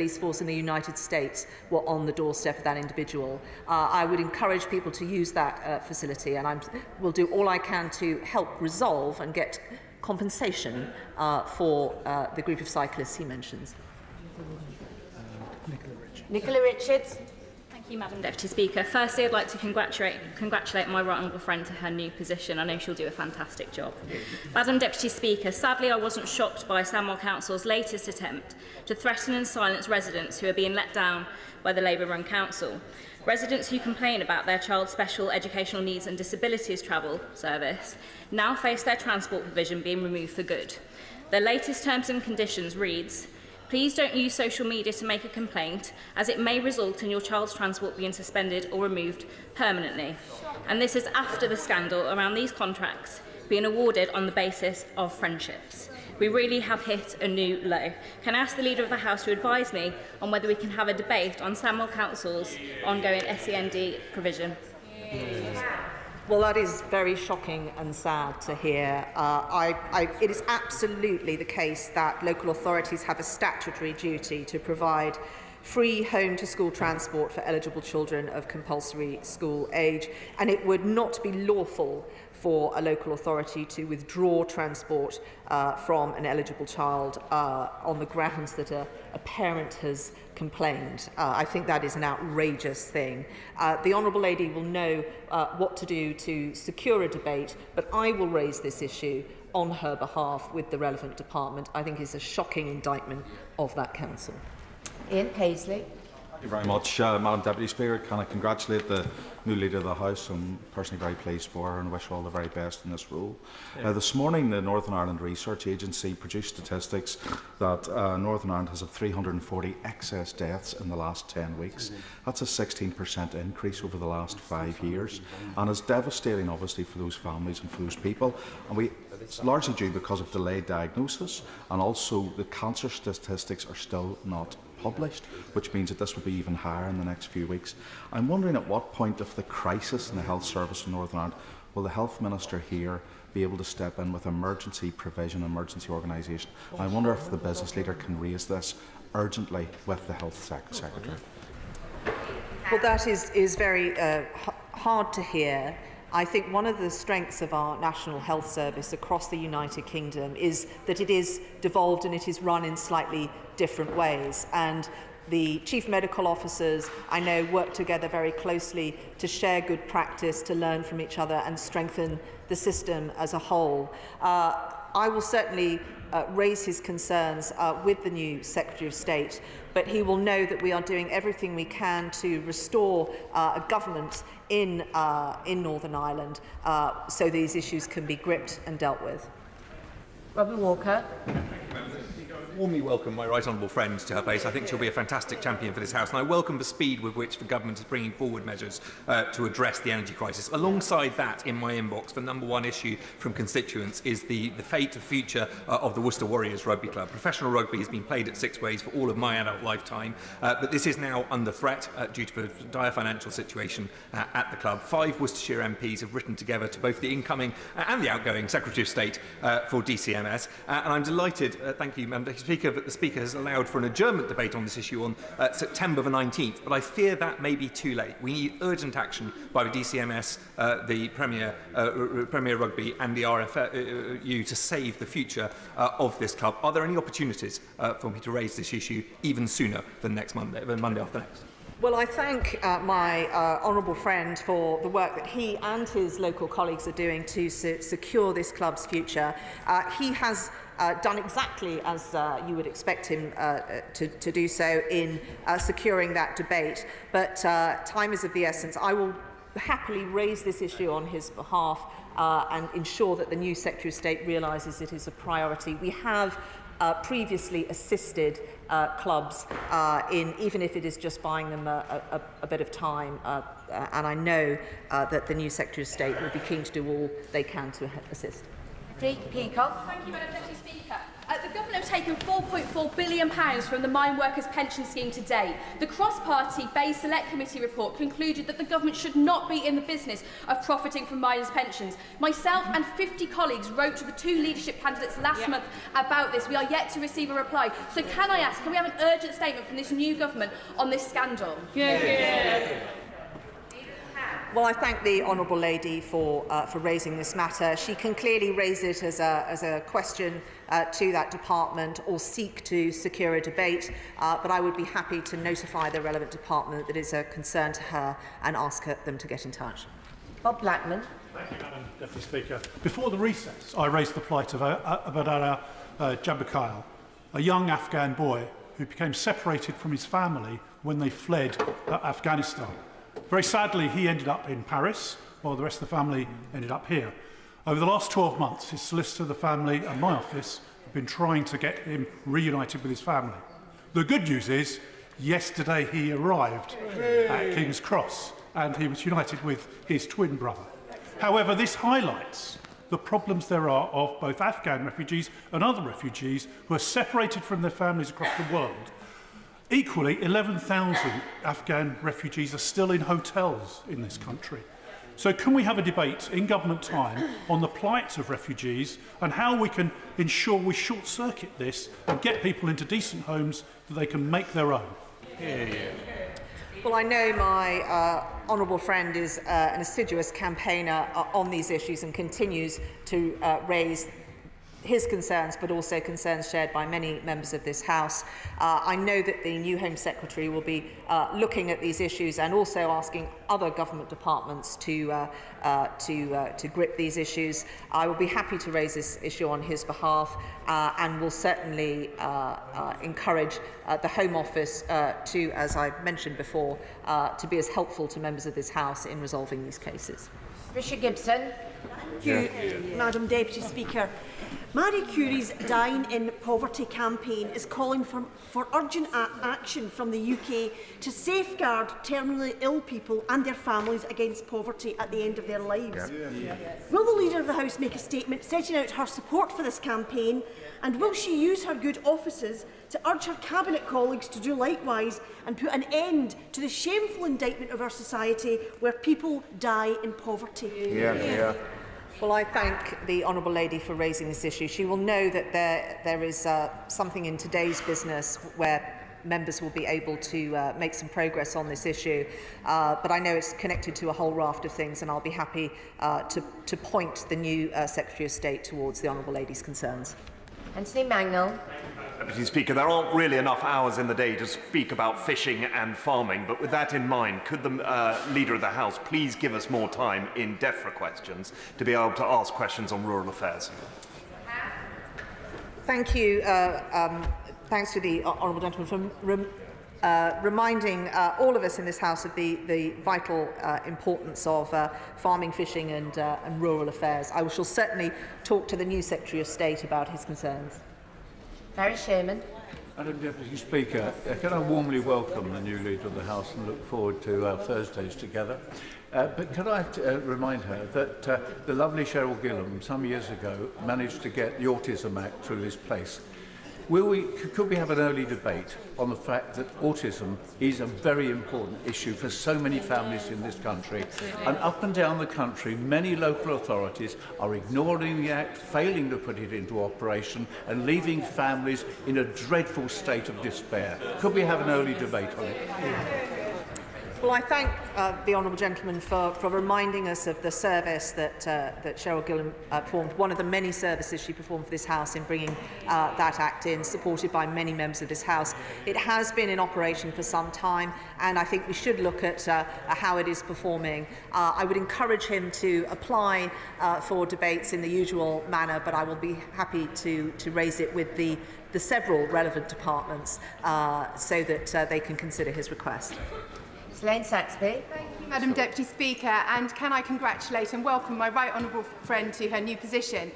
police force in the United States were on the doorstep of that individual. I would encourage people to use that facility, and I will do all I can to help resolve and get compensation for the group of cyclists he mentions. Nicola Richards. Thank you, Madam Deputy Speaker. Firstly, I'd like to congratulate my right honourable friend to her new position. I know she'll do a fantastic job. Madam Deputy Speaker, sadly I wasn't shocked by Stanmore Council's latest attempt to threaten and silence residents who are being let down by the Labour-run council. Residents who complain about their child's special educational needs and disabilities travel service now face their transport provision being removed for good. Their latest terms and conditions reads, "Please don't use social media to make a complaint, as it may result in your child's transport being suspended or removed permanently." And this is after the scandal around these contracts being awarded on the basis of friendships. We really have hit a new low. Can I ask the Leader of the House to advise me on whether we can have a debate on Stanmore Council's ongoing SEND provision? Well, that is very shocking and sad to hear. It is absolutely the case that local authorities have a statutory duty to provide free home-to-school transport for eligible children of compulsory school age, and it would not be lawful for a local authority to withdraw transport from an eligible child on the grounds that a parent has complained. I think that is an outrageous thing. The Honourable Lady will know what to do to secure a debate, but I will raise this issue on her behalf with the relevant department. I think it's a shocking indictment of that council. Ian Paisley. Thank you very much, Madam Deputy Speaker. Can I congratulate the new Leader of the House? I'm personally very pleased for her and wish her all the very best in this role. This morning, the Northern Ireland Research Agency produced statistics that Northern Ireland has had 340 excess deaths in the last 10 weeks. That's a 16% increase over the last 5 years, and it's devastating, obviously, for those families and for those people. And it's largely due because of delayed diagnosis, and also the cancer statistics are still not published, which means that this will be even higher in the next few weeks. I'm wondering at what point of the crisis in the health service in Northern Ireland will the Health Minister here be able to step in with emergency provision, emergency organisation. I wonder if the business leader can raise this urgently with the Health Secretary. Well, that is very hard to hear. I think one of the strengths of our National Health Service across the United Kingdom is that it is devolved and it is run in slightly different ways. And the Chief Medical Officers, I know, work together very closely to share good practice, to learn from each other and strengthen the system as a whole. I will certainly raise his concerns with the new Secretary of State, but he will know that we are doing everything we can to restore a government in Northern Ireland so these issues can be gripped and dealt with. Robert Walker. Warmly welcome my right honourable friend to her place. I think she'll be a fantastic champion for this House, and I welcome the speed with which the government is bringing forward measures to address the energy crisis. Alongside that, in my inbox, the number one issue from constituents is the fate of future of the Worcester Warriors Rugby Club. Professional rugby has been played at Six Ways for all of my adult lifetime, but this is now under threat due to the dire financial situation at the club. 5 Worcestershire MPs have written together to both the incoming and the outgoing Secretary of State for DCMS, and I'm delighted, thank you, Madam Deputy Speaker, that the Speaker has allowed for an adjournment debate on this issue on September the 19th, but I fear that may be too late. We need urgent action by the DCMS, the Premier Rugby and the RFU to save the future of this club. Are there any opportunities for me to raise this issue even sooner than Monday after next? Well, I thank my honourable friend for the work that he and his local colleagues are doing to secure this club's future. He has done exactly as you would expect him to do so in securing that debate. But time is of the essence. I will happily raise this issue on his behalf and ensure that the new Secretary of State realises it is a priority. We have previously assisted clubs in, even if it is just buying them a bit of time, and I know that the new Secretary of State will be keen to do all they can to assist. Peacock. Thank you, Madam Deputy Speaker. The Government taken £4.4 billion from the mine workers' pension scheme to date. The cross-party Bay Select Committee report concluded that the government should not be in the business of profiting from miners' pensions. Myself and 50 colleagues wrote to the 2 leadership candidates last month about this. We are yet to receive a reply. So can I ask, can we have an urgent statement from this new government on this scandal? Well, I thank the honourable lady for raising this matter. She can clearly raise it as a question to that department or seek to secure a debate, but I would be happy to notify the relevant department that is a concern to her and ask them to get in touch. Bob Blackman. Thank you, Madam Deputy Speaker. Before the recess, I raised the plight of Badara Jabakile, a young Afghan boy who became separated from his family when they fled Afghanistan. Very sadly, he ended up in Paris, while the rest of the family ended up here. Over the last 12 months, his solicitor, the family, and my office have been trying to get him reunited with his family. The good news is, yesterday he arrived at King's Cross, and he was united with his twin brother. However, this highlights the problems there are of both Afghan refugees and other refugees who are separated from their families across the world. Equally, 11,000 Afghan refugees are still in hotels in this country. So can we have a debate in government time on the plight of refugees and how we can ensure we short-circuit this and get people into decent homes that they can make their own? Well, I know my honourable friend is an assiduous campaigner on these issues and continues to raise his concerns, but also concerns shared by many members of this House. I know that the new Home Secretary will be looking at these issues and also asking other government departments to grip these issues. I will be happy to raise this issue on his behalf and will certainly encourage the Home Office to, as I mentioned before, to be as helpful to members of this House in resolving these cases. Richard Gibson. Thank you, Madam Deputy Speaker. Marie Curie's Dine in Poverty campaign is calling for urgent action from the UK to safeguard terminally ill people and their families against poverty at the end of their lives. Will the Leader of the House make a statement setting out her support for this campaign, and will she use her good offices to urge her Cabinet colleagues to do likewise and put an end to the shameful indictment of our society where people die in poverty? Well, I thank the honourable lady for raising this issue. She will know that there is something in today's business where members will be able to make some progress on this issue. But I know it's connected to a whole raft of things, and I'll be happy to point the new Secretary of State towards the honourable lady's concerns. Anthony Mangnall. Deputy Speaker, there aren't really enough hours in the day to speak about fishing and farming, but with that in mind, could the Leader of the House please give us more time in DEFRA questions to be able to ask questions on rural affairs? Thank you. Thanks to the honourable gentleman for reminding all of us in this House of the vital importance of farming, fishing and rural affairs. I shall certainly talk to the new Secretary of State about his concerns. Barry Sherman. Madam Deputy Speaker, can I warmly welcome the new Leader of the House and look forward to our Thursdays together. But can I remind her that the lovely Cheryl Gillam some years ago managed to get the Autism Act through this place. Could we have an early debate on the fact that autism is a very important issue for so many families in this country? And up and down the country, many local authorities are ignoring the Act, failing to put it into operation, and leaving families in a dreadful state of despair. Could we have an early debate on it? Well, I thank the honourable gentleman for reminding us of the service that Cheryl Gillam performed, one of the many services she performed for this House in bringing that Act in, supported by many members of this House. It has been in operation for some time, and I think we should look at how it is performing. I would encourage him to apply for debates in the usual manner, but I will be happy to raise it with the several relevant departments so that they can consider his request. Elaine Saxby. Thank you, Madam Deputy Speaker, and can I congratulate and welcome my right honourable friend to her new position.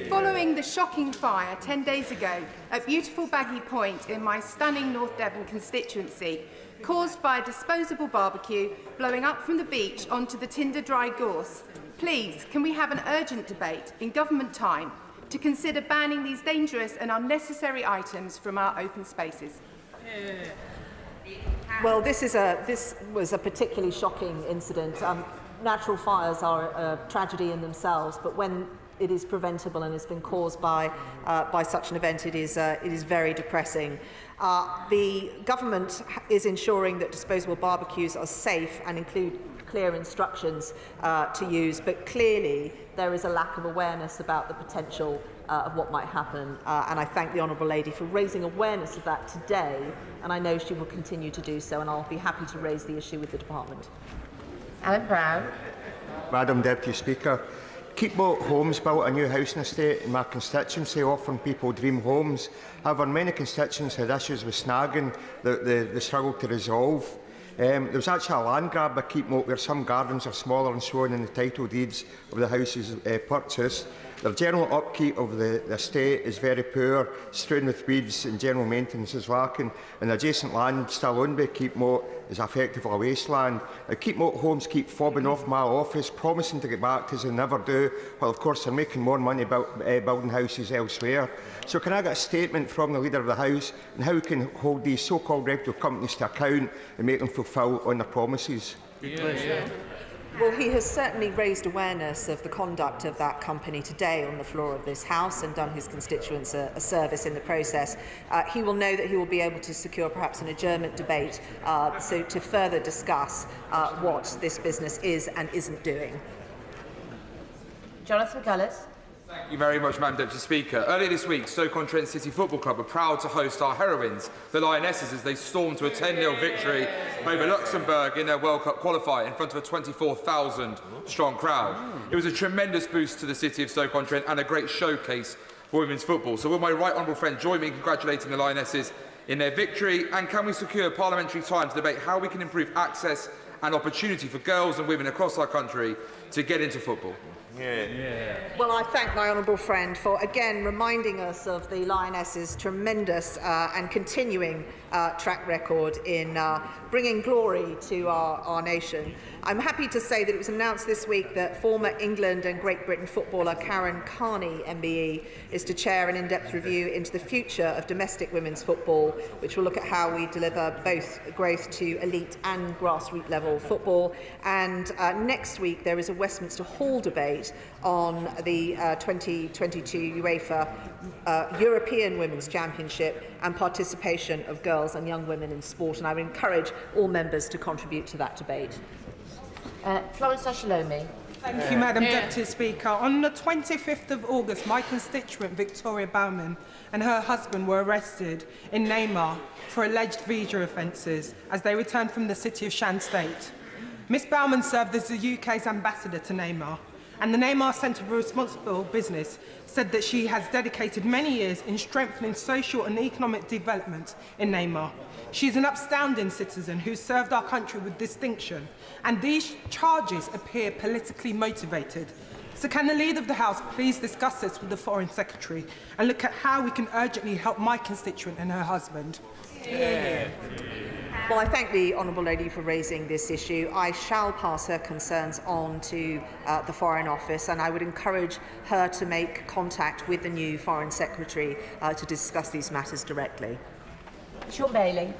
Following the shocking fire 10 days ago at beautiful Baggy Point in my stunning North Devon constituency, caused by a disposable barbecue blowing up from the beach onto the tinder dry gorse, please can we have an urgent debate in government time to consider banning these dangerous and unnecessary items from our open spaces? Well, this was a particularly shocking incident. Natural fires are a tragedy in themselves, but when it is preventable and has been caused by such an event, it is very depressing. The government is ensuring that disposable barbecues are safe and include clear instructions to use, but clearly there is a lack of awareness about the potential of what might happen, and I thank the Honourable Lady for raising awareness of that today, and I know she will continue to do so, and I'll be happy to raise the issue with the Department. Alan Brown. Madam Deputy Speaker, Keepmoat Homes built a new housing estate in my constituency offering people dream homes. However, many constituents had issues with snagging that they struggled to resolve. There was actually a land grab by Keepmoat where some gardens are smaller and shown in the title deeds of the houses purchased. The general upkeep of the estate is very poor, strewn with weeds, and general maintenance is lacking. And adjacent land still owned by Keepmoat is effectively a wasteland. Keepmoat Homes keep fobbing off my office, promising to get back to us and never do, while of course they're making more money building houses elsewhere. So can I get a statement from the Leader of the House on how we can hold these so-called reputable companies to account and make them fulfil on their promises? Well, he has certainly raised awareness of the conduct of that company today on the floor of this House and done his constituents a service in the process. He will know that he will be able to secure perhaps an adjournment debate so to further discuss what this business is and isn't doing. Jonathan Cullis. Thank you very much, Madam Deputy Speaker. Earlier this week, Stoke-on-Trent City Football Club were proud to host our heroines, the Lionesses, as they stormed to a 10-0 victory over Luxembourg in their World Cup qualifier in front of a 24,000-strong crowd. It was a tremendous boost to the city of Stoke-on-Trent and a great showcase for women's football. So will my right honourable friend join me in congratulating the Lionesses in their victory? And can we secure parliamentary time to debate how we can improve access and opportunity for girls and women across our country to get into football? Well, I thank my honourable friend for again reminding us of the Lionesses' tremendous and continuing track record in bringing glory to our nation. I'm happy to say that it was announced this week that former England and Great Britain footballer Karen Carney, MBE, is to chair an in-depth review into the future of domestic women's football, which will look at how we deliver both growth to elite and grassroots level football. And next week there is a Westminster Hall debate on the 2022 UEFA European Women's Championship and participation of girls and young women in sport, and I would encourage all members to contribute to that debate. Florence Ashlomi. Thank you, Madam Deputy Speaker. On the 25th of August, my constituent Victoria Bowman and her husband were arrested in Neymar for alleged visa offences as they returned from the city of Shan State. Miss Bowman served as the UK's ambassador to Neymar, and the Neymar Centre for Responsible Business said that she has dedicated many years in strengthening social and economic development in Neymar. She is an upstanding citizen who served our country with distinction, and these charges appear politically motivated. So can the Leader of the House please discuss this with the Foreign Secretary and look at how we can urgently help my constituent and her husband? Well, I thank the Honourable Lady for raising this issue. I shall pass her concerns on to the Foreign Office, and I would encourage her to make contact with the new Foreign Secretary to discuss these matters directly. Sean Bailey.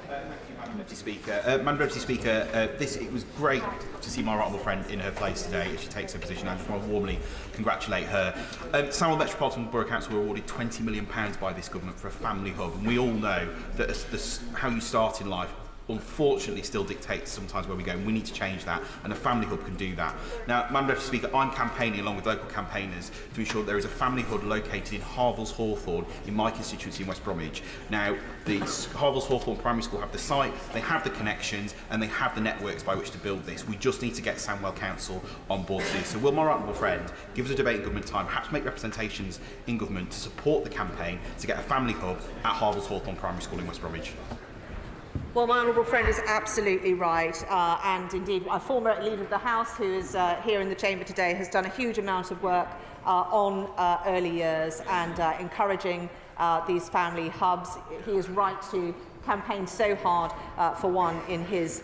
Madam Deputy Speaker. Madam Deputy Speaker, it was great to see my right honourable friend in her place today as she takes her position. I just want to warmly congratulate her. Samuel Metropolitan Borough Council were awarded £20 million by this government for a family hub, and we all know that how you start in life unfortunately still dictates sometimes where we go, and we need to change that, and a family hub can do that. Now, Madam Deputy Speaker, I'm campaigning along with local campaigners to ensure that there is a family hub located in Harville's Hawthorne in my constituency in West Bromwich. Now, the Harville's Hawthorne Primary School have the site, they have the connections, and they have the networks by which to build this. We just need to get Sandwell Council on board too. So will my right honourable friend give us a debate in government time, perhaps make representations in government to support the campaign to get a family hub at Harville's Hawthorne Primary School in West Bromwich? Well, my honourable friend is absolutely right, and indeed a former Leader of the House who is here in the chamber today has done a huge amount of work on early years and encouraging these family hubs. He is right to campaign so hard for one in his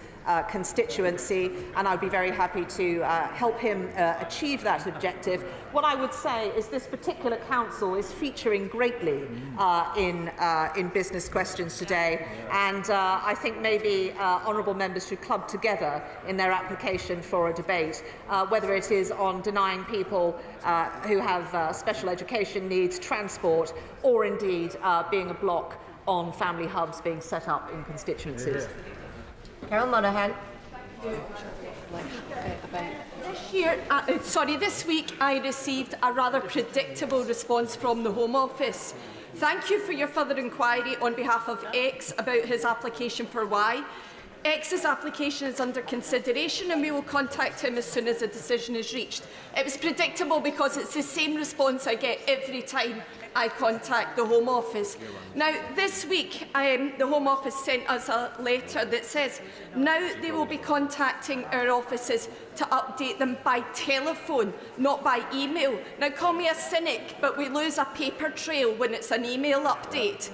constituency, and I'd be very happy to help him achieve that objective. What I would say is this particular council is featuring greatly in business questions today, and I think maybe honourable members should club together in their application for a debate, whether it is on denying people who have special education needs, transport, or indeed being a block on family hubs being set up in constituencies. Carol Monaghan. This week I received a rather predictable response from the Home Office. Thank you for your further inquiry on behalf of X about his application for Y. X's application is under consideration and we will contact him as soon as a decision is reached. It was predictable because it's the same response I get every time I contact the Home Office. Now, this week, the Home Office sent us a letter that says now they will be contacting our offices to update them by telephone, not by email. Now, call me a cynic, but we lose a paper trail when it's an email update.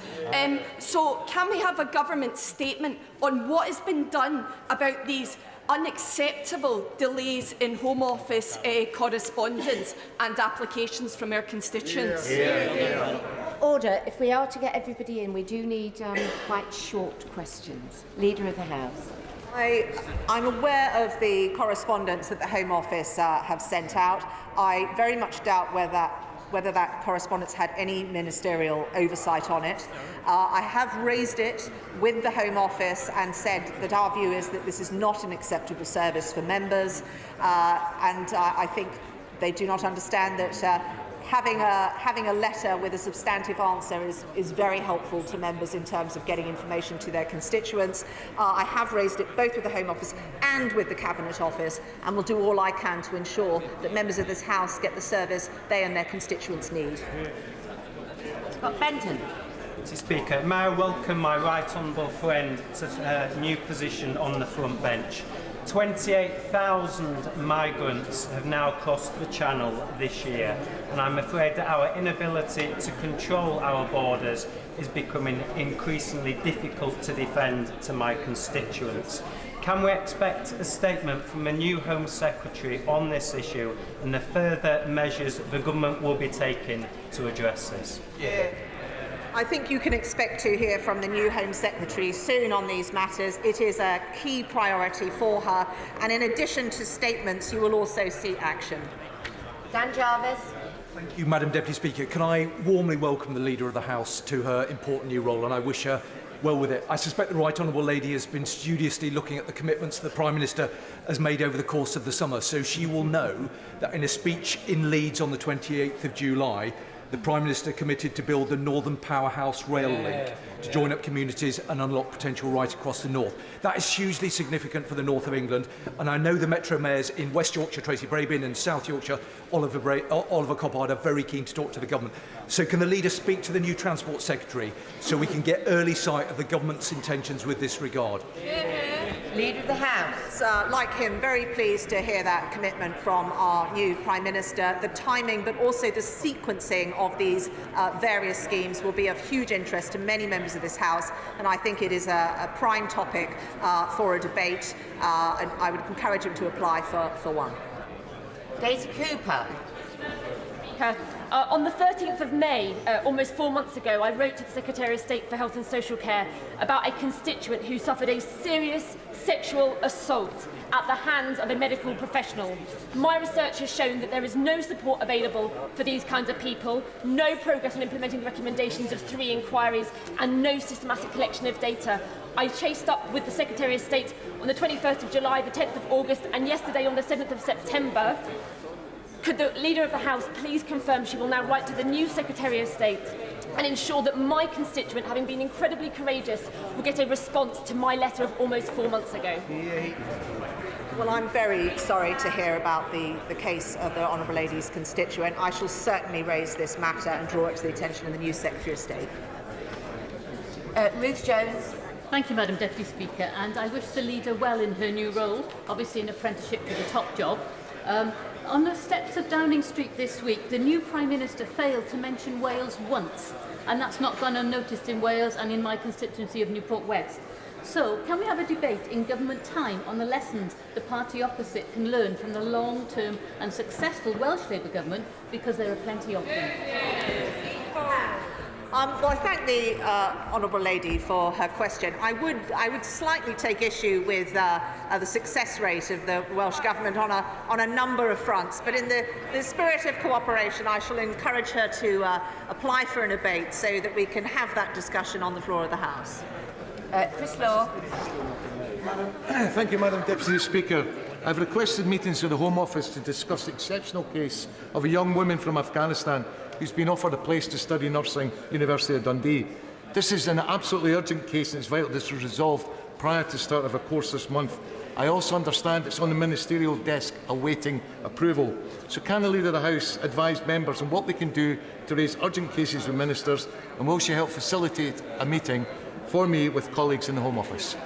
So can we have a government statement on what has been done about these unacceptable delays in Home Office correspondence and applications from our constituents? Order. If we are to get everybody in, we do need quite short questions. Leader of the House. I'm aware of the correspondence that the Home Office have sent out. I very much doubt whether that correspondence had any ministerial oversight on it. I have raised it with the Home Office and said that our view is that this is not an acceptable service for members, and I think they do not understand that having a letter with a substantive answer is very helpful to members in terms of getting information to their constituents. I have raised it both with the Home Office and with the Cabinet Office, and will do all I can to ensure that members of this House get the service they and their constituents need. Scott Benton. Mr. Speaker, may I welcome my right honourable friend to her new position on the front bench. 28,000 migrants have now crossed the Channel this year, and I'm afraid that our inability to control our borders is becoming increasingly difficult to defend to my constituents. Can we expect a statement from the new Home Secretary on this issue and the further measures the government will be taking to address this? I think you can expect to hear from the new Home Secretary soon on these matters. It is a key priority for her, and in addition to statements, you will also see action. Dan Jarvis. Thank you, Madam Deputy Speaker. Can I warmly welcome the Leader of the House to her important new role, and I wish her well with it. I suspect the Right Honourable Lady has been studiously looking at the commitments that the Prime Minister has made over the course of the summer, so she will know that in a speech in Leeds on the 28th of July, the Prime Minister committed to build the Northern Powerhouse Rail Link to join up communities and unlock potential right across the north. That is hugely significant for the north of England, and I know the Metro Mayors in West Yorkshire, Tracy Brabin, and South Yorkshire, Oliver Coppard, are very keen to talk to the government. So can the Leader speak to the new Transport Secretary so we can get early sight of the government's intentions with this regard? Leader of the House. Like him, very pleased to hear that commitment from our new Prime Minister. The timing, but also the sequencing of these various schemes will be of huge interest to many members of this House, and I think it is a prime topic for a debate, and I would encourage him to apply for one. Daisy Cooper. On the 13th of May, almost 4 months ago, I wrote to the Secretary of State for Health and Social Care about a constituent who suffered a serious sexual assault at the hands of a medical professional. My research has shown that there is no support available for these kinds of people, no progress on implementing the recommendations of 3 inquiries, and no systematic collection of data. I chased up with the Secretary of State on the 21st of July, the 10th of August, and yesterday on the 7th of September. Could the Leader of the House please confirm she will now write to the new Secretary of State and ensure that my constituent, having been incredibly courageous, will get a response to my letter of almost 4 months ago? Well, I'm very sorry to hear about the case of the Honourable Lady's constituent. I shall certainly raise this matter and draw it to the attention of the new Secretary of State. Ruth Jones. Thank you, Madam Deputy Speaker, and I wish the Leader well in her new role, obviously an apprenticeship to the top job. On the steps of Downing Street this week, the new Prime Minister failed to mention Wales once, and that's not gone unnoticed in Wales and in my constituency of Newport West. So, can we have a debate in government time on the lessons the party opposite can learn from the long-term and successful Welsh Labour government, because there are plenty of them? Well, I thank the honourable lady for her question. I would slightly take issue with the success rate of the Welsh Government on a number of fronts, but in the spirit of cooperation, I shall encourage her to apply for an debate so that we can have that discussion on the floor of the House. Chris Law. Thank you, Madam Deputy Speaker. I've requested meetings with the Home Office to discuss the exceptional case of a young woman from Afghanistan who's been offered a place to study nursing at University of Dundee. This is an absolutely urgent case and it's vital this is resolved prior to the start of a course this month. I also understand it's on the ministerial desk awaiting approval. So can the Leader of the House advise members on what they can do to raise urgent cases with ministers, and will she help facilitate a meeting for me with colleagues in the Home Office?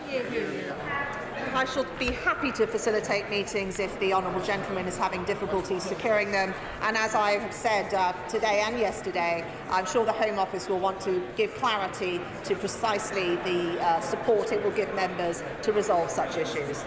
I shall be happy to facilitate meetings if the honourable gentleman is having difficulty securing them. And as I have said today and yesterday, I'm sure the Home Office will want to give clarity to precisely the support it will give members to resolve such issues.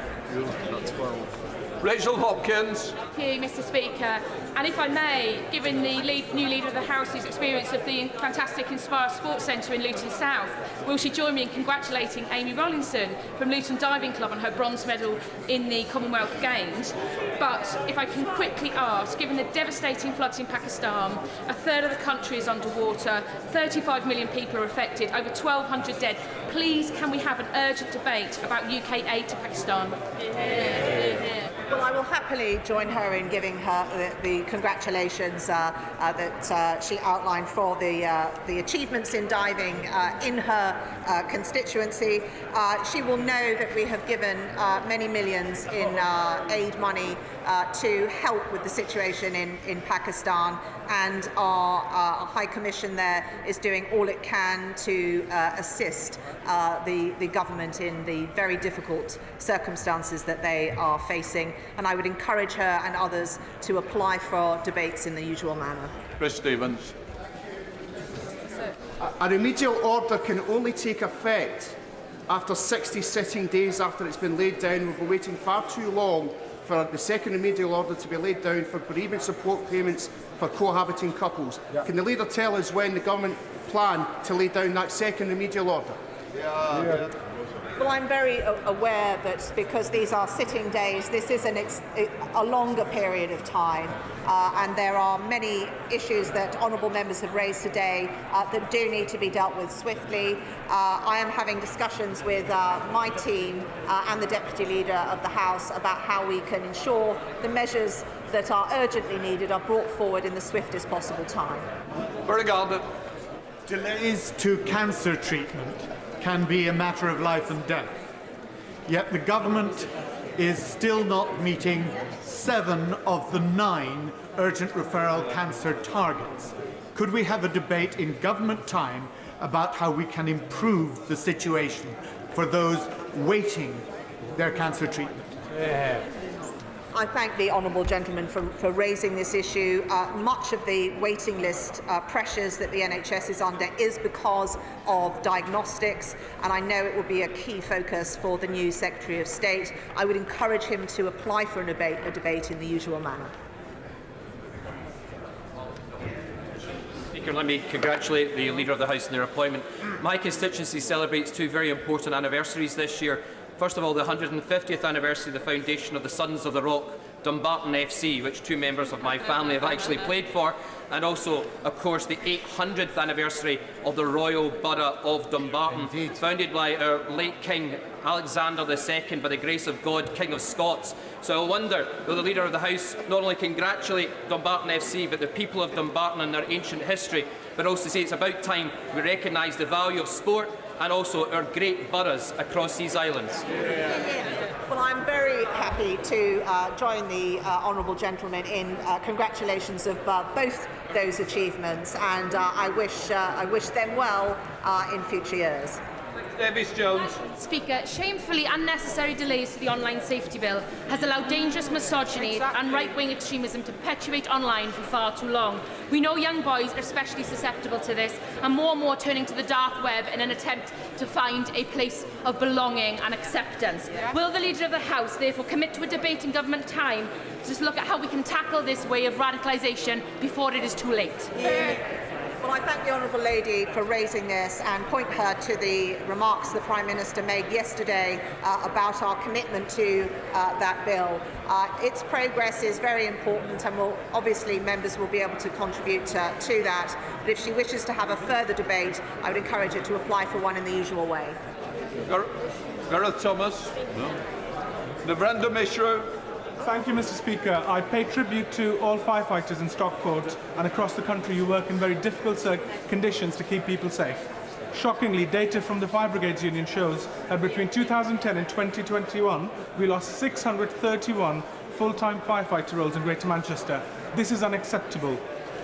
Rachel Hopkins. Thank you, Mr. Speaker. And if I may, given the new Leader of the House's experience of the fantastic Inspire Sports Centre in Luton South, will she join me in congratulating Amy Rollinson from Luton Diving Club on her bronze medal in the Commonwealth Games? But if I can quickly ask, given the devastating floods in Pakistan, a third of the country is underwater, 35 million people are affected, over 1,200 dead, please can we have an urgent debate about UK aid to Pakistan? Well, I will happily join her in giving her the congratulations that she outlined for the achievements in diving in her constituency. She will know that we have given many millions in aid money to help with the situation in Pakistan, and our High Commission there is doing all it can to assist the government in the very difficult circumstances that they are facing, and I would encourage her and others to apply for debates in the usual manner. Chris Stevens. A remedial order can only take effect after 60 sitting days after it's been laid down. We've been waiting far too long for the second remedial order to be laid down for bereavement support payments for cohabiting couples. Can the Leader tell us when the government plan to lay down that second remedial order? Well, I'm very aware that because these are sitting days, this is a longer period of time, and there are many issues that honourable members have raised today that do need to be dealt with swiftly. I am having discussions with my team and the Deputy Leader of the House about how we can ensure the measures that are urgently needed are brought forward in the swiftest possible time. Delays to cancer treatment can be a matter of life and death. Yet the government is still not meeting 7 of the 9 urgent referral cancer targets. Could we have a debate in government time about how we can improve the situation for those waiting their cancer treatment? I thank the honourable gentleman for raising this issue. Much of the waiting list pressures that the NHS is under is because of diagnostics, and I know it will be a key focus for the new Secretary of State. I would encourage him to apply for a debate in the usual manner. Speaker, let me congratulate the Leader of the House on their appointment. My constituency celebrates 2 very important anniversaries this year. First of all, the 150th anniversary of the foundation of the Sons of the Rock, Dumbarton FC, which 2 members of my family have actually played for, and also, of course, the 800th anniversary of the Royal Borough of Dumbarton, founded by our late King Alexander II, by the grace of God, King of Scots. So I wonder, will the Leader of the House not only congratulate Dumbarton FC, but the people of Dumbarton and their ancient history, but also say it's about time we recognise the value of sport and also our great boroughs across these islands. Well, I'm very happy to join the honourable gentleman in congratulations of both those achievements, and I wish them well in future years. Davies-Jones. Speaker, shamefully unnecessary delays to the online safety bill has allowed dangerous misogyny and right-wing extremism to perpetuate online for far too long. We know young boys are especially susceptible to this, and more turning to the dark web in an attempt to find a place of belonging and acceptance. Will the Leader of the House therefore commit to a debate in government time to just look at how we can tackle this way of radicalisation before it is too late? Well, I thank the Honourable Lady for raising this and point her to the remarks the Prime Minister made yesterday about our commitment to that bill. Its progress is very important, and obviously members will be able to contribute to that. But if she wishes to have a further debate, I would encourage her to apply for one in the usual way. Gareth Thomas. Navrenda Mishra. Thank you, Mr. Speaker. I pay tribute to all firefighters in Stockport and across the country who work in very difficult conditions to keep people safe. Shockingly, data from the Fire Brigades Union shows that between 2010 and 2021, we lost 631 full-time firefighter roles in Greater Manchester. This is unacceptable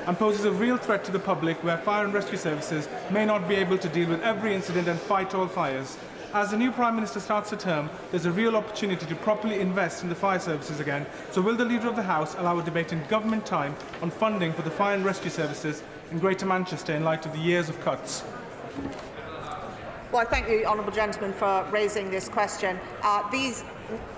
and poses a real threat to the public, where fire and rescue services may not be able to deal with every incident and fight all fires. As the new Prime Minister starts her term, there's a real opportunity to properly invest in the fire services again. So will the Leader of the House allow a debate in government time on funding for the fire and rescue services in Greater Manchester in light of the years of cuts? Well, I thank the honourable gentleman for raising this question. These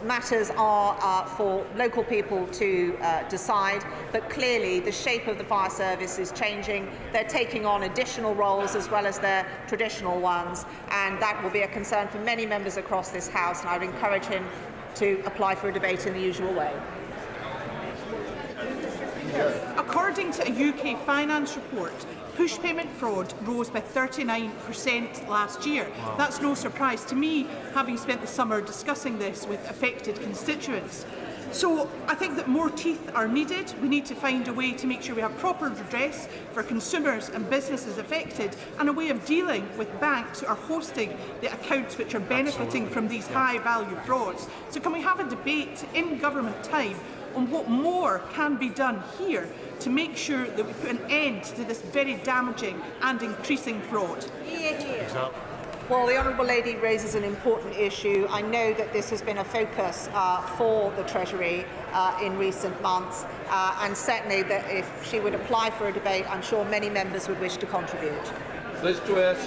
matters are for local people to decide, but clearly the shape of the fire service is changing. They're taking on additional roles as well as their traditional ones, and that will be a concern for many members across this House, and I would encourage him to apply for a debate in the usual way. According to a UK finance report, push payment fraud rose by 39% last year. Wow. That's no surprise to me, having spent the summer discussing this with affected constituents. So I think that more teeth are needed. We need to find a way to make sure we have proper redress for consumers and businesses affected, and a way of dealing with banks who are hosting the accounts which are benefiting from these high-value frauds. So can we have a debate in government time on what more can be done here to make sure that we put an end to this very damaging and increasing fraud? Well, the Honourable Lady raises an important issue. I know that this has been a focus for the Treasury in recent months, and certainly that if she would apply for a debate, I'm sure many members would wish to contribute. Liz Truss.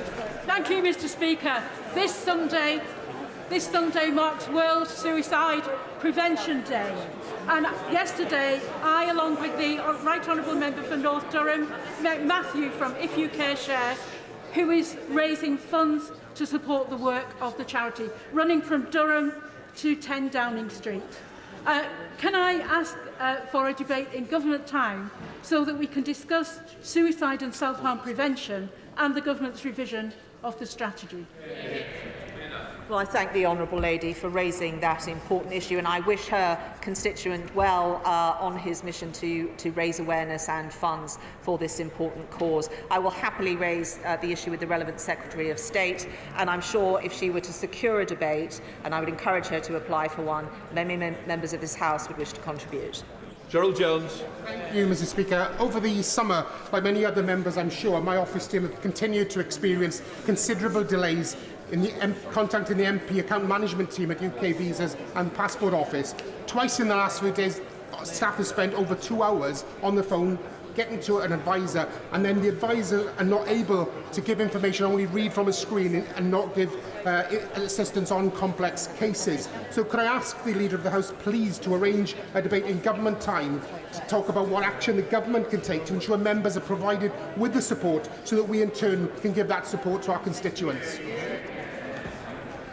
Thank you, Mr. Speaker. This Sunday marks World Suicide Prevention Day. And yesterday, I, along with the Right Honourable Member for North Durham, met Matthew from If You Care Share, who is raising funds to support the work of the charity, running from Durham to 10 Downing Street. Can I ask for a debate in government time so that we can discuss suicide and self-harm prevention and the government's revision of the strategy? Well, I thank the Honourable Lady for raising that important issue, and I wish her constituent well on his mission to raise awareness and funds for this important cause. I will happily raise the issue with the relevant Secretary of State, and I'm sure if she were to secure a debate, and I would encourage her to apply for one, many members of this House would wish to contribute. Gerald Jones. Thank you, Mr. Speaker. Over the summer, like many other members, I'm sure, my office team have continued to experience considerable delays in contacting the MP account management team at UK Visas and Passport Office. Twice in the last few days, staff has spent over 2 hours on the phone getting to an advisor, and then the advisor are not able to give information, only read from a screen and not give assistance on complex cases. So could I ask the Leader of the House please to arrange a debate in government time to talk about what action the government can take to ensure members are provided with the support so that we in turn can give that support to our constituents?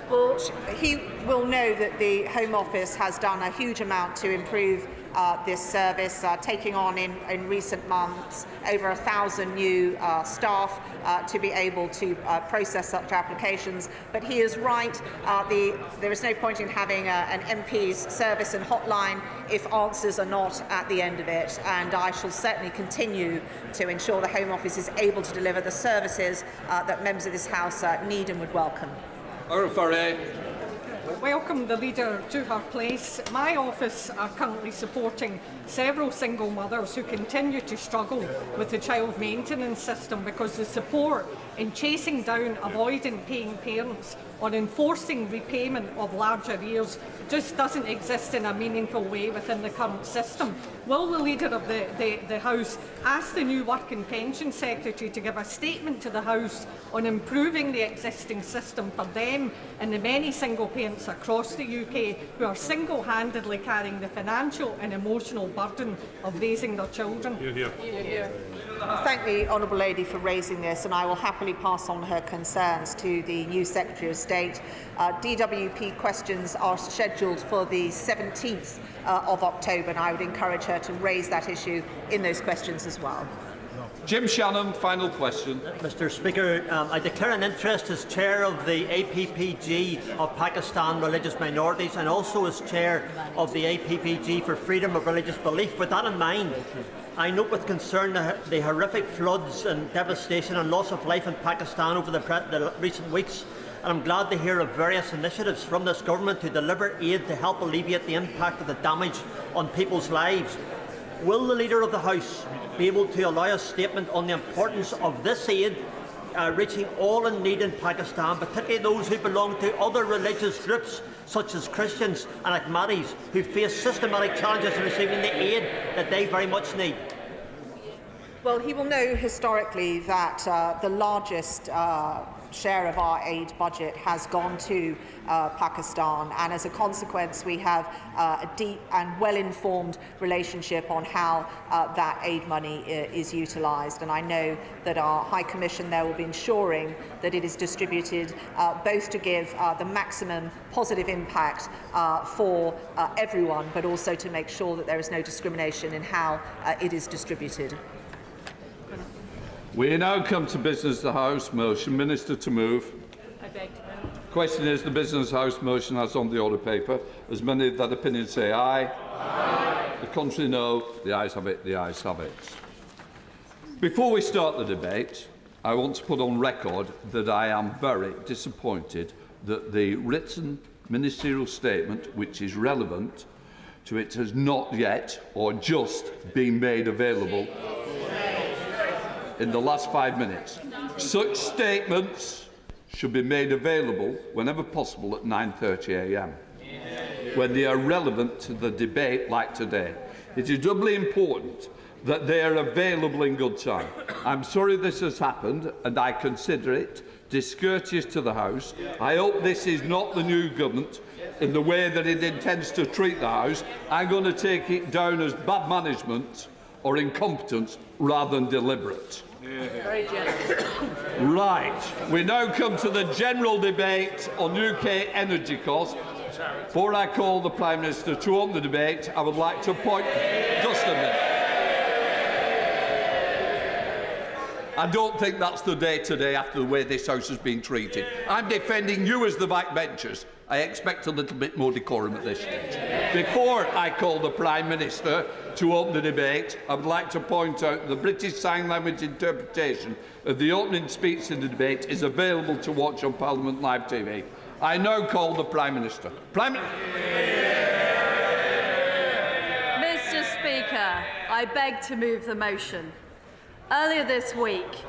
Well, he will know that the Home Office has done a huge amount to improve this service, taking on in recent months over 1,000 new staff to be able to process such applications. But he is right, there is no point in having an MP's service and hotline if answers are not at the end of it, and I shall certainly continue to ensure the Home Office is able to deliver the services that members of this House need and would welcome. Welcome the Leader to her place. My office are currently supporting several single mothers who continue to struggle with the child maintenance system because the support in chasing down avoiding paying parents or enforcing repayment of large arrears just doesn't exist in a meaningful way within the current system. Will the Leader of the House ask the new Work and Pension Secretary to give a statement to the House on improving the existing system for them and the many single parents across the UK who are single-handedly carrying the financial and emotional burden of raising their children? I thank the Honourable Lady for raising this, and I will happily pass on her concerns to the new Secretary of State. DWP questions are scheduled for the 17th of October, and I would encourage her to raise that issue in those questions as well. Jim Shannon, final question. Mr. Speaker, I declare an interest as Chair of the APPG of Pakistan Religious Minorities and also as Chair of the APPG for Freedom of Religious Belief. With that in mind, I note with concern the horrific floods and devastation and loss of life in Pakistan over the recent weeks, and I'm glad to hear of various initiatives from this government to deliver aid to help alleviate the impact of the damage on people's lives. Will the Leader of the House be able to allow a statement on the importance of this aid reaching all in need in Pakistan, particularly those who belong to other religious groups such as Christians and Ahmadis who face systematic challenges in receiving the aid that they very much need? Well, he will know historically that the largest share of our aid budget has gone to Pakistan, and as a consequence we have a deep and well-informed relationship on how that aid money is utilised, and I know that our High Commission there will be ensuring that it is distributed both to give the maximum positive impact for everyone, but also to make sure that there is no discrimination in how it is distributed. We now come to Business of the House motion. Minister to move. I beg to move. Question is the Business House motion as on the order paper. As many of that opinion say aye. Aye. The contrary no. The ayes have it. The ayes have it. Before we start the debate, I want to put on record that I am very disappointed that the written ministerial statement, which is relevant to it, has not yet or just been made available in the last 5 minutes. Such statements should be made available whenever possible at 9:30 a.m. when they are relevant to the debate like today. It is doubly important that they are available in good time. I'm sorry this has happened, and I consider it discourteous to the House. I hope this is not the new government in the way that it intends to treat the House. I'm going to take it down as bad management or incompetence rather than deliberate. Very generous. Right, we now come to the general debate on UK energy costs. Before I call the Prime Minister to open the debate, I would like to point... Just a minute. I don't think that's the day today after the way this House has been treated. I'm defending you as the backbenchers. I expect a little bit more decorum at this stage. Before I call the Prime Minister to open the debate, I would like to point out the British Sign Language interpretation of the opening speech in the debate is available to watch on Parliament Live TV. I now call the Prime Minister. Prime Minister. Mr. Speaker, I beg to move the motion. Earlier this week...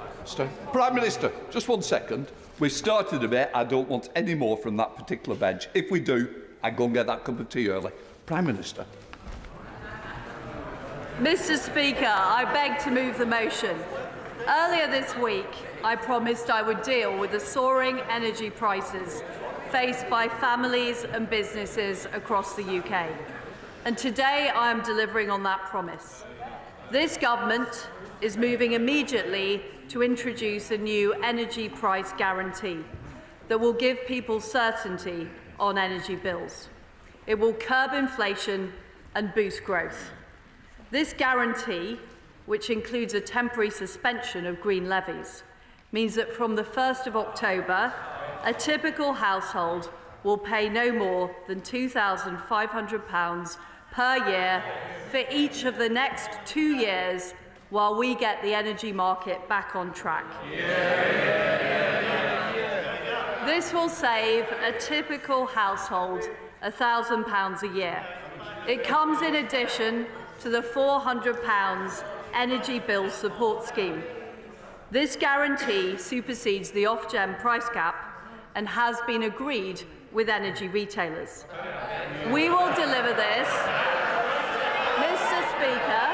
Prime Minister, just 1 second. We've started the debate. I don't want any more from that particular bench. If we do, I go and get that cup of tea early. Prime Minister. Mr. Speaker, I beg to move the motion. Earlier this week, I promised I would deal with the soaring energy prices faced by families and businesses across the UK. And today I am delivering on that promise. This government is moving immediately to introduce a new energy price guarantee that will give people certainty on energy bills. It will curb inflation and boost growth. This guarantee, which includes a temporary suspension of green levies, means that from the 1st of October, a typical household will pay no more than £2,500 per year for each of the next 2 years while we get the energy market back on track. This will save a typical household £1,000 a year. It comes in addition to the £400 energy bill support scheme. This guarantee supersedes the off-gen price cap and has been agreed with energy retailers. We will deliver this. Mr. Speaker,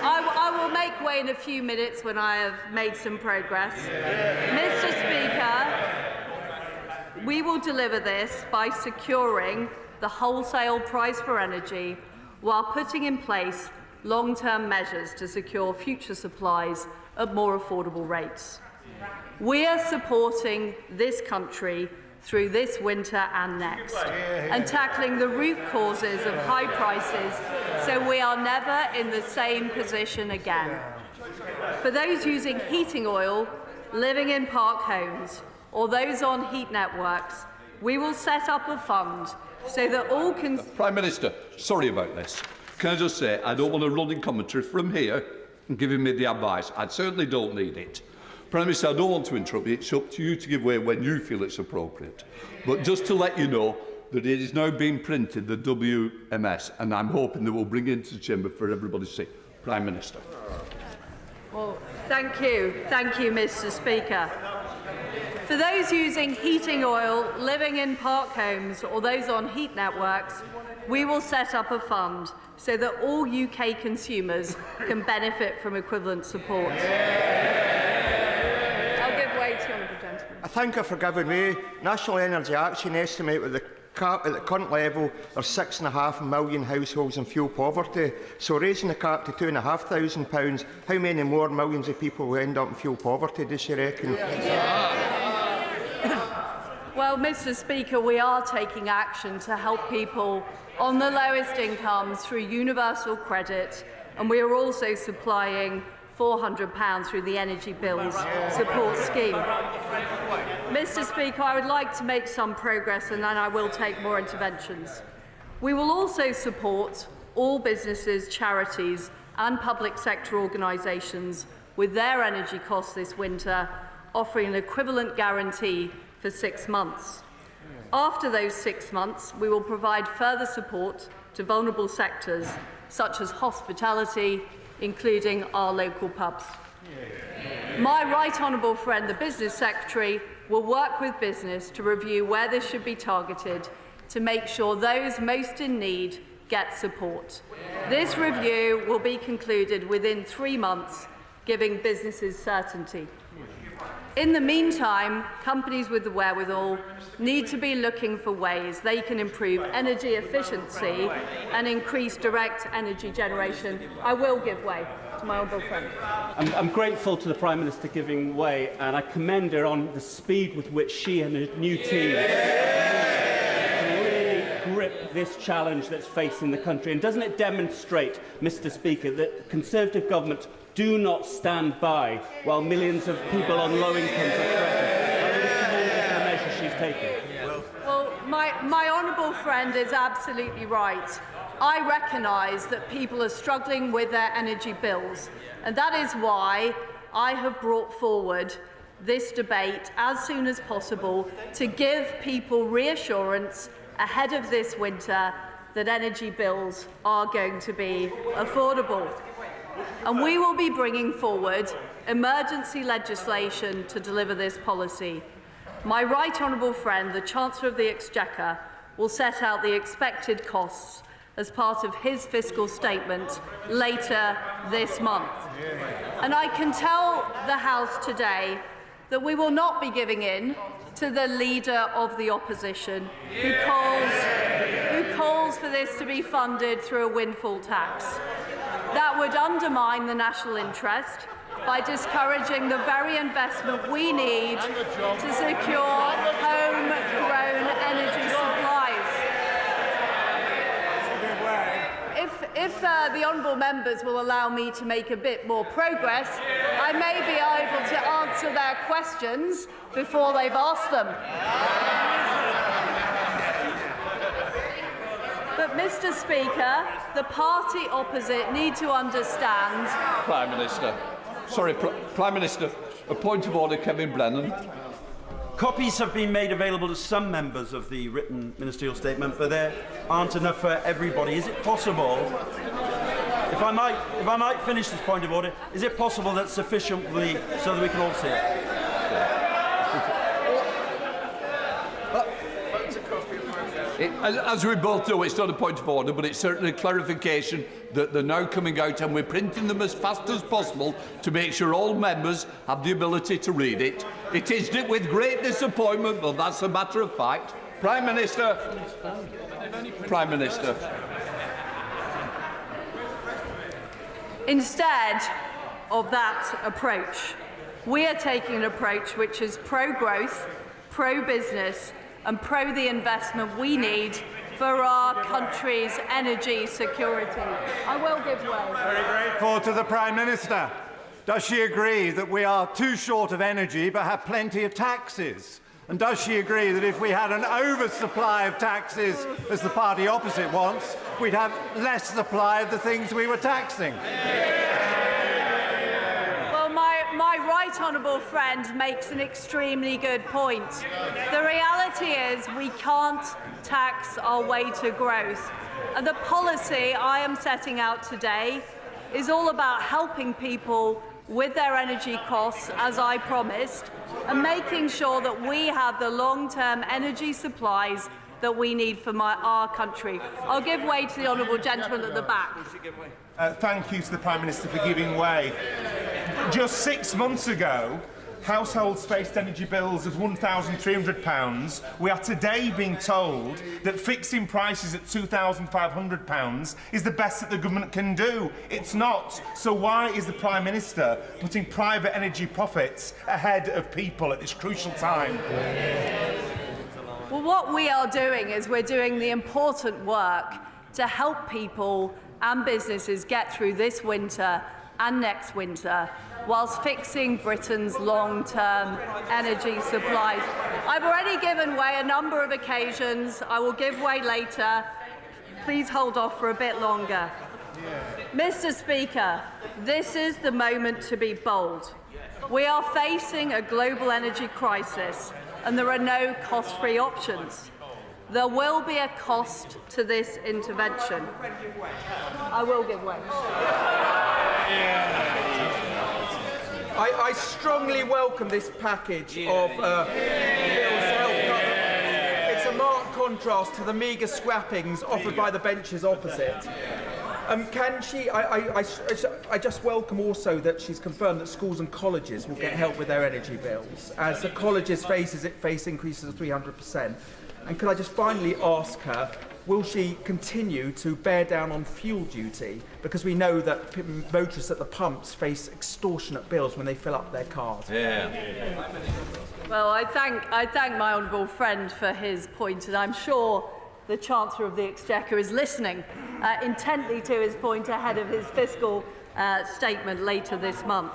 I will make way in a few minutes when I have made some progress. Mr. Speaker, we will deliver this by securing the wholesale price for energy while putting in place long-term measures to secure future supplies at more affordable rates. We are supporting this country through this winter and next, and tackling the root causes of high prices so we are never in the same position again. For those using heating oil, living in park homes, or those on heat networks, we will set up a fund so that all Prime Minister, sorry about this. Can I just say, I don't want a running commentary from here and giving me the advice. I certainly don't need it. Prime Minister, I don't want to interrupt you. It's up to you to give way when you feel it's appropriate. But just to let you know that it is now being printed, the WMS, and I'm hoping that we'll bring it into the chamber for everybody to see. Prime Minister. Well, thank you, Mr. Speaker. For those using heating oil, living in park homes, or those on heat networks, we will set up a fund so that all UK consumers can benefit from equivalent support. I'll give way to the honourable gentleman. I thank you for giving way. National Energy Action estimate with the cap at the current level are 6.5 million households in fuel poverty. So raising the cap to £2,500, how many more millions of people will end up in fuel poverty, does you reckon? Well, Mr. Speaker, we are taking action to help people on the lowest incomes through universal credit, and we are also supplying £400 through the Energy Bills Support Scheme. Mr. Speaker, I would like to make some progress and then I will take more interventions. We will also support all businesses, charities and public sector organisations with their energy costs this winter, offering an equivalent guarantee for 6 months. After those 6 months, we will provide further support to vulnerable sectors such as hospitality, including our local pubs. My right honourable friend, the Business Secretary, will work with business to review where this should be targeted to make sure those most in need get support. This review will be concluded within 3 months, giving businesses certainty. In the meantime, companies with the wherewithal need to be looking for ways they can improve energy efficiency and increase direct energy generation. I will give way to my honourable friend. I'm grateful to the Prime Minister giving way, and I commend her on the speed with which she and her new team really grip this challenge that's facing the country. And doesn't it demonstrate, Mr. Speaker, that Conservative governments do not stand by while millions of people on low incomes are threatened? I really commend the measure she's taken. Well, my honourable friend is absolutely right. I recognise that people are struggling with their energy bills, and that is why I have brought forward this debate as soon as possible to give people reassurance ahead of this winter that energy bills are going to be affordable. And we will be bringing forward emergency legislation to deliver this policy. My right honourable friend, the Chancellor of the Exchequer, will set out the expected costs as part of his fiscal statement later this month. And I can tell the House today that we will not be giving in to the Leader of the Opposition who calls for this to be funded through a windfall tax. That would undermine the national interest by discouraging the very investment we need to secure homegrown energy supplies. If the honourable members will allow me to make a bit more progress, I may be able to answer their questions before they've asked them. But, Mr. Speaker, the party opposite need to understand... Prime Minister. Sorry, Prime Minister. A point of order, Kevin Brennan. Copies have been made available to some members of the written ministerial statement, but there aren't enough for everybody. Is it possible If I might finish this point of order, is it possible that sufficiently so that we can all see it? As we both know, it's not a point of order, but it's certainly a clarification that they're now coming out, and we're printing them as fast as possible to make sure all members have the ability to read it. It is with great disappointment, but that's a matter of fact. Prime Minister. Prime Minister. Instead of that approach, we are taking an approach which is pro-growth, pro-business and pro the investment we need for our country's energy security. I will give way. Very grateful to the Prime Minister. Does she agree that we are too short of energy but have plenty of taxes? And does she agree that if we had an oversupply of taxes, as the party opposite wants, we'd have less supply of the things we were taxing? Well, my right honourable friend makes an extremely good point. The reality is we can't tax our way to growth. And the policy I am setting out today is all about helping people with their energy costs, as I promised, and making sure that we have the long-term energy supplies that we need for our country. I'll give way to the honourable gentleman at the back. Thank you to the Prime Minister for giving way. Just 6 months ago, households faced energy bills of £1,300. We are today being told that fixing prices at £2,500 is the best that the government can do. It's not. So why is the Prime Minister putting private energy profits ahead of people at this crucial time? Well, what we are doing is we're doing the important work to help people and businesses get through this winter and next winter, whilst fixing Britain's long-term energy supplies. I've already given way a number of occasions. I will give way later. Please hold off for a bit longer. Mr. Speaker, this is the moment to be bold. We are facing a global energy crisis, and there are no cost-free options. There will be a cost to this intervention. I will give way. I strongly welcome this package of bills to help cover. It's a marked contrast to the meagre scrappings offered by the benches opposite. Can she? I just welcome also that she's confirmed that schools and colleges will get help with their energy bills, as the colleges face increases of 300%. And could I just finally ask her, will she continue to bear down on fuel duty? Because we know that motorists at the pumps face extortionate bills when they fill up their cars. Well, I thank my honourable friend for his point, and I'm sure the Chancellor of the Exchequer is listening intently to his point ahead of his fiscal statement later this month.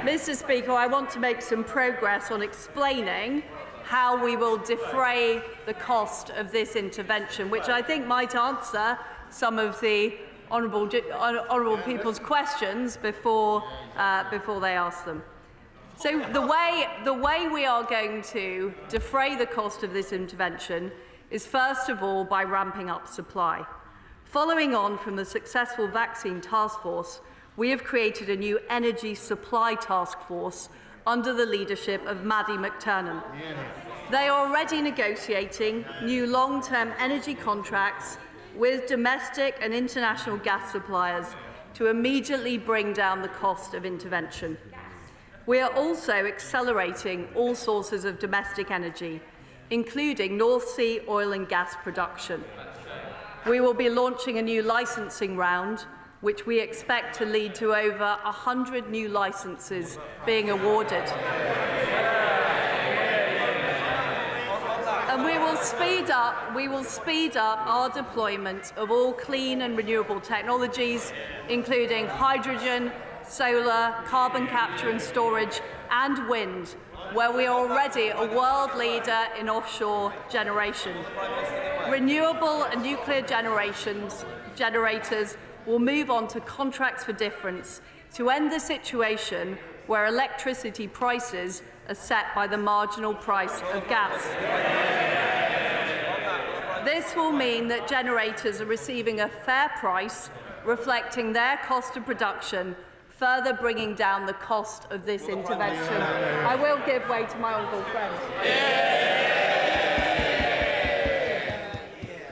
Mr. Speaker, I want to make some progress on explaining how we will defray the cost of this intervention, which I think might answer some of the honourable people's questions before they ask them. So the way we are going to defray the cost of this intervention is first of all by ramping up supply. Following on from the successful vaccine task force, we have created a new energy supply task force under the leadership of Maddie McTernan. They are already negotiating new long-term energy contracts with domestic and international gas suppliers to immediately bring down the cost of intervention. We are also accelerating all sources of domestic energy, including North Sea oil and gas production. We will be launching a new licensing round, which we expect to lead to over 100 new licences being awarded. And we will speed up our deployment of all clean and renewable technologies, including hydrogen, solar, carbon capture and storage, and wind, where we are already a world leader in offshore generation. Renewable and nuclear generators will move on to contracts for difference to end the situation where electricity prices are set by the marginal price of gas. This will mean that generators are receiving a fair price reflecting their cost of production, further bringing down the cost of this intervention. I will give way to my honourable friend.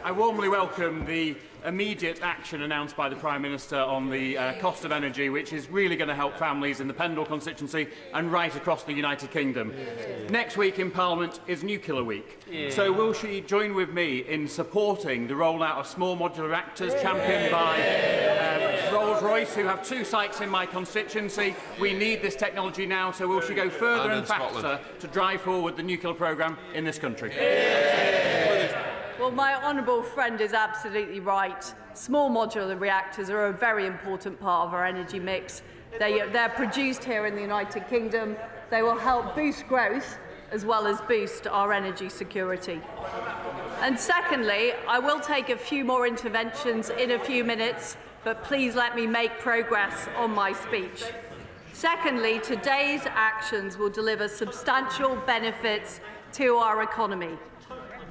I warmly welcome the immediate action announced by the Prime Minister on the cost of energy, which is really going to help families in the Pendle constituency and right across the United Kingdom. Next week in Parliament is Nuclear Week. So will she join with me in supporting the rollout of small modular reactors championed by Rolls-Royce, who have 2 sites in my constituency? We need this technology now, so will she go further and faster to drive forward the nuclear programme in this country? Well, my honourable friend is absolutely right. Small modular reactors are a very important part of our energy mix. They're produced here in the United Kingdom. They will help boost growth as well as boost our energy security. And secondly, I will take a few more interventions in a few minutes, but please let me make progress on my speech. Secondly, today's actions will deliver substantial benefits to our economy,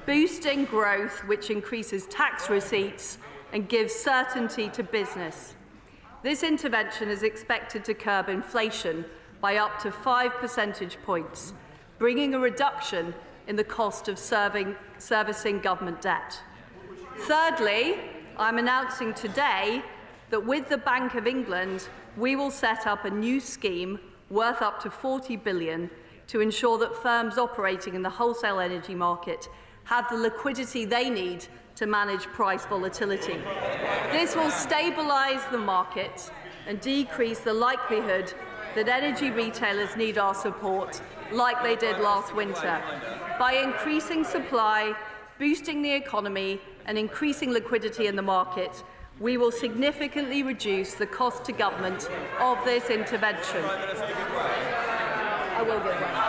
boosting growth, which increases tax receipts and gives certainty to business. This intervention is expected to curb inflation by up to 5 percentage points, bringing a reduction in the cost of servicing government debt. Thirdly, I'm announcing today that with the Bank of England, we will set up a new scheme worth up to £40 billion to ensure that firms operating in the wholesale energy market have the liquidity they need to manage price volatility. This will stabilise the market and decrease the likelihood that energy retailers need our support, like they did last winter, by increasing supply, boosting the economy and increasing liquidity in the market. We will significantly reduce the cost to government of this intervention. I will give way.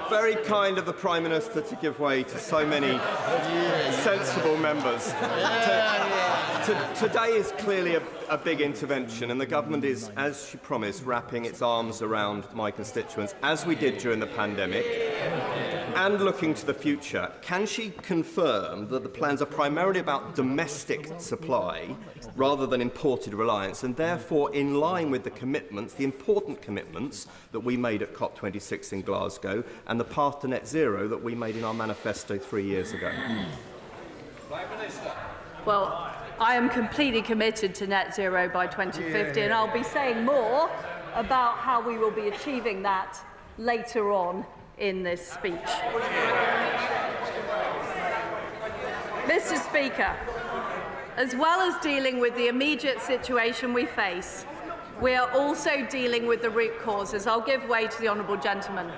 Very kind of the Prime Minister to give way to so many sensible members. Today is clearly a big intervention, and the government is, as she promised, wrapping its arms around my constituents, as we did during the pandemic, and looking to the future. Can she confirm that the plans are primarily about domestic supply rather than imported reliance, and therefore in line with the commitments, the important commitments that we made at COP26 in Glasgow and the path to net zero that we made in our manifesto 3 years ago? Well, I am completely committed to net zero by 2050, and I'll be saying more about how we will be achieving that later on in this speech. Mr. Speaker, as well as dealing with the immediate situation we face, we are also dealing with the root causes. I'll give way to the honourable gentleman.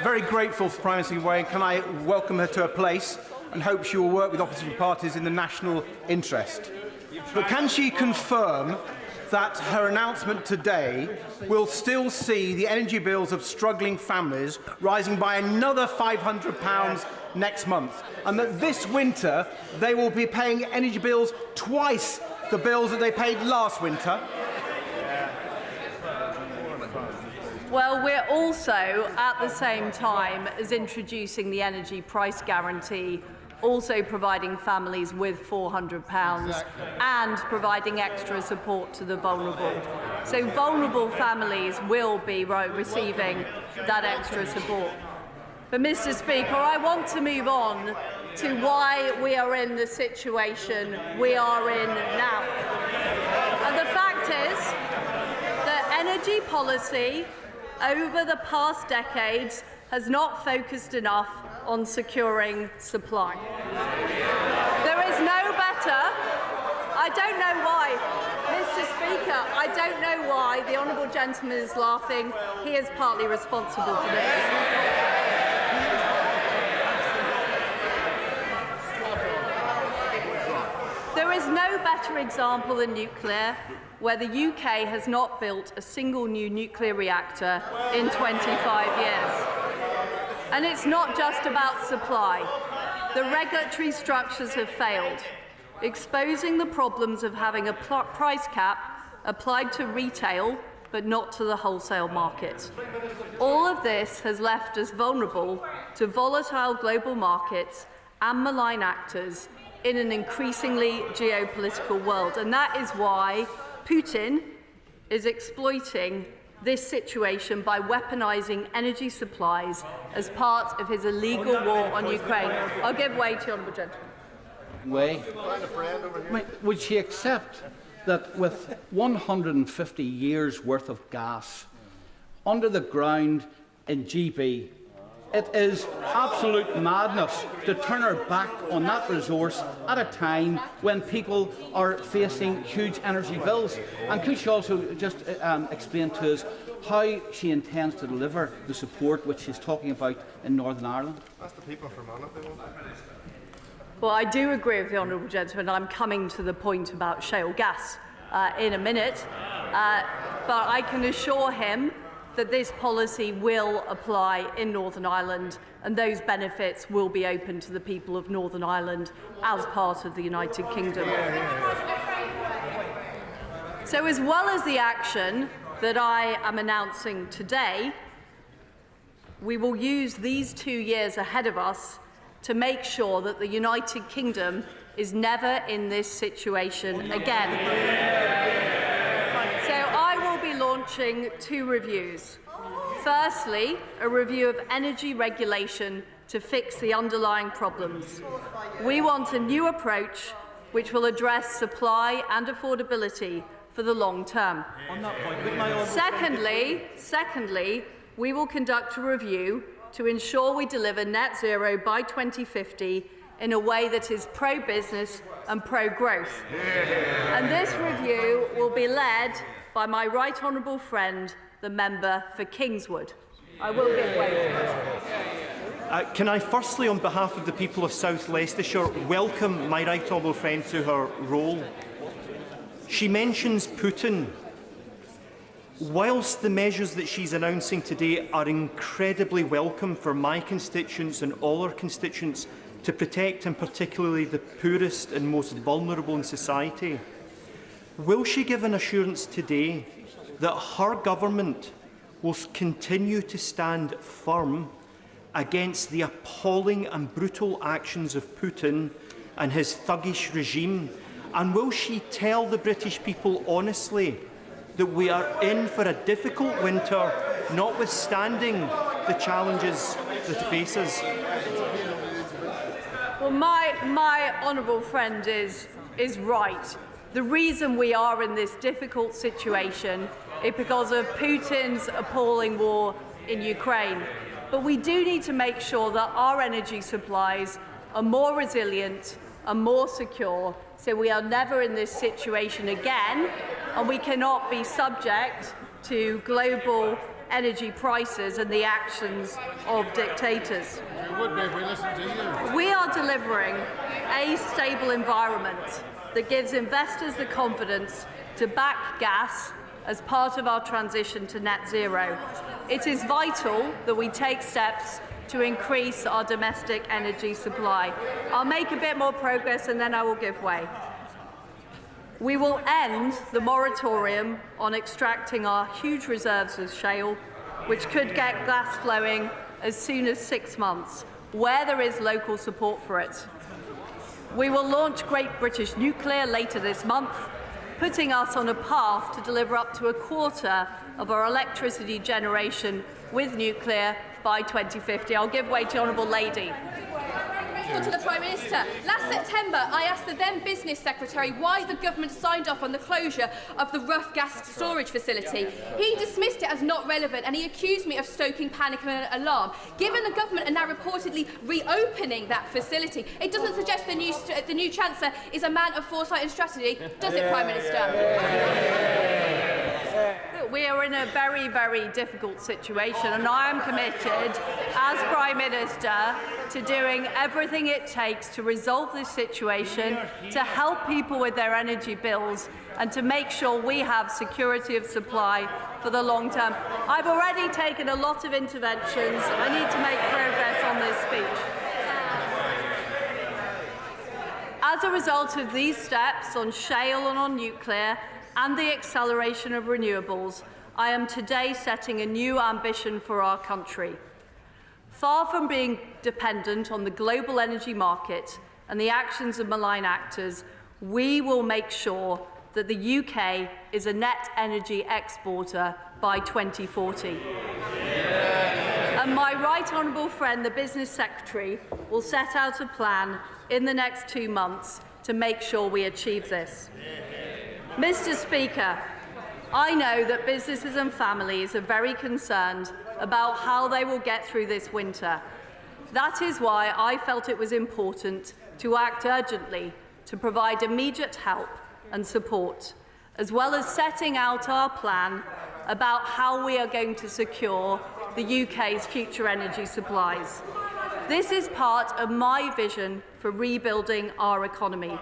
Very grateful for Prime Minister Wayne. Can I welcome her to her place and hope she will work with opposition parties in the national interest? But can she confirm that her announcement today will still see the energy bills of struggling families rising by another £500 next month, and that this winter they will be paying energy bills twice the bills that they paid last winter? Well, we're also, at the same time as introducing the energy price guarantee, also providing families with £400 and providing extra support to the vulnerable. So vulnerable families will be receiving that extra support. But, Mr. Speaker, I want to move on to why we are in the situation we are in now. And the fact is that energy policy over the past decades has not focused enough on securing supply. There is no better. I don't know why, Mr. Speaker, I don't know why the honourable gentleman is laughing. He is partly responsible for this. There is no better example than nuclear, where the UK has not built a single new nuclear reactor in 25 years. And it's not just about supply. The regulatory structures have failed, exposing the problems of having a price cap applied to retail but not to the wholesale market. All of this has left us vulnerable to volatile global markets and malign actors in an increasingly geopolitical world. And that is why Putin is exploiting this situation by weaponising energy supplies as part of his illegal war on Ukraine. I'll give way to the honourable gentleman. Would she accept that with 150 years' worth of gas under the ground in GB, it is absolute madness to turn our back on that resource at a time when people are facing huge energy bills? And could she also just explain to us how she intends to deliver the support which she's talking about in Northern Ireland? That's the people from Ireland. Well, I do agree with the honourable gentleman. I'm coming to the point about shale gas in a minute. But I can assure him that this policy will apply in Northern Ireland, and those benefits will be open to the people of Northern Ireland as part of the United Kingdom. So, as well as the action that I am announcing today, we will use these 2 years ahead of us to make sure that the United Kingdom is never in this situation again. So I will be launching 2 reviews. Firstly, a review of energy regulation to fix the underlying problems. We want a new approach which will address supply and affordability for the long term. Secondly, we will conduct a review to ensure we deliver net zero by 2050 in a way that is pro-business and pro-growth. And this review will be led by my right honourable friend, the member for Kingswood. I will give way to him. Can I firstly, on behalf of the people of South Leicestershire, welcome my right honourable friend to her role. She mentions Putin. Whilst the measures that she's announcing today are incredibly welcome for my constituents and all our constituents to protect, and particularly the poorest and most vulnerable in society, will she give an assurance today that her government will continue to stand firm against the appalling and brutal actions of Putin and his thuggish regime? And will she tell the British people honestly that we are in for a difficult winter, notwithstanding the challenges that face us? Well, my honourable friend is right. The reason we are in this difficult situation is because of Putin's appalling war in Ukraine. But we do need to make sure that our energy supplies are more resilient and more secure, so we are never in this situation again, and we cannot be subject to global energy prices and the actions of dictators. We are delivering a stable environment that gives investors the confidence to back gas as part of our transition to net zero. It is vital that we take steps to increase our domestic energy supply. I'll make a bit more progress and then I will give way. We will end the moratorium on extracting our huge reserves of shale, which could get gas flowing as soon as 6 months, where there is local support for it. We will launch Great British Nuclear later this month, putting us on a path to deliver up to a quarter of our electricity generation with nuclear by 2050. I'll give way to the Honourable Lady. To the Prime Minister. Last September, I asked the then Business Secretary why the government signed off on the closure of the Rough gas storage facility. He dismissed it as not relevant and he accused me of stoking panic and alarm. Given the government are now reportedly reopening that facility, it doesn't suggest the new Chancellor is a man of foresight and strategy, does it, Prime Minister? We are in a very, very difficult situation, and I am committed, as Prime Minister, to doing everything it takes to resolve this situation, to help people with their energy bills, and to make sure we have security of supply for the long term. I've already taken a lot of interventions. I need to make progress on this speech. As a result of these steps on shale and on nuclear, and the acceleration of renewables, I am today setting a new ambition for our country. Far from being dependent on the global energy market and the actions of malign actors, we will make sure that the UK is a net energy exporter by 2040. And my right honourable friend, the Business Secretary, will set out a plan in the next 2 months to make sure we achieve this. Mr. Speaker, I know that businesses and families are very concerned about how they will get through this winter. That is why I felt it was important to act urgently to provide immediate help and support, as well as setting out our plan about how we are going to secure the UK's future energy supplies. This is part of my vision for rebuilding our economy.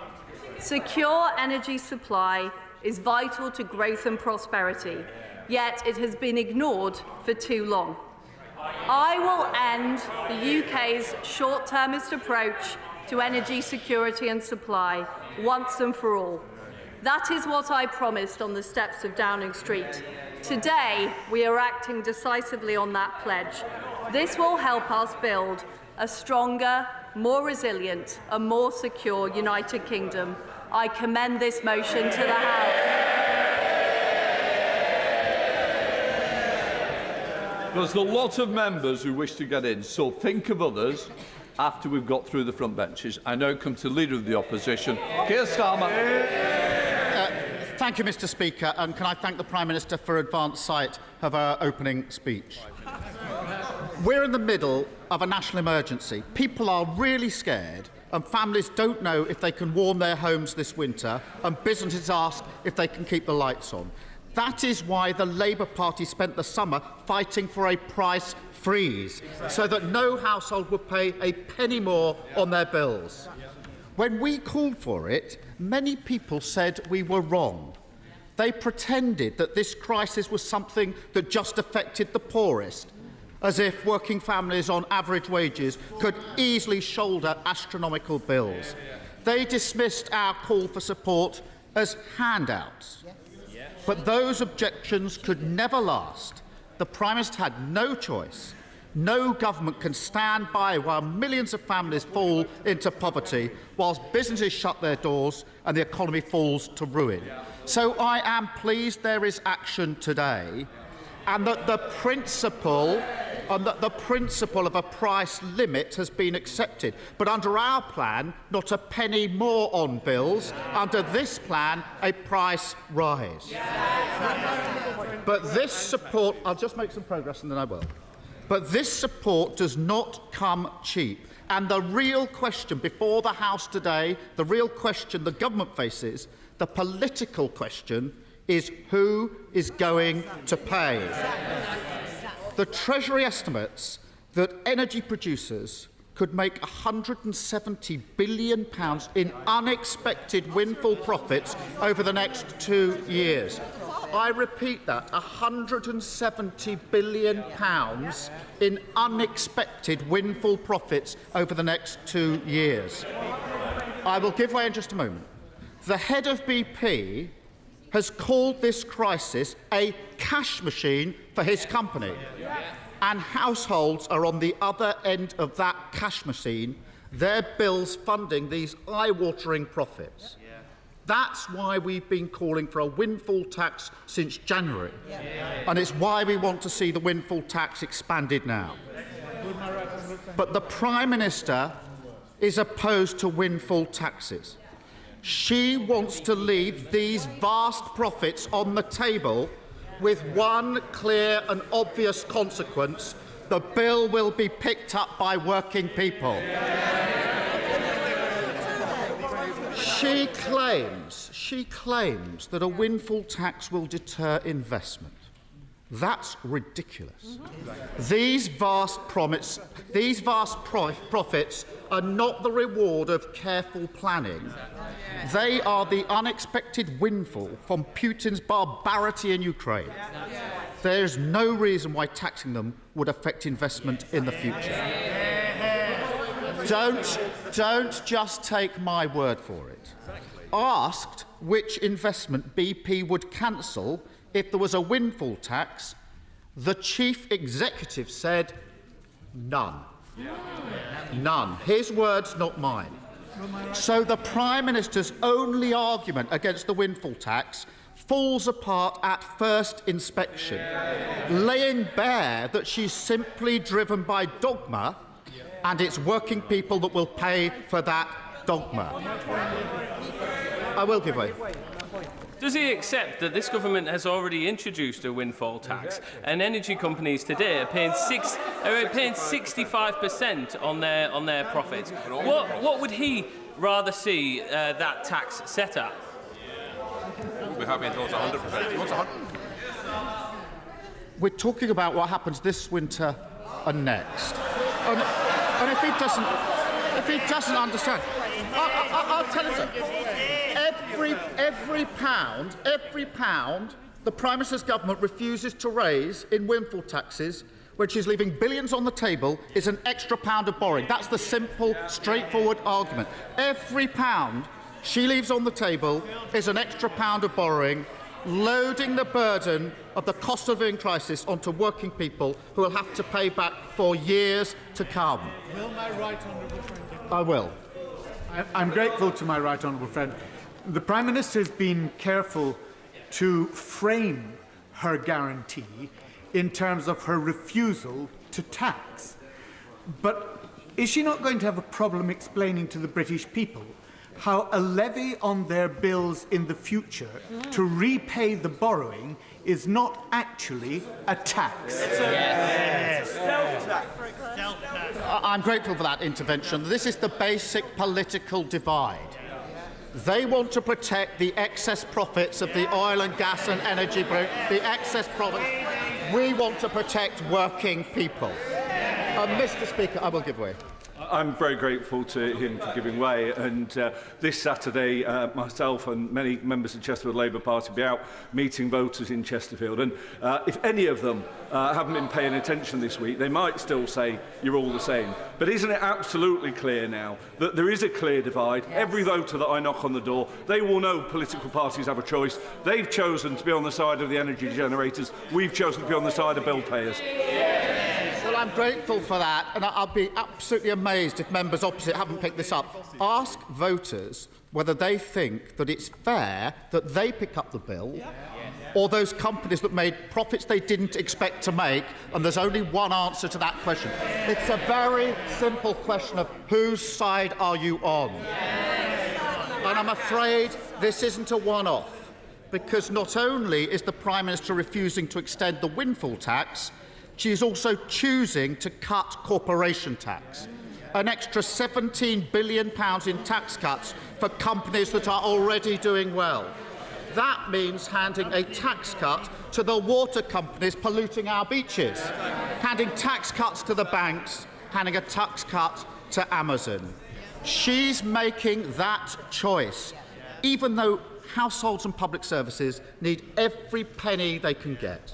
Secure energy supply is vital to growth and prosperity, yet it has been ignored for too long. I will end the UK's short-termist approach to energy security and supply once and for all. That is what I promised on the steps of Downing Street. Today, we are acting decisively on that pledge. This will help us build a stronger, more resilient and more secure United Kingdom. I commend this motion to the House. There's a lot of members who wish to get in, so think of others after we've got through the front benches. I now come to Leader of the Opposition, Keir Starmer. Thank you, Mr. Speaker, and can I thank the Prime Minister for advance sight of our opening speech. We're in the middle of a national emergency. People are really scared, and families don't know if they can warm their homes this winter, and businesses ask if they can keep the lights on. That is why the Labour Party spent the summer fighting for a price freeze, so that no household would pay a penny more on their bills. When we called for it, many people said we were wrong. They pretended that this crisis was something that just affected the poorest, as if working families on average wages could easily shoulder astronomical bills. They dismissed our call for support as handouts. But those objections could never last. The Prime Minister had no choice. No government can stand by while millions of families fall into poverty, whilst businesses shut their doors and the economy falls to ruin. So I am pleased there is action today, and that the principle of a price limit has been accepted. But under our plan, not a penny more on bills. Under this plan, a price rise. But this support, I'll just make some progress and then I will. But this support does not come cheap. And the real question before the House today, the real question the government faces, the political question, is who is going to pay? The Treasury estimates that energy producers could make £170 billion in unexpected windfall profits over the next 2 years. I repeat that, £170 billion in unexpected windfall profits over the next 2 years. I will give way in just a moment. The head of BP has called this crisis a cash machine for his company. And households are on the other end of that cash machine, their bills funding these eye-watering profits. That's why we've been calling for a windfall tax since January. And it's why we want to see the windfall tax expanded now. But the Prime Minister is opposed to windfall taxes. She wants to leave these vast profits on the table with one clear and obvious consequence: the bill will be picked up by working people. She claims that a windfall tax will deter investment. That's ridiculous. These vast profits are not the reward of careful planning. They are the unexpected windfall from Putin's barbarity in Ukraine. There is no reason why taxing them would affect investment in the future. Don't just take my word for it. Asked which investment BP would cancel if there was a windfall tax, the chief executive said None. None. His words, not mine. So the Prime Minister's only argument against the windfall tax falls apart at first inspection, laying bare that she's simply driven by dogma, and it's working people that will pay for that dogma. I will give way. Does he accept that this government has already introduced a windfall tax, and energy companies today are paying 65% on their profits? What would he rather see that tax set at? We're having those 100%. What's 100? We're talking about what happens this winter and next. And if he doesn't understand, I'll tell him something. Every pound the Prime Minister's government refuses to raise in windfall taxes, which is leaving billions on the table, is an extra pound of borrowing. That's the simple, straightforward argument. Every pound she leaves on the table is an extra pound of borrowing, loading the burden of the cost of living crisis onto working people who will have to pay back for years to come. Will my right honourable friend? I will. I'm grateful to my right honourable friend. The Prime Minister has been careful to frame her guarantee in terms of her refusal to tax. But is she not going to have a problem explaining to the British people how a levy on their bills in the future to repay the borrowing is not actually a tax? Yes. I'm grateful for that intervention. This is the basic political divide. They want to protect the excess profits of the oil and gas and energy, the excess profits. We want to protect working people. Mr. Speaker, I will give way. I'm very grateful to him for giving way, and this Saturday myself and many members of the Chesterfield Labour Party will be out meeting voters in Chesterfield, and if any of them haven't been paying attention this week, they might still say you're all the same. But isn't it absolutely clear now that there is a clear divide? Yes. Every voter that I knock on the door, they will know political parties have a choice. They've chosen to be on the side of the energy generators. We've chosen to be on the side of bill payers. Well, I'm grateful for that, and I'll be absolutely amazed if members opposite haven't picked this up. Ask voters whether they think that it's fair that they pick up the bill, or those companies that made profits they didn't expect to make, and there's only one answer to that question. It's a very simple question of whose side are you on? And I'm afraid this isn't a one-off, because not only is the Prime Minister refusing to extend the windfall tax, she is also choosing to cut corporation tax, an extra £17 billion in tax cuts for companies that are already doing well. That means handing a tax cut to the water companies polluting our beaches, handing tax cuts to the banks, handing a tax cut to Amazon. She's making that choice, even though households and public services need every penny they can get.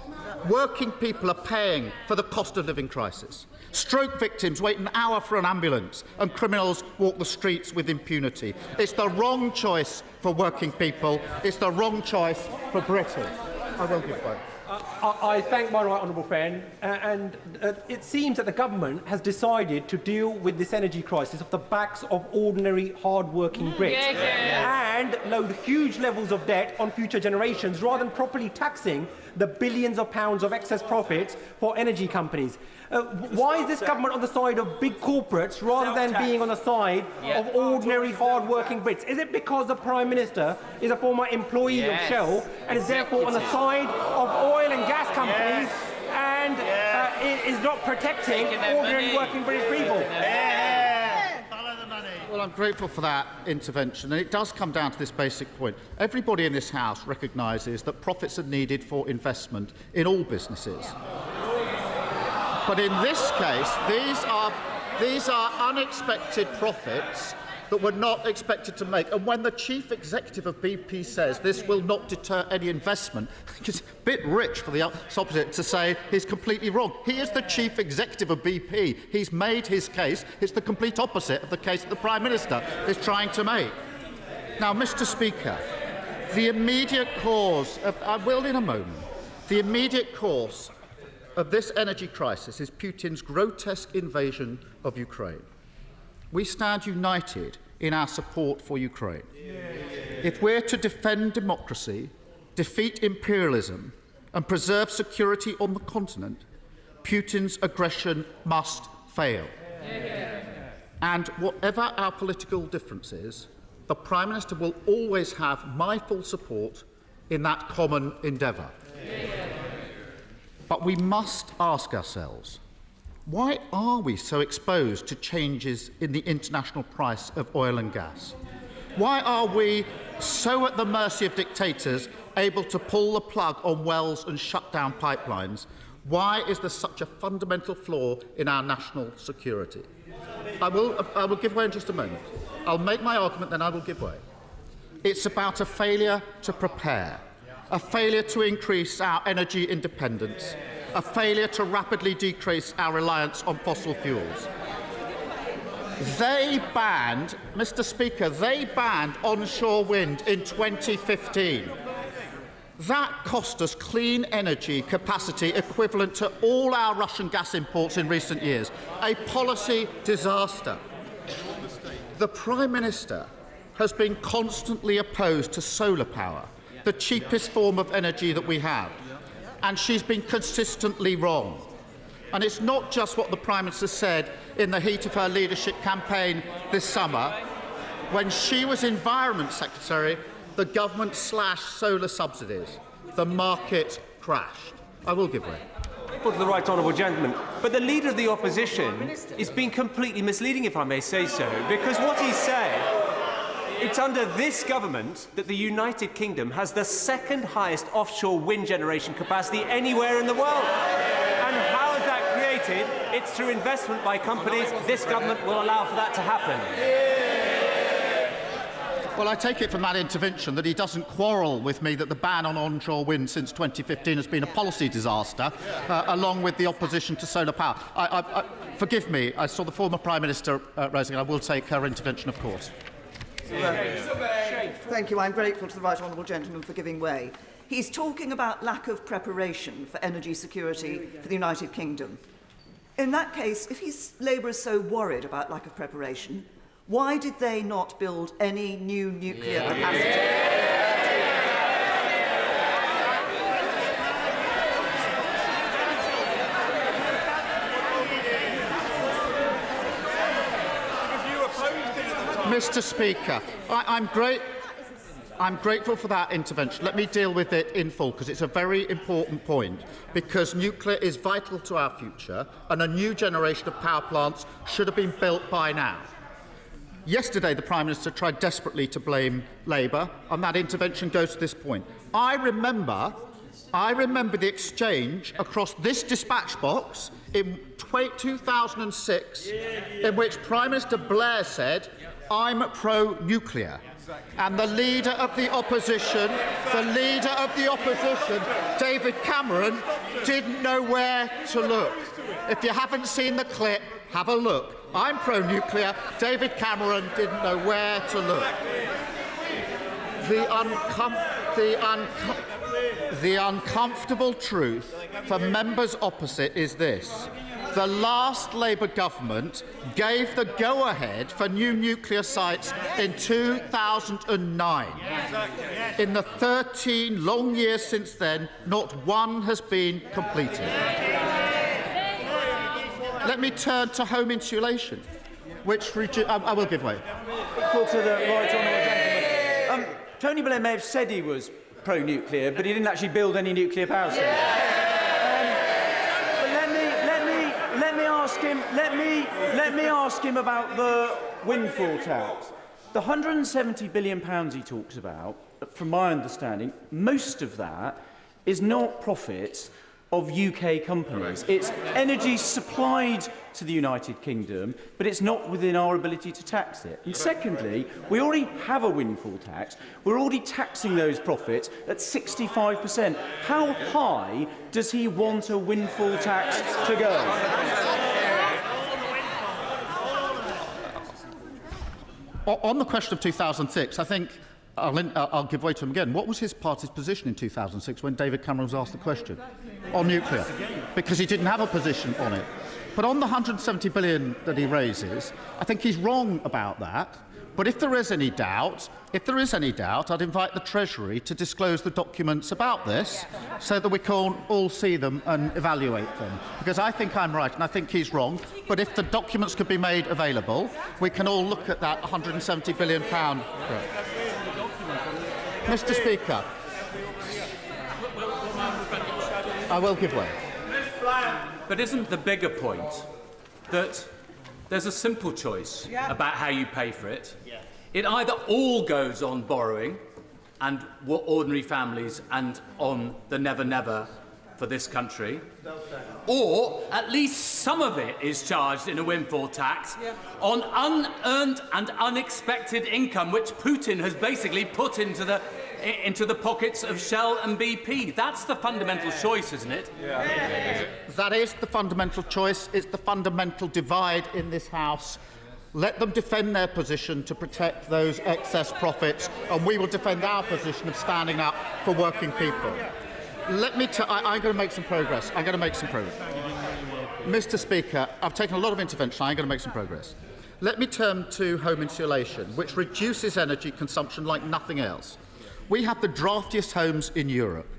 Working people are paying for the cost of living crisis. Stroke victims wait an hour for an ambulance, and criminals walk the streets with impunity. It's the wrong choice for working people. It's the wrong choice for Britain. I will give way. I thank my right honourable friend, and it seems that the government has decided to deal with this energy crisis off the backs of ordinary, hard-working Brits and load huge levels of debt on future generations rather than properly taxing the billions of pounds of excess profits for energy companies. Why is this government on the side of big corporates rather than being on the side of ordinary, hard-working Brits? Is it because the Prime Minister is a former employee of Shell and is therefore on the side of oil and gas companies and is not protecting ordinary working British people? Well, I'm grateful for that intervention, and it does come down to this basic point. Everybody in this House recognises that profits are needed for investment in all businesses. But in this case, these are unexpected profits that were not expected to make. And when the Chief Executive of BP says this will not deter any investment, it's a bit rich for the opposite to say he's completely wrong. He is the Chief Executive of BP. He's made his case. It's the complete opposite of the case that the Prime Minister is trying to make. Now, Mr. Speaker, the immediate cause of, I will in a moment, the immediate cause of this energy crisis is Putin's grotesque invasion of Ukraine. We stand united in our support for Ukraine. If we're to defend democracy, defeat imperialism, and preserve security on the continent, Putin's aggression must fail. And whatever our political differences, the Prime Minister will always have my full support in that common endeavour. But we must ask ourselves, why are we so exposed to changes in the international price of oil and gas? Why are we so at the mercy of dictators, able to pull the plug on wells and shut down pipelines? Why is there such a fundamental flaw in our national security? I will give way in just a moment. I'll make my argument, then I will give way. It's about a failure to prepare, a failure to increase our energy independence, a failure to rapidly decrease our reliance on fossil fuels. They banned, Mr. Speaker, they banned onshore wind in 2015. That cost us clean energy capacity equivalent to all our Russian gas imports in recent years. A policy disaster. The Prime Minister has been constantly opposed to solar power, the cheapest form of energy that we have, and she's been consistently wrong. And it's not just what the Prime Minister said in the heat of her leadership campaign this summer. When she was Environment Secretary, the government slashed solar subsidies. The market crashed. I will give way. To the right honourable gentleman. But the Leader of the Opposition is being completely misleading, if I may say so, because what he said, it's under this government that the United Kingdom has the second highest offshore wind generation capacity anywhere in the world. And how is that created? It's through investment by companies. This government will allow for that to happen. Well, I take it from that intervention that he doesn't quarrel with me that the ban on onshore wind since 2015 has been a policy disaster, along with the opposition to solar power. Forgive me, I saw the former Prime Minister raising it. I will take her intervention, of course. Thank you. I'm grateful to the right honourable gentleman for giving way. He's talking about lack of preparation for energy security for the United Kingdom. In that case, if Labour is so worried about lack of preparation, why did they not build any new nuclear capacity? Mr. Speaker, I'm grateful for that intervention. Let me deal with it in full, because it's a very important point, because nuclear is vital to our future, and a new generation of power plants should have been built by now. Yesterday, the Prime Minister tried desperately to blame Labour, and that intervention goes to this point. I remember the exchange across this dispatch box in 2006, in which Prime Minister Blair said, "I'm pro-nuclear." And the Leader of the Opposition, David Cameron, didn't know where to look. If you haven't seen the clip, have a look. I'm pro-nuclear. David Cameron didn't know where to look. The uncomfortable truth for members opposite is this. The last Labour government gave the go-ahead for new nuclear sites in 2009. In the 13 long years since then, not one has been completed. Let me turn to home insulation, which I will give way. To the right honourable gentleman. Tony Blair may have said he was pro-nuclear, but he didn't actually build any nuclear power stations. Let me ask him about the windfall tax. The £170 billion he talks about, from my understanding, most of that is not profits of UK companies. It's energy supplied to the United Kingdom, but it's not within our ability to tax it. And secondly, we already have a windfall tax. We're already taxing those profits at 65%. How high does he want a windfall tax to go? On the question of 2006, I think I'll give way to him again. What was his party's position in 2006 when David Cameron was asked the question on nuclear? Because he didn't have a position on it. But on the 170 billion that he raises, I think he's wrong about that. But if there is any doubt, I'd invite the Treasury to disclose the documents about this so that we can all see them and evaluate them. Because I think I'm right and I think he's wrong. But if the documents could be made available, we can all look at that £170 billion. Mr. Speaker, I will give way. But isn't the bigger point that there's a simple choice about how you pay for it? It either all goes on borrowing and ordinary families and on the never-never for this country, or at least some of it is charged in a windfall tax on unearned and unexpected income, which Putin has basically put into the pockets of Shell and BP. That's the fundamental choice, isn't it? That is the fundamental choice. It's the fundamental divide in this House. Let them defend their position to protect those excess profits, and we will defend our position of standing up for working people. I'm going to make some progress. Mr. Speaker, I've taken a lot of intervention. I'm going to make some progress. Let me turn to home insulation, which reduces energy consumption like nothing else. We have the draftiest homes in Europe.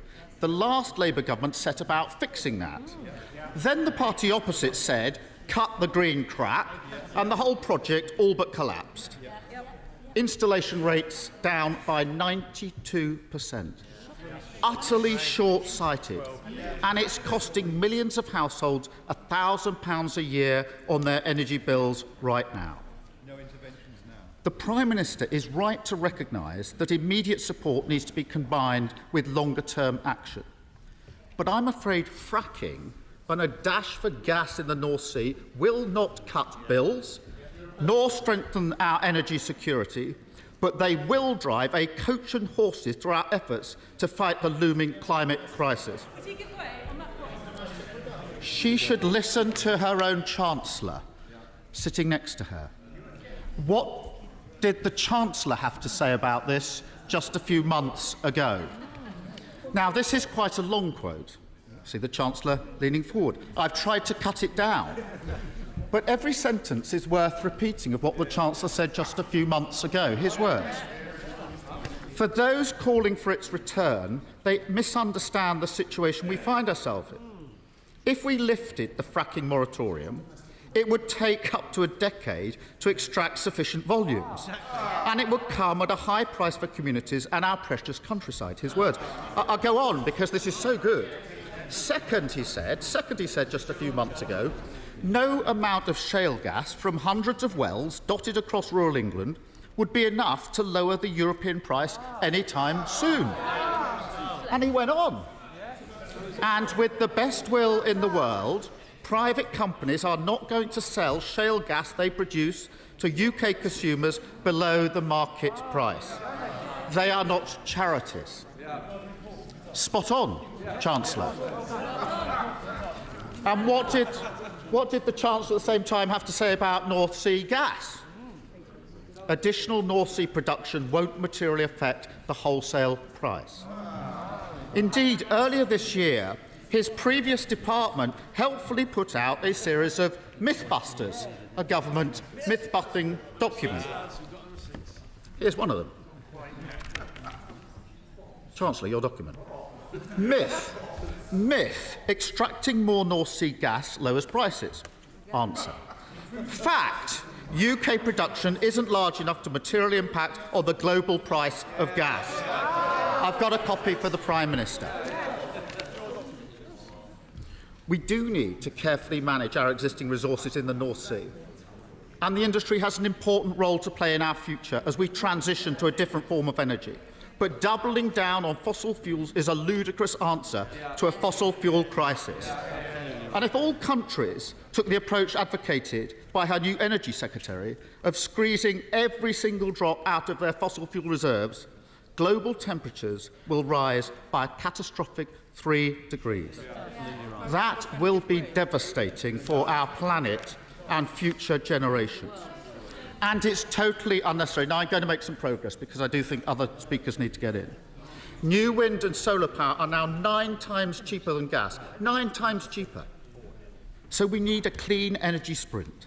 The last Labour government set about fixing that. Then the party opposite said, cut the green crap, and the whole project all but collapsed. Installation rates down by 92%. Utterly short-sighted, and it's costing millions of households £1,000 a year on their energy bills right now. The Prime Minister is right to recognise that immediate support needs to be combined with longer-term action. But I'm afraid fracking and a dash for gas in the North Sea will not cut bills, nor strengthen our energy security, but they will drive a coach and horses through our efforts to fight the looming climate crisis. She should listen to her own Chancellor sitting next to her. What did the Chancellor have to say about this just a few months ago? Now, this is quite a long quote. See the Chancellor leaning forward. I've tried to cut it down. But every sentence is worth repeating of what the Chancellor said just a few months ago, his words. For those calling for its return, they misunderstand the situation we find ourselves in. If we lifted the fracking moratorium, it would take up to a decade to extract sufficient volumes. And it would come at a high price for communities and our precious countryside, his words. I'll go on because this is so good. Second, he said just a few months ago, no amount of shale gas from hundreds of wells dotted across rural England would be enough to lower the European price any time soon. And he went on. And with the best will in the world, private companies are not going to sell shale gas they produce to UK consumers below the market price. They are not charities. Spot on, Chancellor. And what did the Chancellor at the same time have to say about North Sea gas? Additional North Sea production won't materially affect the wholesale price. Indeed, earlier this year, his previous department helpfully put out a series of Mythbusters, a government myth-busting document. Here's one of them. Chancellor, your document. Myth. Extracting more North Sea gas lowers prices. Answer. Fact. UK production isn't large enough to materially impact on the global price of gas. I've got a copy for the Prime Minister. We do need to carefully manage our existing resources in the North Sea. And the industry has an important role to play in our future as we transition to a different form of energy. But doubling down on fossil fuels is a ludicrous answer to a fossil fuel crisis. And if all countries took the approach advocated by her new Energy Secretary of squeezing every single drop out of their fossil fuel reserves, global temperatures will rise by a catastrophic 3 degrees. That will be devastating for our planet and future generations. and it's totally unnecessary. Now, I'm going to make some progress because I do think other speakers need to get in. New wind and solar power are now 9 times cheaper than gas. 9 times cheaper. So we need a clean energy sprint,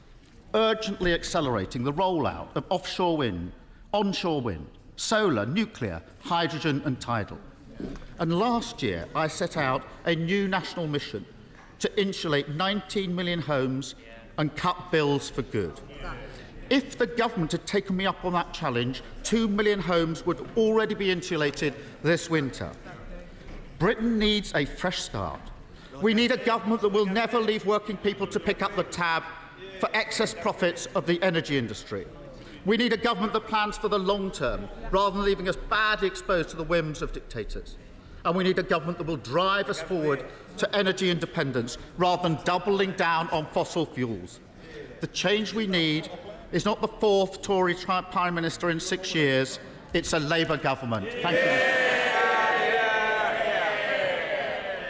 urgently accelerating the rollout of offshore wind, onshore wind, solar, nuclear, hydrogen and tidal. And last year, I set out a new national mission to insulate 19 million homes and cut bills for good. If the government had taken me up on that challenge, 2 million homes would already be insulated this winter. Britain needs a fresh start. We need a government that will never leave working people to pick up the tab for excess profits of the energy industry. We need a government that plans for the long term, rather than leaving us badly exposed to the whims of dictators. And we need a government that will drive us forward to energy independence, rather than doubling down on fossil fuels. The change we need is not the 4th Tory Prime Minister in 6 years, it's a Labour government. Thank you.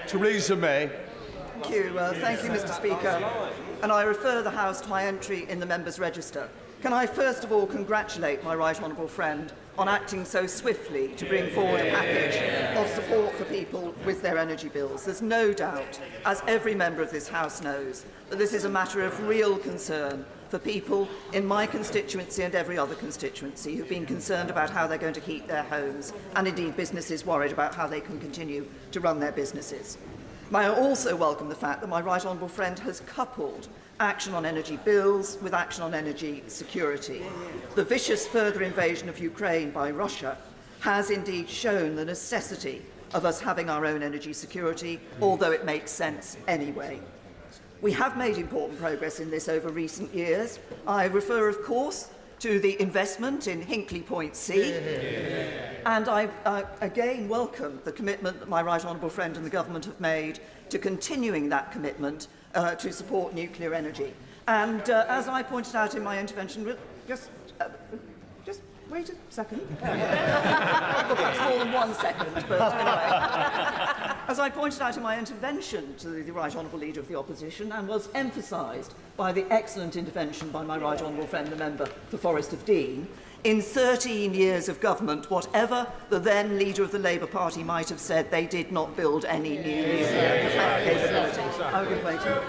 Theresa May. Thank you, Mr. Speaker. And I refer the House to my entry in the Members' Register. Can I first of all congratulate my right honourable friend on acting so swiftly to bring forward a package of support for people with their energy bills. There's no doubt, as every member of this House knows, that this is a matter of real concern for people in my constituency and every other constituency who've been concerned about how they're going to heat their homes, and indeed businesses worried about how they can continue to run their businesses. May I also welcome the fact that my right honourable friend has coupled action on energy bills with action on energy security. The vicious further invasion of Ukraine by Russia has indeed shown the necessity of us having our own energy security, although it makes sense anyway. We have made important progress in this over recent years. I refer, of course, to the investment in Hinkley Point C, and I again welcome the commitment that my right honourable friend and the government have made to continuing that commitment to support nuclear energy. And as I pointed out in my intervention, just wait a second. Well, that's more than 1 second, but anyway. As I pointed out in my intervention to the Right Honourable Leader of the Opposition, and was emphasised by the excellent intervention by my Right Honourable friend, the Member for Forest of Dean, in 13 years of government, whatever the then Leader of the Labour Party might have said, they did not build any new nuclear capability. I will give way to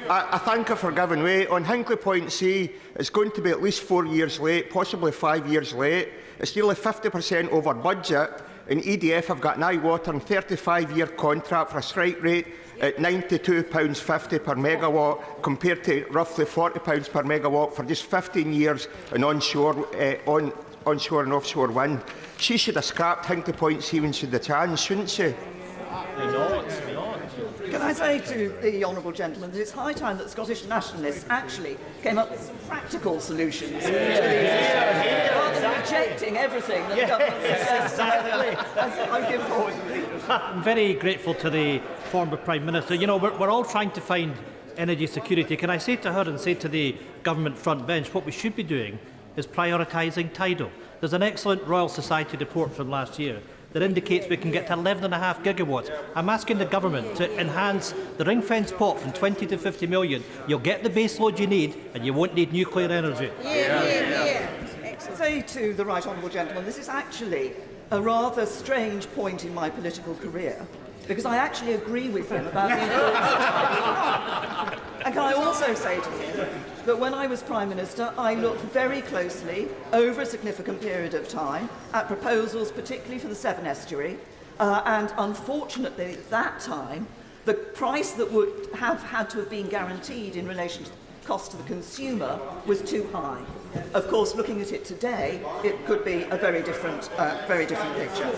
I thank her for giving way. On Hinkley Point C, it's going to be at least 4 years late, possibly 5 years late. It's nearly 50% over budget, and EDF have got an eye-watering 35-year contract for a strike rate at £92.50 per megawatt, compared to roughly £40 per megawatt for just 15 years in onshore and offshore wind. She should have scrapped Hinkley Point C when she had the chance, shouldn't she? Can I say to the honourable gentleman that it's high time that Scottish nationalists actually came up with some practical solutions to these issues, rather than rejecting everything that the government suggests. I give forward. I'm very grateful to the former Prime Minister. You know, we're all trying to find energy security. Can I say to her and say to the government front bench, what we should be doing is prioritising tidal. There's an excellent Royal Society report from last year that indicates we can get to 11.5 gigawatts. I'm asking the government to enhance the ring-fence pot from 20 to 50 million. You'll get the base load you need, and you won't need nuclear energy. Say to the right honourable gentleman, this is actually a rather strange point in my political career, because I actually agree with him about the importance of tidal. And can I also say to him that when I was Prime Minister, I looked very closely, over a significant period of time, at proposals, particularly for the Severn Estuary, and unfortunately at that time, the price that would have had to have been guaranteed in relation to cost to the consumer was too high. Of course, looking at it today, it could be a very different picture.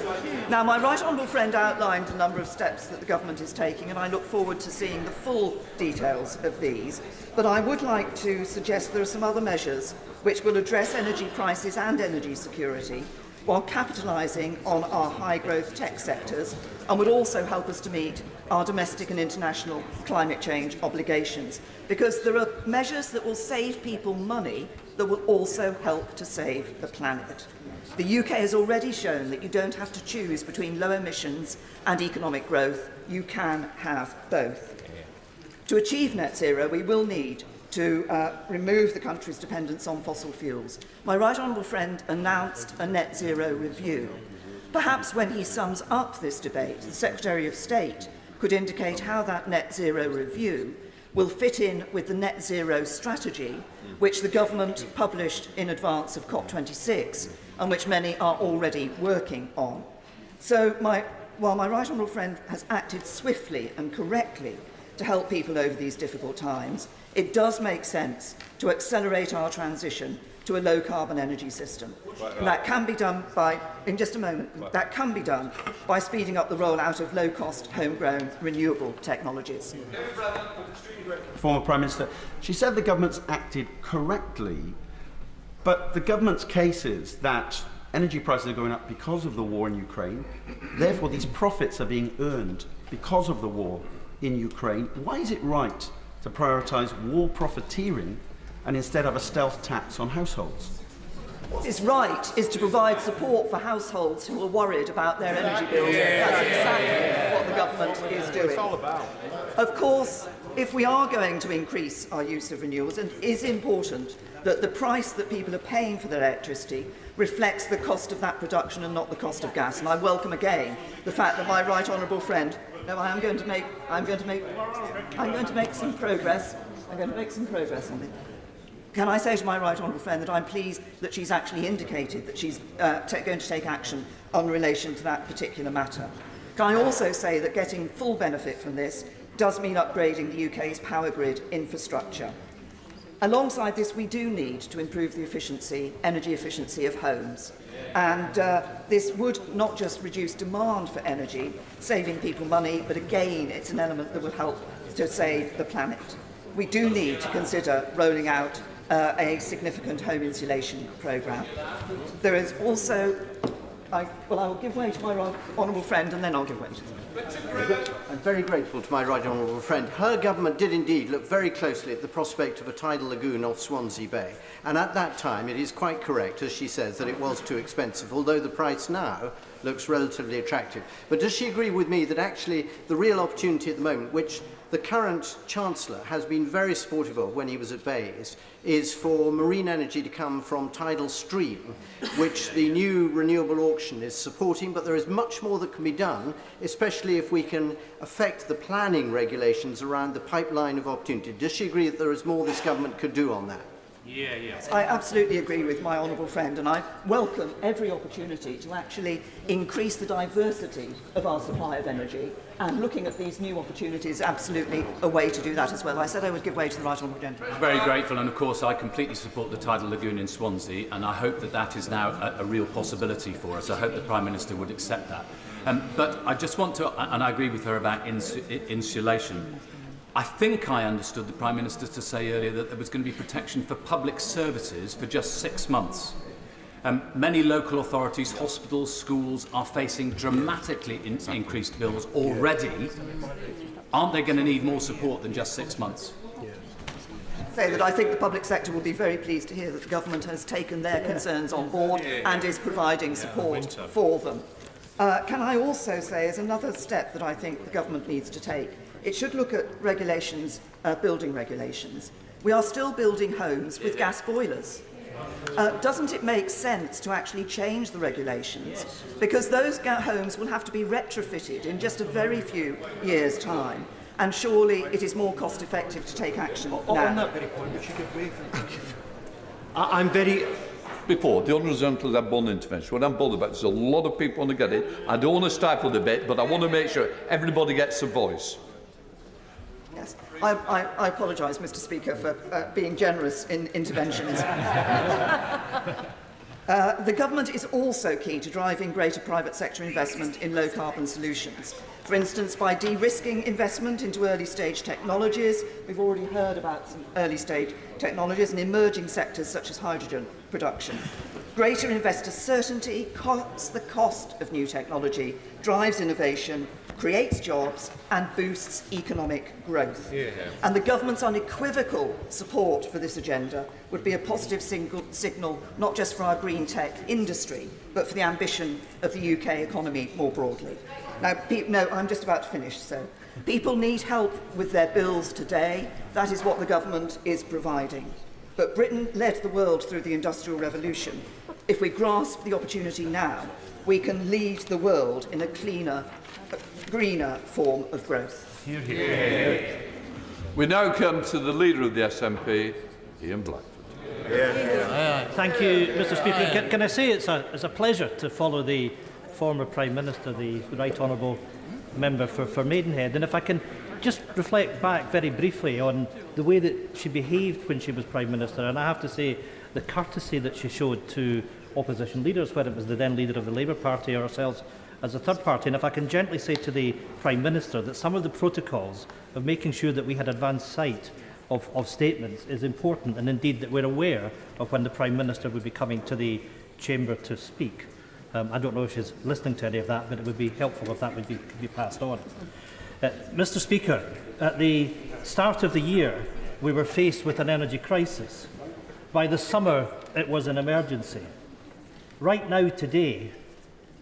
Now, my right honourable friend outlined a number of steps that the government is taking, and I look forward to seeing the full details of these. But I would like to suggest there are some other measures which will address energy prices and energy security, while capitalising on our high-growth tech sectors, and would also help us to meet our domestic and international climate change obligations. Because there are measures that will save people money that will also help to save the planet. The UK has already shown that you don't have to choose between low emissions and economic growth. You can have both. To achieve net zero, we will need to remove the country's dependence on fossil fuels. My right honourable friend announced a net zero review. Perhaps when he sums up this debate, the Secretary of State could indicate how that net zero review will fit in with the net zero strategy which the government published in advance of COP26 and which many are already working on. So while my right honourable friend has acted swiftly and correctly to help people over these difficult times, it does make sense to accelerate our transition to a low-carbon energy system. And that can be done by, in just a moment, that can be done by speeding up the rollout of low-cost, homegrown, renewable technologies. Former Prime Minister, she said the government's acted correctly, but the government's case is that energy prices are going up because of the war in Ukraine. Therefore, these profits are being earned because of the war in Ukraine. Why is it right to prioritise war profiteering and instead have a stealth tax on households? What is right is to provide support for households who are worried about their energy bills. That's exactly what the government is doing. It's all about. Of course, if we are going to increase our use of renewables, and it is important that the price that people are paying for their electricity reflects the cost of that production and not the cost of gas. And I welcome again the fact that my right honourable friend, no, I'm going to make some progress. I'm going to make some progress on it. Can I say to my right honourable friend that I'm pleased that she's actually indicated that she's going to take action on relation to that particular matter. Can I also say that getting full benefit from this does mean upgrading the UK's power grid infrastructure. Alongside this, we do need to improve the energy efficiency of homes. And this would not just reduce demand for energy, saving people money, but again, it's an element that will help to save the planet. We do need to consider rolling out a significant home insulation programme. There is also, I will give way to my right honourable friend and then I'll give way to them. I'm very grateful to my right honourable friend. Her government did indeed look very closely at the prospect of a tidal lagoon off Swansea Bay. And at that time, it is quite correct, as she says, that it was too expensive, although the price now looks relatively attractive. But does she agree with me that actually the real opportunity at the moment, which the current Chancellor has been very supportive of when he was at Bayes, is for marine energy to come from tidal stream, which the new renewable auction is supporting, but there is much more that can be done, especially if we can affect the planning regulations around the pipeline of opportunity. Does she agree that there is more this government could do on that? Yes. I absolutely agree with my honourable friend, and I welcome every opportunity to actually increase the diversity of our supply of energy, and looking at these new opportunities is absolutely a way to do that as well. I said I would give way to the right honourable gentleman. Very grateful, and of course I completely support the tidal lagoon in Swansea, and I hope that that is now a real possibility for us. I hope the Prime Minister would accept that. But I just want to, and I agree with her about insulation. I think I understood the Prime Minister to say earlier that there was going to be protection for public services for just 6 months. Many local authorities, hospitals, schools are facing dramatically increased bills already. Aren't they going to need more support than just 6 months? Say that I think the public sector will be very pleased to hear that the government has taken their concerns on board and is providing support for them. Can I also say, as another step that I think the government needs to take, it should look at regulations, building regulations. We are still building homes with gas boilers. Doesn't it make sense to actually change the regulations? Because those homes will have to be retrofitted in just a very few years' time. And surely it is more cost effective to take action now. On that very point, I'm very... Before, the Honourable Gentleman had one intervention. What I'm bothered about, there's a lot of people want to get it. I don't want to stifle the debate, but I want to make sure everybody gets a voice. Yes, I apologise, Mr. Speaker, for being generous in interventions. The government is also key to driving greater private sector investment in low-carbon solutions. For instance, by de-risking investment into early-stage technologies. We've already heard about some early-stage technologies and emerging sectors such as hydrogen production. Greater investor certainty cuts the cost of new technology, drives innovation, creates jobs and boosts economic growth. And the government's unequivocal support for this agenda would be a positive signal not just for our green tech industry, but for the ambition of the UK economy more broadly. Now, no, I'm just about to finish, so People need help with their bills today. That is what the government is providing. But Britain led the world through the Industrial Revolution. If we grasp the opportunity now, we can lead the world in a cleaner, greener form of growth. Hear, hear. We now come to the Leader of the SNP, Ian Blackford. Thank you, Mr Speaker. Can I say it's a pleasure to follow the former Prime Minister, the Right Honourable Member for Maidenhead. And if I can just reflect back very briefly on the way that she behaved when she was Prime Minister, and I have to say the courtesy that she showed to opposition leaders, whether it was the then leader of the Labour Party or ourselves as a third party. And if I can gently say to the Prime Minister that some of the protocols of making sure that we had advance sight of statements is important, and indeed that we're aware of when the Prime Minister would be coming to the Chamber to speak. I don't know if she's listening to any of that, but it would be helpful if that could be passed on. Mr Speaker, at the start of the year, we were faced with an energy crisis. By the summer, it was an emergency. Right now, today,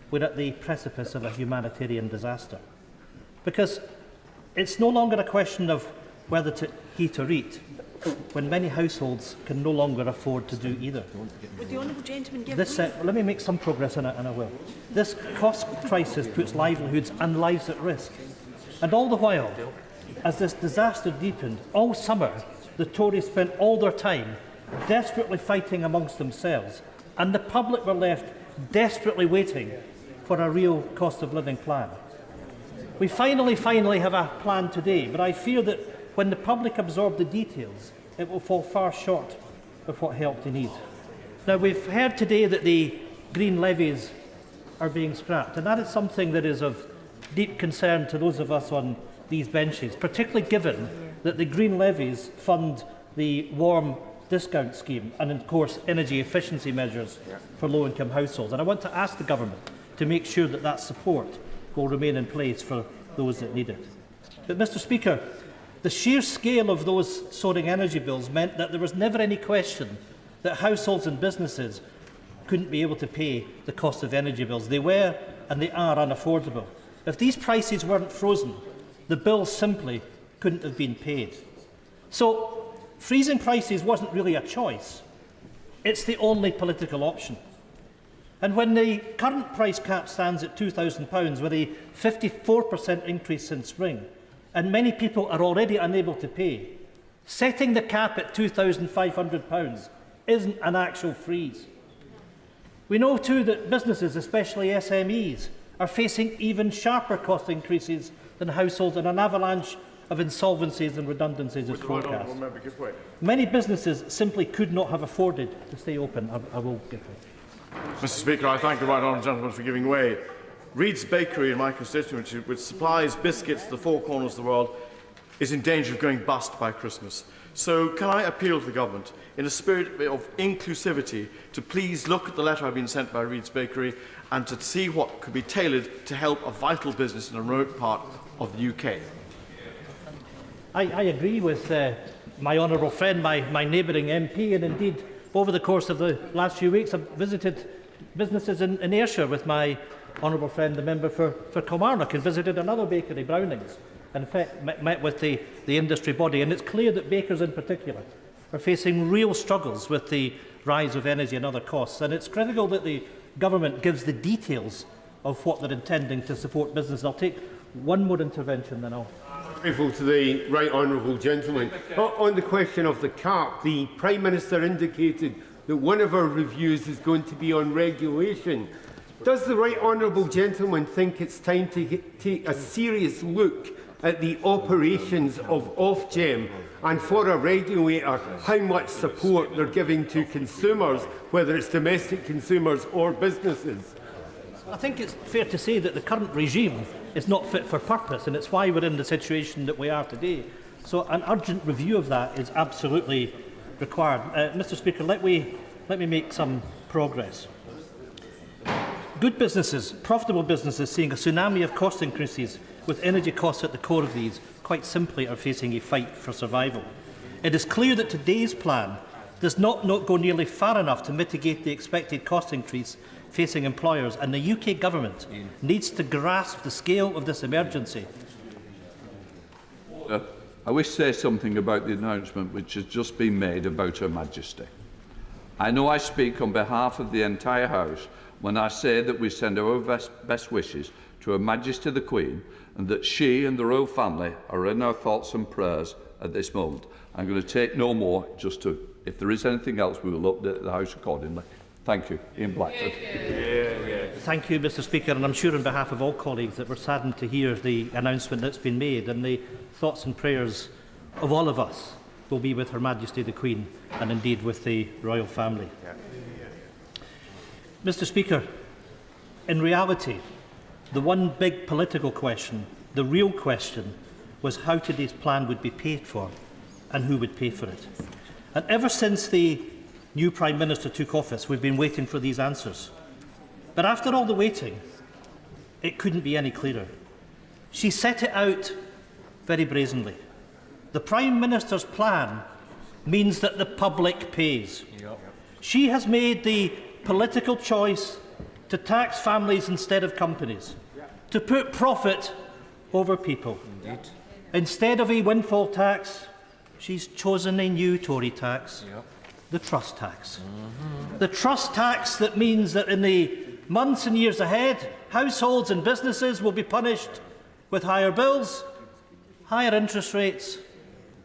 we're at the precipice of a humanitarian disaster. Because it's no longer a question of whether to heat or eat, when many households can no longer afford to do either. Would the honourable gentleman give This, let me make some progress on it, and I will. This cost crisis puts livelihoods and lives at risk. And all the while, as this disaster deepened, all summer, the Tories spent all their time desperately fighting amongst themselves, and the public were left desperately waiting for a real cost of living plan. We finally have a plan today, but I fear that when the public absorb the details, it will fall far short of what help they need. Now, we've heard today that the green levies are being scrapped, and that is something that is of deep concern to those of us on these benches, particularly given that the green levies fund the warm discount scheme and, of course, energy efficiency measures for low-income households. And I want to ask the government to make sure that that support will remain in place for those that need it. But, Mr Speaker, the sheer scale of those soaring energy bills meant that there was never any question that households and businesses couldn't be able to pay the cost of energy bills. They were and they are unaffordable. If these prices weren't frozen, the bills simply couldn't have been paid. So, freezing prices wasn't really a choice. It's the only political option. And when the current price cap stands at £2,000 with a 54% increase since spring, and many people are already unable to pay, setting the cap at £2,500 isn't an actual freeze. We know too that businesses, especially SMEs, are facing even sharper cost increases than households, and an avalanche of insolvencies and redundancies is forecast. Many businesses simply could not have afforded to stay open. I will get there. Mr Speaker, I thank the right honourable gentleman for giving way. Reed's Bakery in my constituency, which supplies biscuits to the four corners of the world, is in danger of going bust by Christmas. So can I appeal to the government, in a spirit of inclusivity, to please look at the letter I've been sent by Reed's Bakery and to see what could be tailored to help a vital business in a remote part of the UK? I agree with my honourable friend, my neighbouring MP, and indeed over the course of the last few weeks I've visited businesses in Ayrshire with my honourable friend, the member for Kilmarnock, and visited another bakery, Brownings, and in fact met with the industry body. And it's clear that bakers in particular are facing real struggles with the rise of energy and other costs, and it's critical that the government gives the details of what they're intending to support business. I'll take one more intervention, then I'll... Grateful to the right honourable gentleman. On the question of the cap, the Prime Minister indicated that one of our reviews is going to be on regulation. Does the right honourable gentleman think it's time to take a serious look at the operations of Ofgem, and for a regulator, how much support they're giving to consumers, whether it's domestic consumers or businesses? I think it's fair to say that the current regime is not fit for purpose, and it's why we're in the situation that we are today. So an urgent review of that is absolutely required. Mr Speaker, let me make some progress. Good businesses, profitable businesses, seeing a tsunami of cost increases with energy costs at the core of these, quite simply are facing a fight for survival. It is clear that today's plan does not go nearly far enough to mitigate the expected cost increase facing employers, and the UK government needs to grasp the scale of this emergency. I wish to say something about the announcement which has just been made about Her Majesty. I know I speak on behalf of the entire House when I say that we send our best wishes to Her Majesty the Queen, and that she and the royal family are in our thoughts and prayers at this moment. I'm going to take no more, if there is anything else, we will update the House accordingly. Thank you. Ian Blackford. Thank you, Mr Speaker, and I'm sure on behalf of all colleagues that we're saddened to hear the announcement that's been made, and the thoughts and prayers of all of us will be with Her Majesty the Queen and indeed with the royal family. Mr Speaker, in reality, the one big political question, the real question, was how today's plan would be paid for and who would pay for it. And ever since the new Prime Minister took office, we've been waiting for these answers. But after all the waiting, it couldn't be any clearer. She set it out very brazenly. The Prime Minister's plan means that the public pays. She has made the political choice to tax families instead of companies, to put profit over people. Instead of a windfall tax, she's chosen a new Tory tax, the trust tax. The trust tax that means that in the months and years ahead, households and businesses will be punished with higher bills, higher interest rates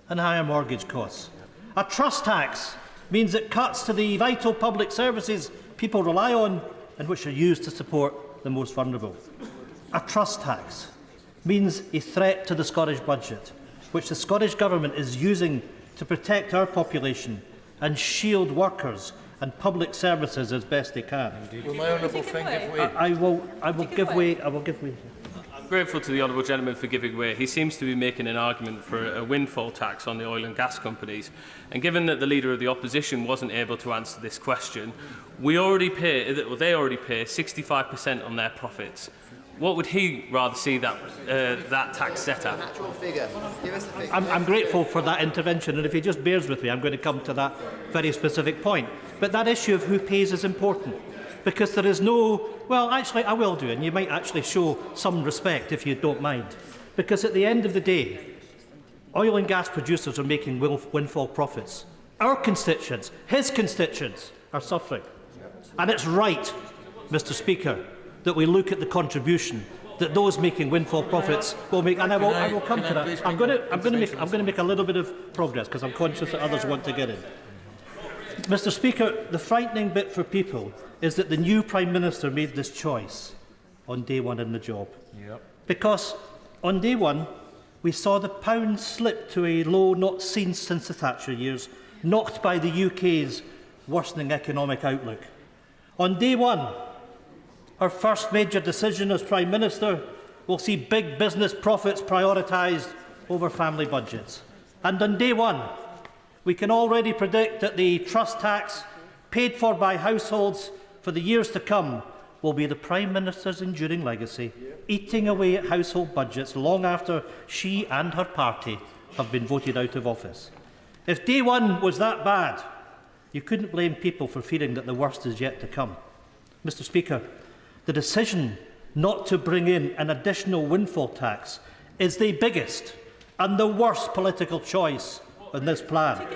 and higher mortgage costs. A trust tax means it cuts to the vital public services people rely on and which are used to support the most vulnerable. A trust tax means a threat to the Scottish budget, which the Scottish Government is using to protect our population and shield workers and public services as best they can. Will my honourable friend give way? I will give way. I will give way. I'm grateful to the honourable gentleman for giving way. He seems to be making an argument for a windfall tax on the oil and gas companies. And given that the Leader of the Opposition wasn't able to answer this question, they already pay 65% on their profits. What would he rather see that tax set at? I'm grateful for that intervention, and if he just bears with me, I'm going to come to that very specific point. But that issue of who pays is important, because there is no... Well, actually, I will do, and you might actually show some respect if you don't mind. Because at the end of the day, oil and gas producers are making windfall profits. Our constituents, his constituents, are suffering. And it's right, Mr Speaker, that we look at the contribution that those making windfall profits will make, and I will come to that. I'm going to make a little bit of progress because I'm conscious that others want to get in. Mr Speaker, the frightening bit for people is that the new Prime Minister made this choice on day one in the job. Because on day one, we saw the pound slip to a low not seen since the Thatcher years, knocked by the UK's worsening economic outlook. On day one, our first major decision as Prime Minister will see big business profits prioritised over family budgets. And on day one, we can already predict that the trust tax paid for by households for the years to come will be the Prime Minister's enduring legacy, eating away at household budgets long after she and her party have been voted out of office. If day one was that bad, you couldn't blame people for fearing that the worst is yet to come. Mr Speaker, the decision not to bring in an additional windfall tax is the biggest and the worst political choice in this plan.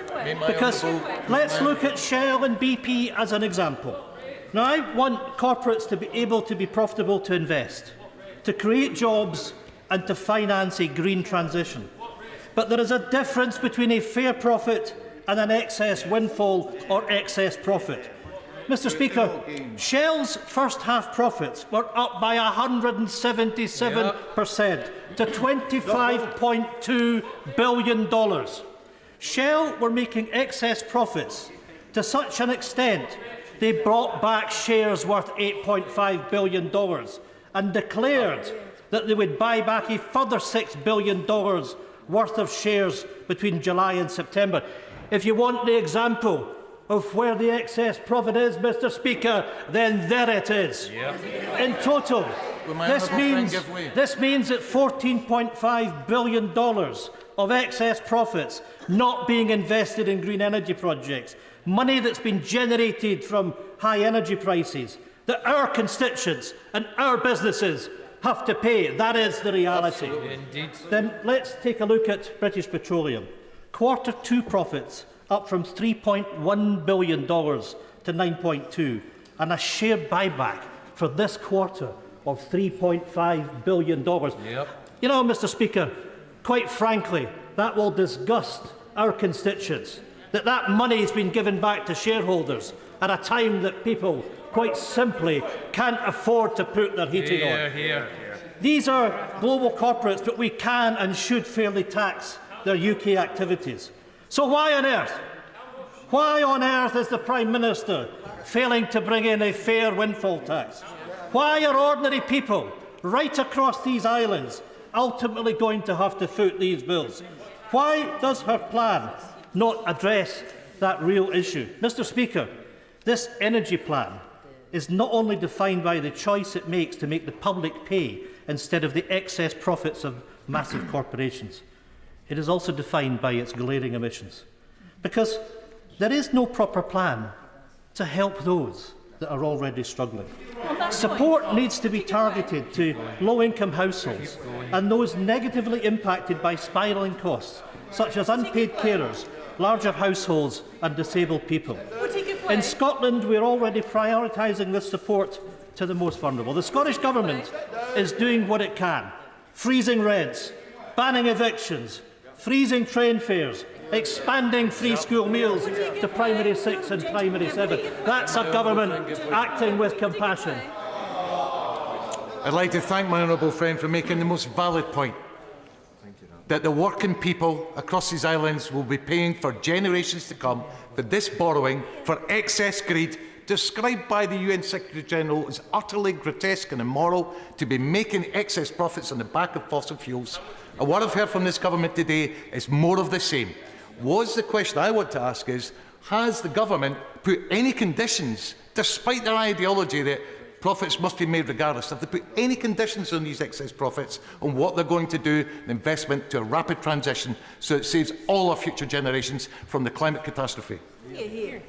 Because let's look at Shell and BP as an example. Now, I want corporates to be able to be profitable to invest, to create jobs and to finance a green transition. But there is a difference between a fair profit and an excess windfall or excess profit. Mr Speaker, Shell's first half profits were up by 177% to $25.2 billion. Shell were making excess profits to such an extent they brought back shares worth $8.5 billion and declared that they would buy back a further $6 billion worth of shares between July and September. If you want the example of where the excess profit is, Mr Speaker, then there it is. In total, this means that $14.5 billion of excess profits not being invested in green energy projects, money that's been generated from high energy prices, that our constituents and our businesses have to pay. That is the reality. Indeed. Then let's take a look at British Petroleum. Q2 profits up from $3.1 billion to 9.2, and a share buyback for this quarter of $3.5 billion. Yep. You know, Mr. Speaker, quite frankly, that will disgust our constituents, that money has been given back to shareholders at a time that people quite simply can't afford to put their heating on. Here. These are global corporates, but we can and should fairly tax their UK activities. So why on earth is the Prime Minister failing to bring in a fair windfall tax? Why are ordinary people right across these islands ultimately going to have to foot these bills? Why does her plan not address that real issue? Mr. Speaker, this energy plan is not only defined by the choice it makes to make the public pay instead of the excess profits of massive corporations. It is also defined by its glaring omissions, because there is no proper plan to help those that are already struggling. Support needs to be targeted to low-income households and those negatively impacted by spiralling costs, such as unpaid carers, larger households and disabled people. In Scotland, we are already prioritising this support to the most vulnerable. The Scottish Government is doing what it can, freezing rents, banning evictions, freezing train fares, expanding free school meals to primary 6 and primary 7. That's a government acting with compassion. I'd like to thank my honourable friend for making the most valid point, that the working people across these islands will be paying for generations to come for this borrowing, for excess greed, described by the UN Secretary-General as utterly grotesque and immoral, to be making excess profits on the back of fossil fuels. And what I've heard from this government today is more of the same. The question I want to ask is, has the government put any conditions, despite their ideology that profits must be made regardless, have they put any conditions on these excess profits on what they're going to do, the investment to a rapid transition, so it saves all our future generations from the climate catastrophe?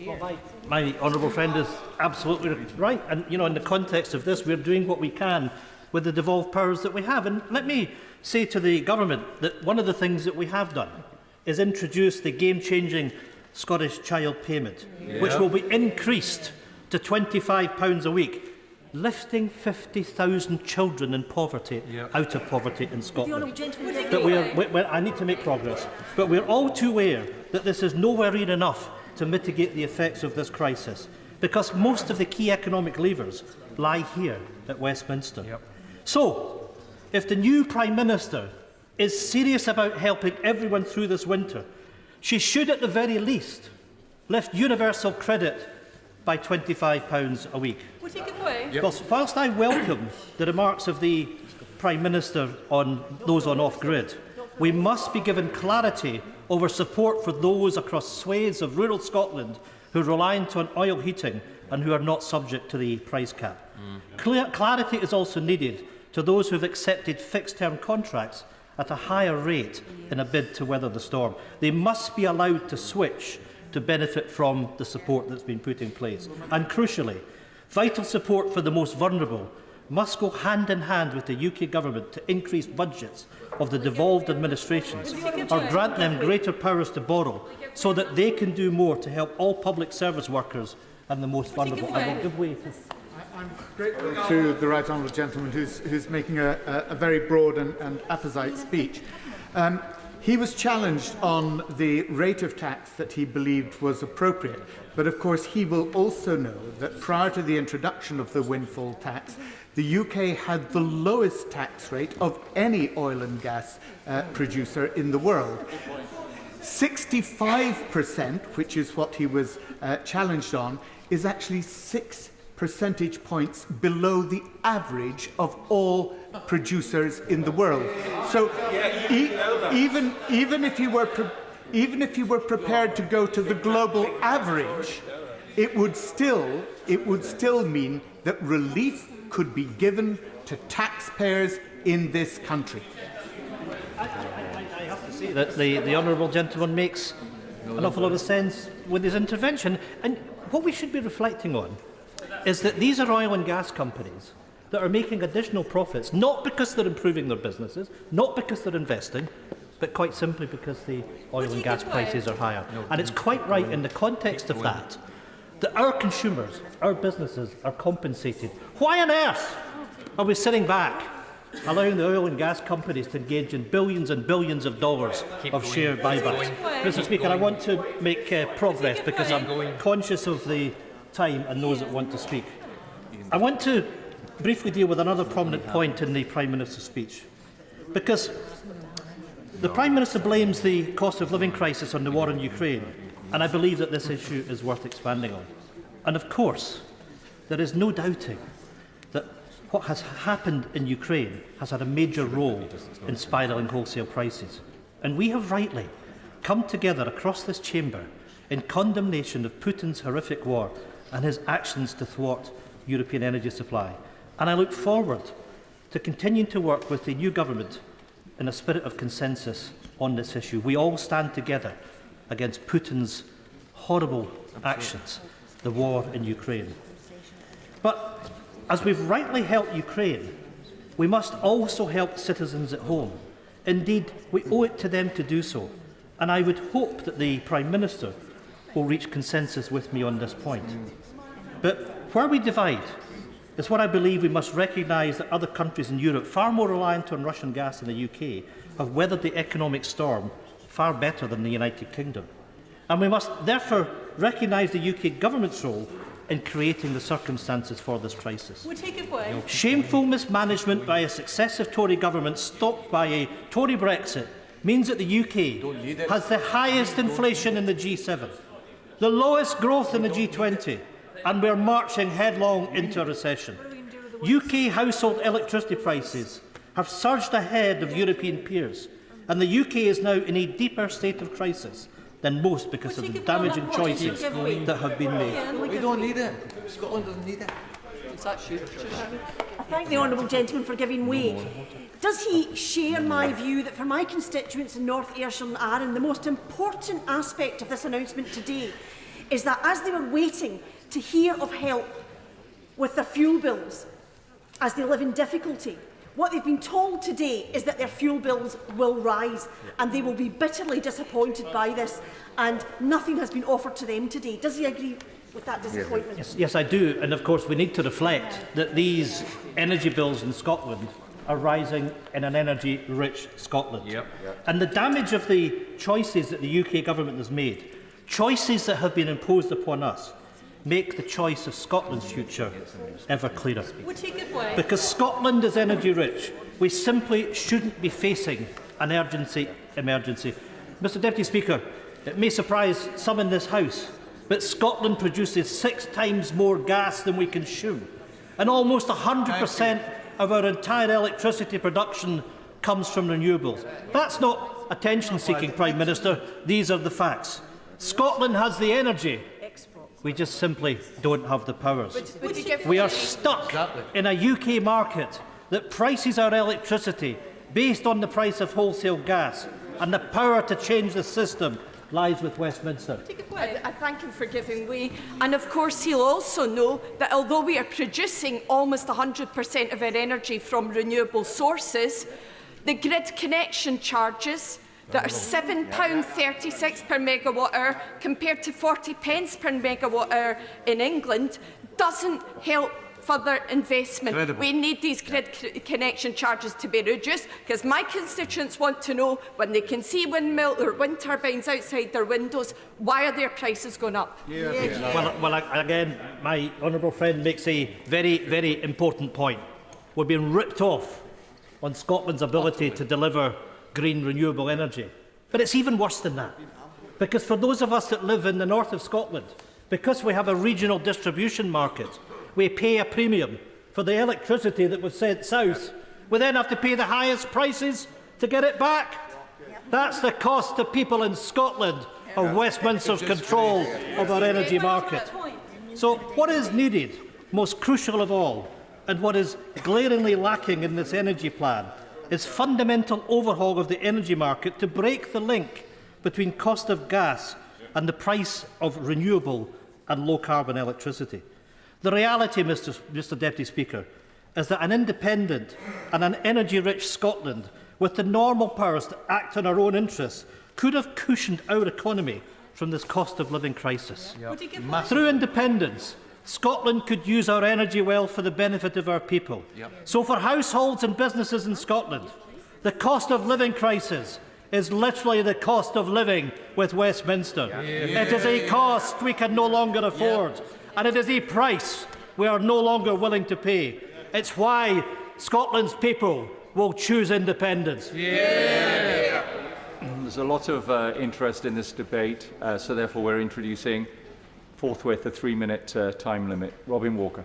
Well, my honourable friend is absolutely right. And, you know, in the context of this, we're doing what we can with the devolved powers that we have. And let me say to the government that one of the things that we have done is introduce the game-changing Scottish Child Payment, which will be increased to £25 a week, lifting 50,000 children in poverty out of poverty in Scotland. But I need to make progress. But we're all too aware that this is nowhere near enough to mitigate the effects of this crisis, because most of the key economic levers lie here at Westminster. So, if the new Prime Minister is serious about helping everyone through this winter, she should at the very least lift universal credit by £25 a week. Whilst I welcome the remarks of the Prime Minister on those on off-grid, we must be given clarity over support for those across swathes of rural Scotland who are reliant on oil heating and who are not subject to the price cap. Clarity is also needed to those who have accepted fixed-term contracts at a higher rate in a bid to weather the storm. They must be allowed to switch to benefit from the support that's been put in place. And crucially, vital support for the most vulnerable must go hand in hand with the UK Government to increase budgets of the devolved administrations or grant them greater powers to borrow so that they can do more to help all public service workers and the most vulnerable. I will give way to... I'm grateful to the right honourable gentleman who's making a very broad and apposite speech. He was challenged on the rate of tax that he believed was appropriate, but of course he will also know that prior to the introduction of the windfall tax, the UK had the lowest tax rate of any oil and gas producer in the world. 65%, which is what he was challenged on, is actually 6 percentage points below the average of all producers in the world. So even if you were prepared to go to the global average, it would still mean that relief could be given to taxpayers in this country. I have to say that the honourable gentleman makes an awful lot of sense with his intervention. And what we should be reflecting on is that these are oil and gas companies that are making additional profits, not because they're improving their businesses, not because they're investing, but quite simply because the oil and gas prices are higher. And it's quite right in the context of that our consumers, our businesses are compensated. Why on earth are we sitting back allowing the oil and gas companies to engage in billions and billions of dollars of share buybacks? Mr. Speaker, I want to make progress because I'm conscious of the time and those that want to speak. I want to briefly deal with another prominent point in the Prime Minister's speech, because the Prime Minister blames the cost of living crisis on the war in Ukraine, and I believe that this issue is worth expanding on. And of course, there is no doubting that what has happened in Ukraine has had a major role in spiralling wholesale prices. And we have rightly come together across this chamber in condemnation of Putin's horrific war and his actions to thwart European energy supply. And I look forward to continuing to work with the new government in a spirit of consensus on this issue. We all stand together against Putin's horrible actions, the war in Ukraine. But as we've rightly helped Ukraine, we must also help citizens at home. Indeed, we owe it to them to do so. And I would hope that the Prime Minister will reach consensus with me on this point. But where we divide is what I believe we must recognise that other countries in Europe, far more reliant on Russian gas than the UK, have weathered the economic storm far better than the United Kingdom. And we must therefore recognise the UK government's role in creating the circumstances for this crisis. We'll take it away. Shameful mismanagement by a successive Tory government stopped by a Tory Brexit means that the UK has the highest inflation in the G7, the lowest growth in the G20, and we're marching headlong into a recession. UK household electricity prices have surged ahead of European peers, and the UK is now in a deeper state of crisis than most because of the damaging choices that have been made. We don't need it. Scotland doesn't need it. I thank the honourable gentleman for giving way. Does he share my view that for my constituents in North Ayrshire and Arran, the most important aspect of this announcement today is that as they were waiting to hear of help with their fuel bills as they live in difficulty, what they've been told today is that their fuel bills will rise and they will be bitterly disappointed by this, and nothing has been offered to them today. Does he agree with that disappointment? Yes, I do. And of course we need to reflect that these energy bills in Scotland are rising in an energy-rich Scotland. And the damage of the choices that the UK government has made, choices that have been imposed upon us, make the choice of Scotland's future ever clearer. We'll take it away. Because Scotland is energy-rich, we simply shouldn't be facing an emergency. Mr Deputy Speaker, it may surprise some in this House, but Scotland produces 6 times more gas than we consume, and almost 100% of our entire electricity production comes from renewables. That's not attention-seeking, Prime Minister. These are the facts. Scotland has the energy. We just simply don't have the powers. We are stuck in a UK market that prices our electricity based on the price of wholesale gas, and the power to change the system lies with Westminster. I thank him for giving way. And of course he'll also know that although we are producing almost 100% of our energy from renewable sources, the grid connection charges that are £7.36 per megawatt hour compared to 40 pence per megawatt hour in England doesn't help further investment. Incredible. We need these grid connection charges to be reduced, because my constituents want to know, when they can see windmill or wind turbines outside their windows, why are their prices going up? Well, again, my honourable friend makes a very, very important point. We're being ripped off on Scotland's ability to deliver green renewable energy. But it's even worse than that. Because for those of us that live in the north of Scotland, because we have a regional distribution market, we pay a premium for the electricity that was sent south. We then have to pay the highest prices to get it back. That's the cost to people in Scotland of Westminster's control of our energy market. So what is needed, most crucial of all, and what is glaringly lacking in this energy plan, is fundamental overhaul of the energy market to break the link between cost of gas and the price of renewable and low-carbon electricity. The reality, Mr Deputy Speaker, is that an independent and an energy-rich Scotland with the normal powers to act in our own interests could have cushioned our economy from this cost of living crisis. Through independence, Scotland could use our energy well for the benefit of our people. So for households and businesses in Scotland, the cost of living crisis is literally the cost of living with Westminster. It is a cost we can no longer afford, and it is a price we are no longer willing to pay. It's why Scotland's people will choose independence. There's a lot of interest in this debate, so therefore we're introducing forthwith a 3-minute time limit. Robin Walker.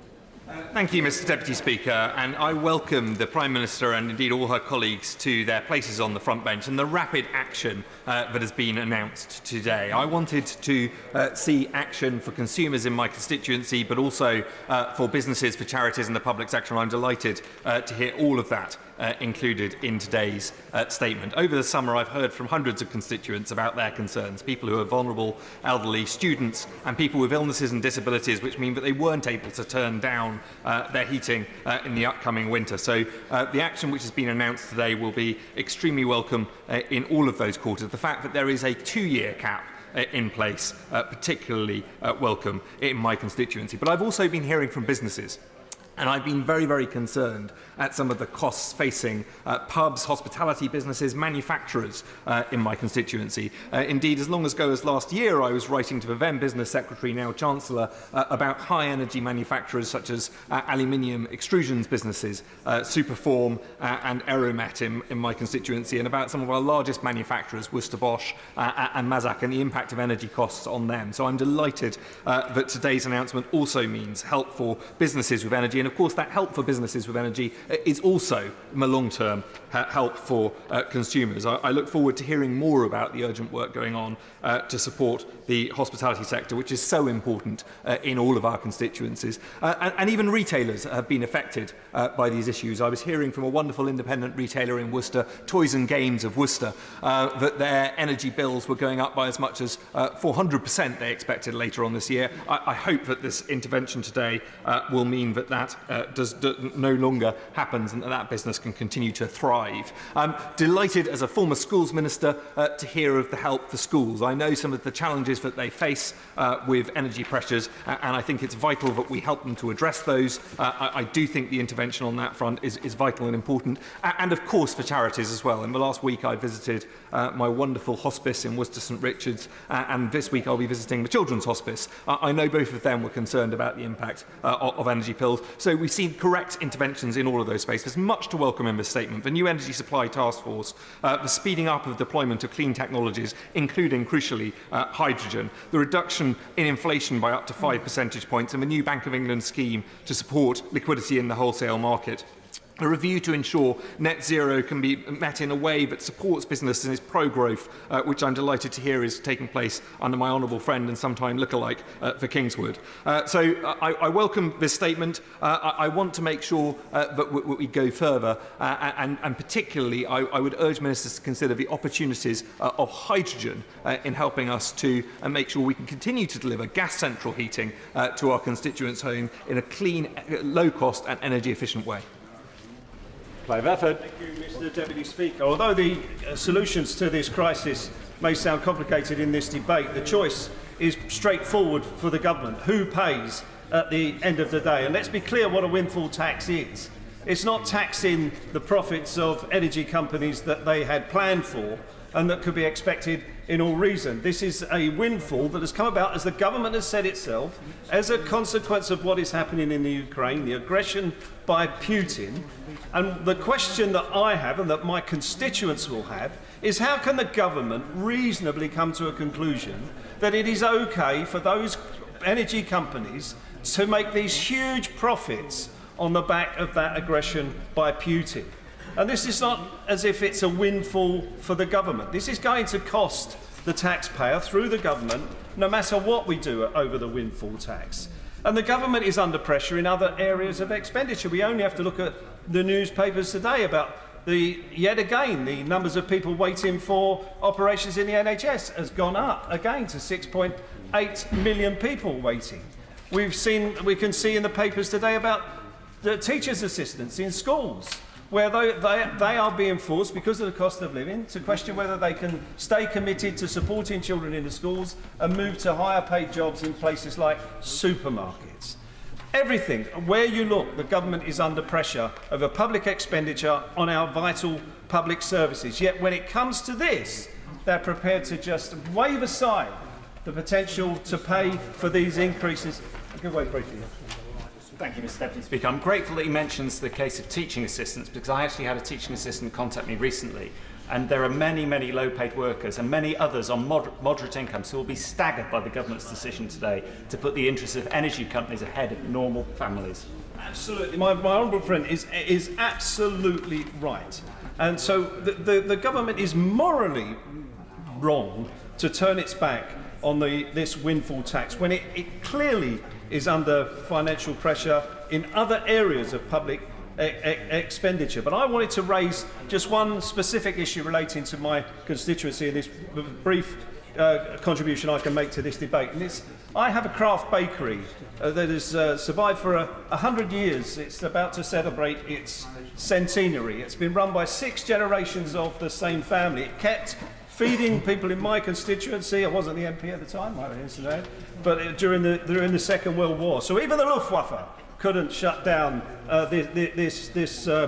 Thank you, Mr Deputy Speaker, and I welcome the Prime Minister and indeed all her colleagues to their places on the front bench and the rapid action that has been announced today. I wanted to see action for consumers in my constituency, but also for businesses, for charities and the public sector, and I'm delighted to hear all of that included in today's statement. Over the summer, I've heard from hundreds of constituents about their concerns, people who are vulnerable, elderly, students, and people with illnesses and disabilities, which mean that they weren't able to turn down their heating in the upcoming winter. So the action which has been announced today will be extremely welcome in all of those quarters. The fact that there is a 2-year cap in place, particularly welcome in my constituency. But I've also been hearing from businesses, and I've been very, very concerned at some of the costs facing pubs, hospitality businesses, manufacturers in my constituency. Indeed, as long ago as last year, I was writing to the then Business Secretary, now Chancellor, about high-energy manufacturers such as aluminium extrusions businesses, Superform and Aeromet in my constituency, and about some of our largest manufacturers, Worcester Bosch and Mazak, and the impact of energy costs on them. So I'm delighted that today's announcement also means help for businesses with energy, and of course that help for businesses with energy is also, in the long term, help for consumers. I look forward to hearing more about the urgent work going on to support the hospitality sector, which is so important in all of our constituencies. And even retailers have been affected by these issues. I was hearing from a wonderful independent retailer in Worcester, Toys and Games of Worcester, that their energy bills were going up by as much as 400% they expected later on this year. I hope that this intervention today will mean that that no longer happens and that business can continue to thrive. I'm delighted as a former schools minister to hear of the help for schools. I know some of the challenges that they face with energy pressures, and I think it's vital that we help them to address those. I do think the intervention on that front is vital and important, and of course for charities as well. In the last week I visited my wonderful hospice in Worcester St Richard's, and this week I'll be visiting the Children's Hospice. I know both of them were concerned about the impact of energy bills, so we've seen correct interventions in all of those spaces. There's much to welcome in this statement. The new Energy Supply Task Force, the speeding up of deployment of clean technologies, including, crucially, hydrogen, the reduction in inflation by up to 5 percentage points, and the new Bank of England scheme to support liquidity in the wholesale market. A review to ensure net zero can be met in a way that supports business and is pro-growth, which I'm delighted to hear is taking place under my honourable friend and sometime lookalike for Kingswood. So I welcome this statement. I want to make sure that we go further, and particularly I would urge ministers to consider the opportunities of hydrogen in helping us to make sure we can continue to deliver gas central heating to our constituents' home in a clean, low-cost and energy-efficient way. Thank you, Mr Deputy Speaker. Although the solutions to this crisis may sound complicated in this debate, the choice is straightforward for the government. Who pays at the end of the day? And let's be clear what a windfall tax is. It's not taxing the profits of energy companies that they had planned for and that could be expected in all reason. This is a windfall that has come about, as the government has said itself, as a consequence of what is happening in the Ukraine, the aggression by Putin. And the question that I have and that my constituents will have is how can the government reasonably come to a conclusion that it is okay for those energy companies to make these huge profits on the back of that aggression by Putin? And this is not as if it's a windfall for the government. This is going to cost the taxpayer through the government, no matter what we do over the windfall tax. And the government is under pressure in other areas of expenditure. We only have to look at the newspapers today about yet again, the numbers of people waiting for operations in the NHS has gone up again to 6.8 million people waiting. We can see in the papers today about the teachers' assistants in schools, where they are being forced, because of the cost of living, to question whether they can stay committed to supporting children in the schools and move to higher paid jobs in places like supermarkets. Everything, where you look, the government is under pressure over public expenditure on our vital public services. Yet when it comes to this, they're prepared to just wave aside the potential to pay for these increases. Give way briefly. Thank you, Mr. Deputy Speaker. I'm grateful that he mentions the case of teaching assistants, because I actually had a teaching assistant contact me recently, and there are many, many low-paid workers and many others on moderate incomes who will be staggered by the government's decision today to put the interests of energy companies ahead of normal families. Absolutely. My honourable friend is absolutely right. And so the government is morally wrong to turn its back on this windfall tax when it clearly is under financial pressure in other areas of public expenditure. But I wanted to raise just one specific issue relating to my constituency in this brief contribution I can make to this debate. And I have a craft bakery that has survived for 100 years. It's about to celebrate its centenary. It's been run by 6 generations of the same family. It kept feeding people in my constituency. I wasn't the MP at the time, but during the Second World War. So even the Luftwaffe couldn't shut down this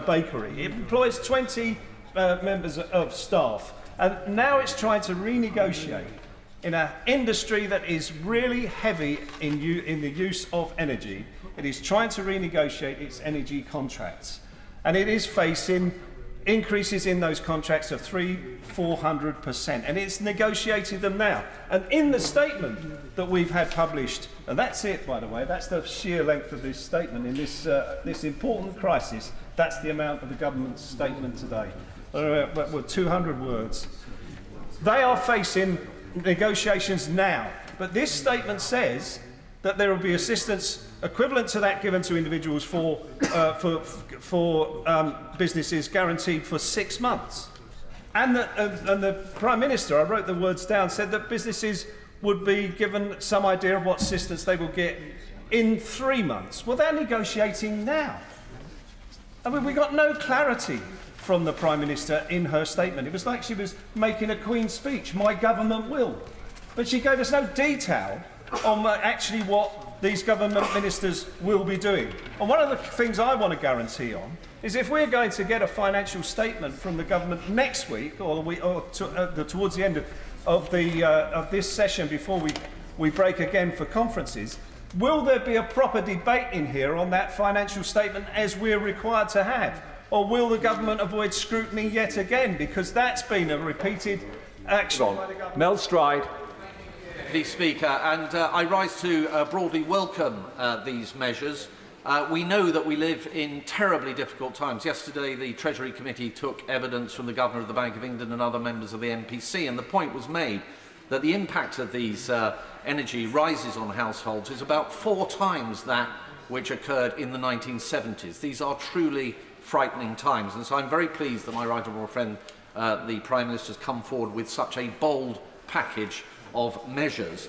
bakery. It employs 20 members of staff, and now it's trying to renegotiate in an industry that is really heavy in the use of energy. It is trying to renegotiate its energy contracts, and it is facing increases in those contracts of 300–400%, and it's negotiating them now. And in the statement that we've had published, and that's it, by the way, that's the sheer length of this statement in this important crisis. That's the amount of the government's statement today, with 200 words. They are facing negotiations now, but this statement says that there will be assistance equivalent to that given to individuals for businesses guaranteed for 6 months. And the Prime Minister, I wrote the words down, said that businesses would be given some idea of what assistance they will get in 3 months. Well, they're negotiating now. I mean, we got no clarity from the Prime Minister in her statement. It was like she was making a Queen's speech, my government will. But she gave us no detail on actually what these government ministers will be doing. And one of the things I want to guarantee on is if we're going to get a financial statement from the government next week or towards the end of this session before we break again for conferences, will there be a proper debate in here on that financial statement as we're required to have? Or will the government avoid scrutiny yet again? Because that's been a repeated action by the government. Mel Stride. Deputy Speaker, and I rise to broadly welcome these measures. We know that we live in terribly difficult times. Yesterday, the Treasury Committee took evidence from the Governor of the Bank of England and other members of the MPC, and the point was made that the impact of these energy rises on households is about 4 times that which occurred in the 1970s. These are truly frightening times, and so I'm very pleased that my right honourable friend, the Prime Minister, has come forward with such a bold package of measures,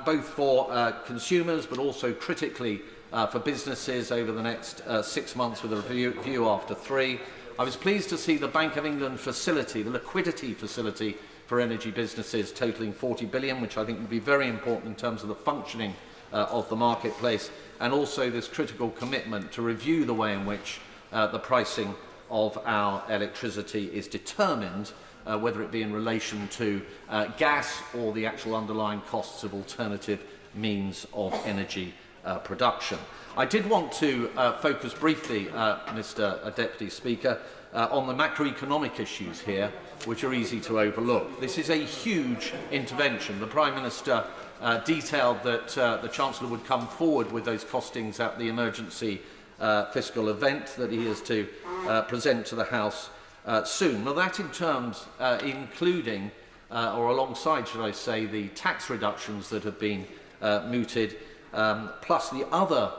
both for consumers but also critically for businesses over the next 6 months with a review after 3. I was pleased to see the Bank of England facility, the liquidity facility for energy businesses totalling 40 billion, which I think would be very important in terms of the functioning of the marketplace, and also this critical commitment to review the way in which the pricing of our electricity is determined, whether it be in relation to gas or the actual underlying costs of alternative means of energy production. I did want to focus briefly, Mr. Deputy Speaker, on the macroeconomic issues here, which are easy to overlook. This is a huge intervention. The Prime Minister detailed that the Chancellor would come forward with those costings at the emergency fiscal event that he is to present to the House soon. Now that in terms including, or alongside, should I say, the tax reductions that have been mooted, plus the other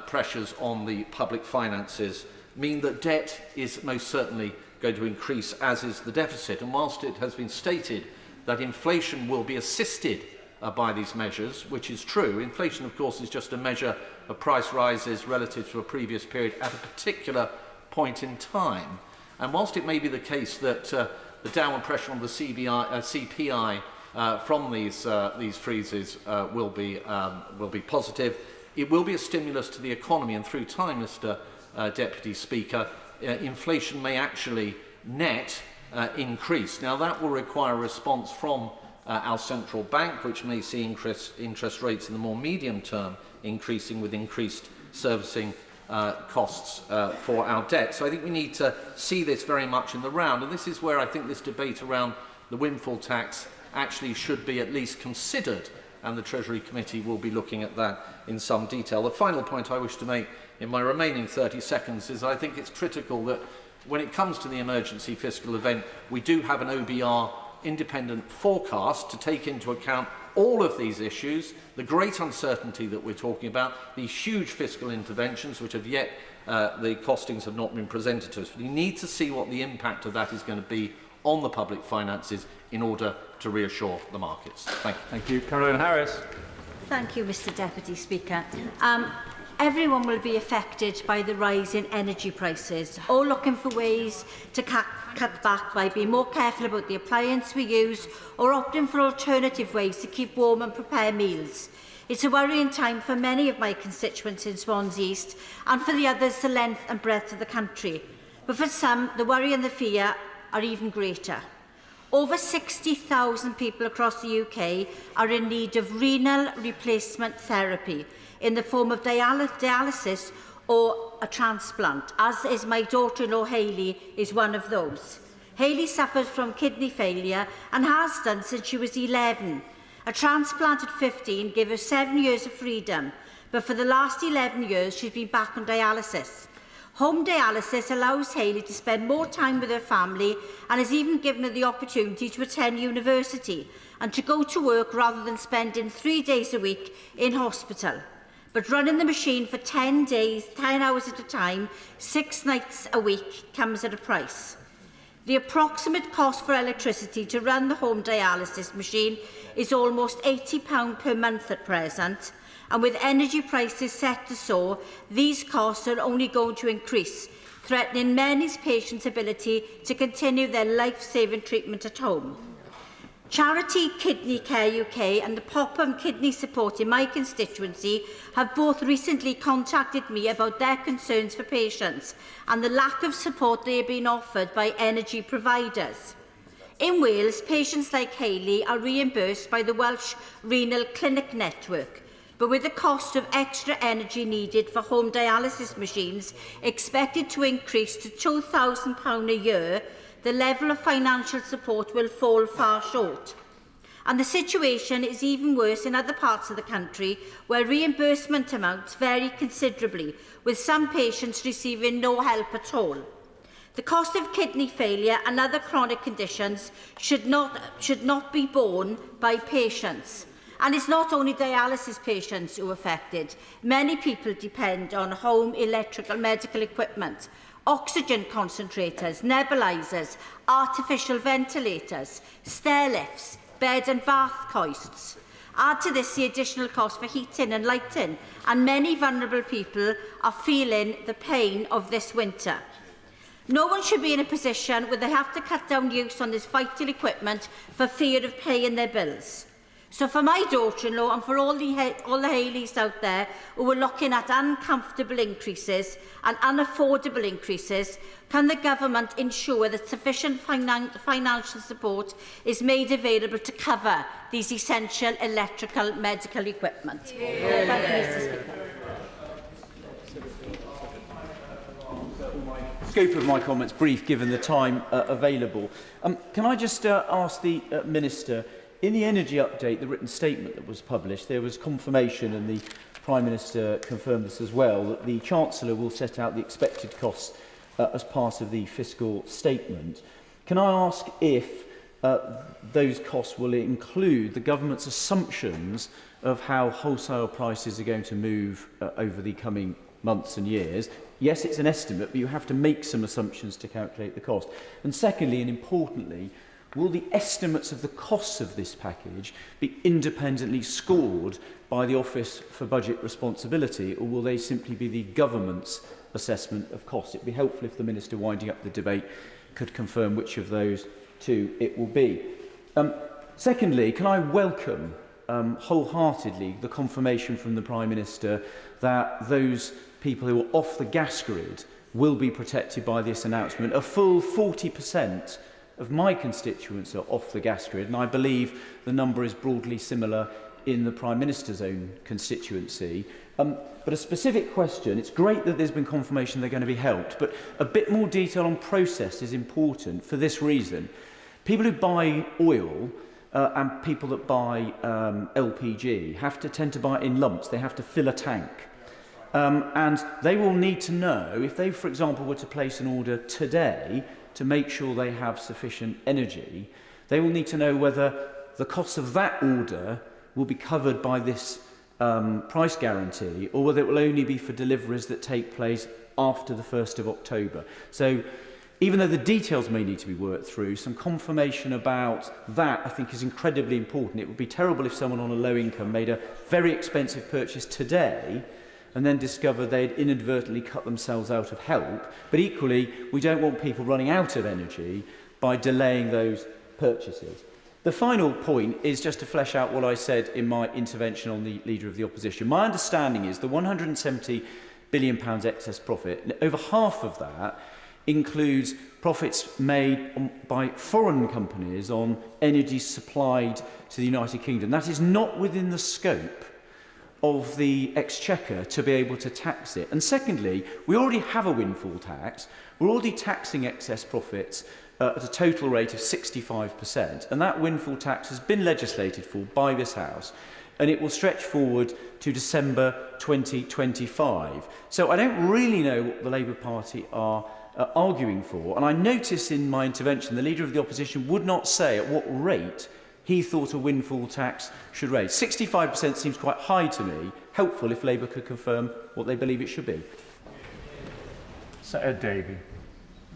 pressures on the public finances, mean that debt is most certainly going to increase, as is the deficit. And whilst it has been stated that inflation will be assisted by these measures, which is true. Inflation, of course, is just a measure of price rises relative to a previous period at a particular point in time. And whilst it may be the case that the downward pressure on the CPI from these freezes will be positive, it will be a stimulus to the economy, and through time, Mr. Deputy Speaker, inflation may actually net increase. Now, that will require a response from our central bank, which may see interest rates in the more medium term increasing with increased servicing costs for our debt. So I think we need to see this very much in the round, and this is where I think this debate around the windfall tax actually should be at least considered, and the Treasury Committee will be looking at that in some detail. The final point I wish to make in my remaining 30 seconds is I think it's critical that when it comes to the emergency fiscal event, we do have an OBR independent forecast to take into account all of these issues, the great uncertainty that we're talking about, these huge fiscal interventions which have yet, the costings have not been presented to us. We need to see what the impact of that is going to be on the public finances in order to reassure the markets. Thank you. Thank you. Caroline Harris. Thank you, Mr. Deputy Speaker. Everyone will be affected by the rise in energy prices, all looking for ways to cut back by being more careful about the appliance we use or opting for alternative ways to keep warm and prepare meals. It's a worrying time for many of my constituents in Swansea East and for the others the length and breadth of the country. But for some, the worry and the fear are even greater. Over 60,000 people across the UK are in need of renal replacement therapy in the form of dialysis or a transplant, as is my daughter-in-law Hayley is one of those. Hayley suffers from kidney failure and has done since she was 11. A transplant at 15 gave her 7 years of freedom, but for the last 11 years she's been back on dialysis. Home dialysis allows Hayley to spend more time with her family and has even given her the opportunity to attend university and to go to work rather than spending 3 days a week in hospital. But running the machine for 10 hours at a time, 6 nights a week, comes at a price. The approximate cost for electricity to run the home dialysis machine is almost £80 per month at present, and with energy prices set to soar, these costs are only going to increase, threatening many patients' ability to continue their life-saving treatment at home. Charity Kidney Care UK and the Popham Kidney Support in my constituency have both recently contacted me about their concerns for patients and the lack of support they are being offered by energy providers. In Wales, patients like Hayley are reimbursed by the Welsh Renal Clinic Network, but with the cost of extra energy needed for home dialysis machines expected to increase to £2,000 a year, the level of financial support will fall far short. And the situation is even worse in other parts of the country where reimbursement amounts vary considerably, with some patients receiving no help at all. The cost of kidney failure and other chronic conditions should not be borne by patients. And it's not only dialysis patients who are affected. Many people depend on home electrical medical equipment, oxygen concentrators, nebulizers, artificial ventilators, stair lifts, bed and bath costs. Add to this the additional cost for heating and lighting, and many vulnerable people are feeling the pain of this winter. No one should be in a position where they have to cut down use on this vital equipment for fear of paying their bills. So for my daughter-in-law and for all the Hayleys out there who are looking at uncomfortable increases and unaffordable increases, can the government ensure that sufficient financial support is made available to cover these essential electrical medical equipment? Thank you, Mr. Speaker. Scope of my comments brief, given the time available. Can I just ask the Minister, in the energy update, the written statement that was published, there was confirmation, and the Prime Minister confirmed this as well, that the Chancellor will set out the expected costs as part of the fiscal statement. Can I ask if those costs will include the government's assumptions of how wholesale prices are going to move over the coming months and years? Yes, it's an estimate, but you have to make some assumptions to calculate the cost. And secondly, and importantly, will the estimates of the costs of this package be independently scored by the Office for Budget Responsibility, or will they simply be the government's assessment of costs? It would be helpful if the Minister winding up the debate could confirm which of those two it will be. Secondly, can I welcome wholeheartedly the confirmation from the Prime Minister that those people who are off the gas grid will be protected by this announcement. A full 40% of my constituents are off the gas grid, and I believe the number is broadly similar in the Prime Minister's own constituency. But a specific question, it's great that there's been confirmation they're going to be helped, but a bit more detail on process is important for this reason. People who buy oil and people that buy LPG tend to buy it in lumps. They have to fill a tank. And they will need to know, if they, for example, were to place an order today to make sure they have sufficient energy, they will need to know whether the costs of that order will be covered by this price guarantee, or whether it will only be for deliveries that take place after the 1st of October. So even though the details may need to be worked through, some confirmation about that I think is incredibly important. It would be terrible if someone on a low income made a very expensive purchase today and then discovered they'd inadvertently cut themselves out of help. But equally, we don't want people running out of energy by delaying those purchases. The final point is just to flesh out what I said in my intervention on the Leader of the Opposition. My understanding is the £170 billion excess profit, over half of that includes profits made by foreign companies on energy supplied to the United Kingdom. That is not within the scope of the Exchequer to be able to tax it. And secondly, we already have a windfall tax. We're already taxing excess profits at a total rate of 65%, and that windfall tax has been legislated for by this House, and it will stretch forward to December 2025. So I don't really know what the Labour Party are arguing for, and I notice in my intervention the Leader of the Opposition would not say at what rate he thought a windfall tax should raise. 65% seems quite high to me. Helpful if Labour could confirm what they believe it should be. Senator Davey.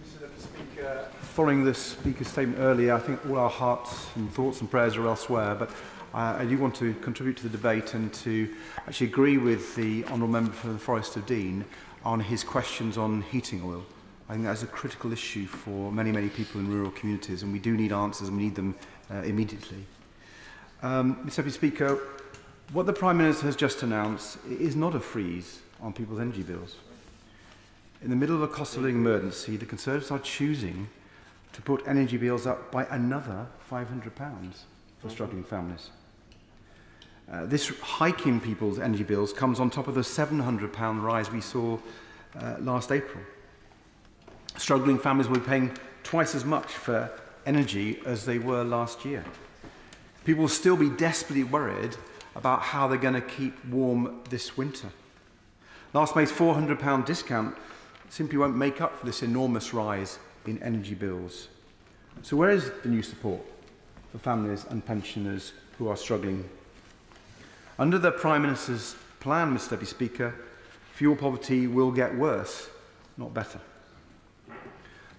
Mr. Speaker, following the Speaker's statement earlier, I think all our hearts and thoughts and prayers are elsewhere, but I do want to contribute to the debate and to actually agree with the Honourable Member for the Forest of Dean on his questions on heating oil. I think that's a critical issue for many, many people in rural communities, and we do need answers, and we need them immediately. Mr. Deputy Speaker, what the Prime Minister has just announced is not a freeze on people's energy bills. In the middle of a cost of living emergency, the Conservatives are choosing to put energy bills up by another £500 for struggling families. This hike in people's energy bills comes on top of the £700 rise we saw last April. Struggling families will be paying twice as much for energy as they were last year. People will still be desperately worried about how they're going to keep warm this winter. Last May's £400 discount simply won't make up for this enormous rise in energy bills. So where is the new support for families and pensioners who are struggling? Under the Prime Minister's plan, Mr. Deputy Speaker, fuel poverty will get worse, not better.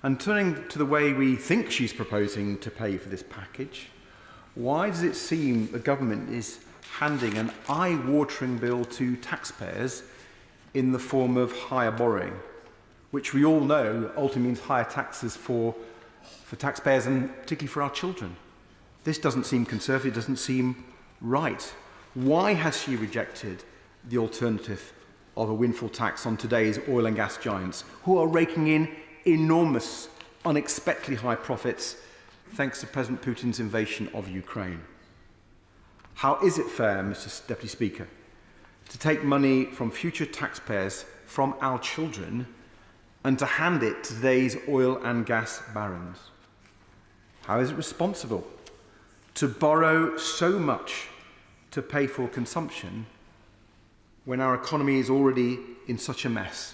And turning to the way we think she's proposing to pay for this package, why does it seem the government is handing an eye-watering bill to taxpayers in the form of higher borrowing, which we all know ultimately means higher taxes for taxpayers and particularly for our children? This doesn't seem conservative, doesn't seem right. Why has she rejected the alternative of a windfall tax on today's oil and gas giants who are raking in enormous, unexpectedly high profits thanks to President Putin's invasion of Ukraine? How is it fair, Mr. Deputy Speaker, to take money from future taxpayers, from our children, and to hand it to today's oil and gas barons? How is it responsible to borrow so much to pay for consumption when our economy is already in such a mess,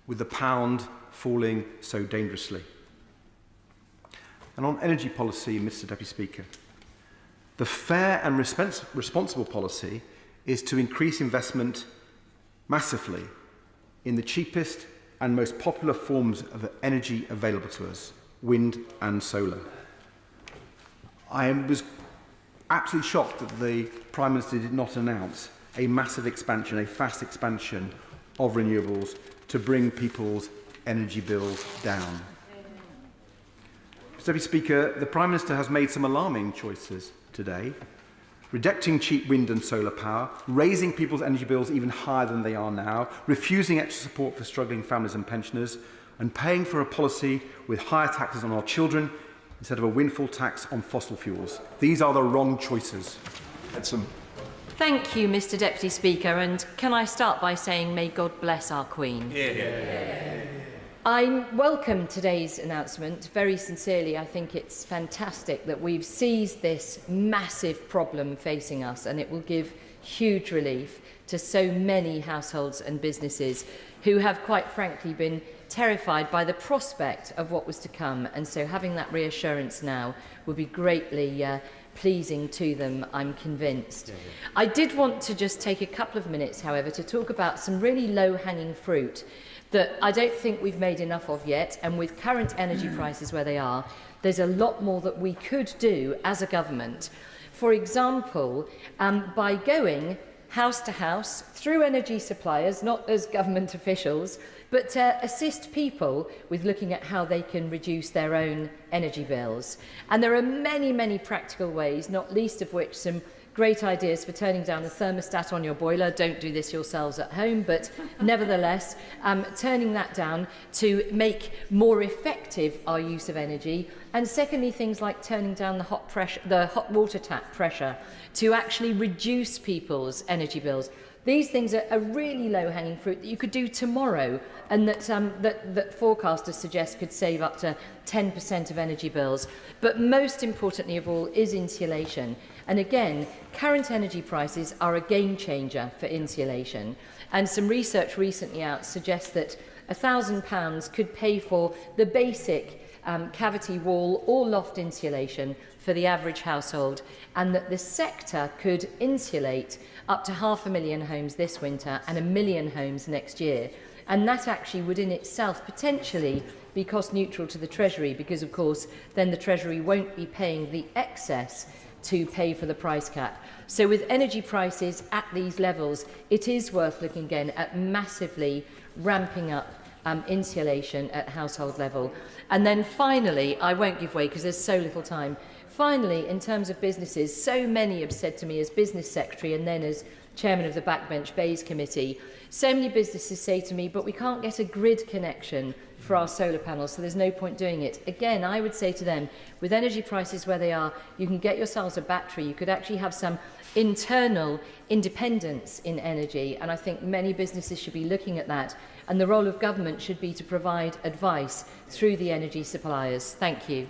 with the pound falling so dangerously? And on energy policy, Mr. Deputy Speaker, the fair and responsible policy is to increase investment massively in the cheapest and most popular forms of energy available to us, wind and solar. I was absolutely shocked that the Prime Minister did not announce a massive expansion, a fast expansion of renewables to bring people's energy bills down. Mr. Deputy Speaker, the Prime Minister has made some alarming choices today, rejecting cheap wind and solar power, raising people's energy bills even higher than they are now, refusing extra support for struggling families and pensioners, and paying for a policy with higher taxes on our children instead of a windfall tax on fossil fuels. These are the wrong choices. Thank you, Mr. Deputy Speaker, and can I start by saying may God bless our Queen? I welcome today's announcement very sincerely. I think it's fantastic that we've seized this massive problem facing us, and it will give huge relief to so many households and businesses who have quite frankly been terrified by the prospect of what was to come, and so having that reassurance now will be greatly pleasing to them, I'm convinced. I did want to just take a couple of minutes, however, to talk about some really low-hanging fruit that I don't think we've made enough of yet, and with current energy prices where they are, there's a lot more that we could do as a government. For example, by going house to house through energy suppliers, not as government officials, but assist people with looking at how they can reduce their own energy bills. And there are many, many practical ways, not least of which some great ideas for turning down the thermostat on your boiler. Don't do this yourselves at home, but nevertheless, turning that down to make more effective our use of energy. And secondly, things like turning down the hot water tap pressure to actually reduce people's energy bills. These things are really low-hanging fruit that you could do tomorrow, and that forecasters suggest could save up to 10% of energy bills. But most importantly of all is insulation. And again, current energy prices are a game changer for insulation. And some research recently out suggests that £1,000 could pay for the basic cavity wall or loft insulation for the average household, and that the sector could insulate up to 500,000 homes this winter and 1 million homes next year. And that actually would in itself potentially be cost neutral to the Treasury, because of course then the Treasury won't be paying the excess to pay for the price cap. So with energy prices at these levels, it is worth looking again at massively ramping up insulation at household level. And then finally, I won't give way because there's so little time, finally, in terms of businesses, so many have said to me as Business Secretary and then as Chairman of the Backbench Bays Committee, so many businesses say to me, but we can't get a grid connection for our solar panels, so there's no point doing it. Again, I would say to them, with energy prices where they are, you can get yourselves a battery. You could actually have some internal independence in energy, and I think many businesses should be looking at that. And the role of government should be to provide advice through the energy suppliers. Thank you.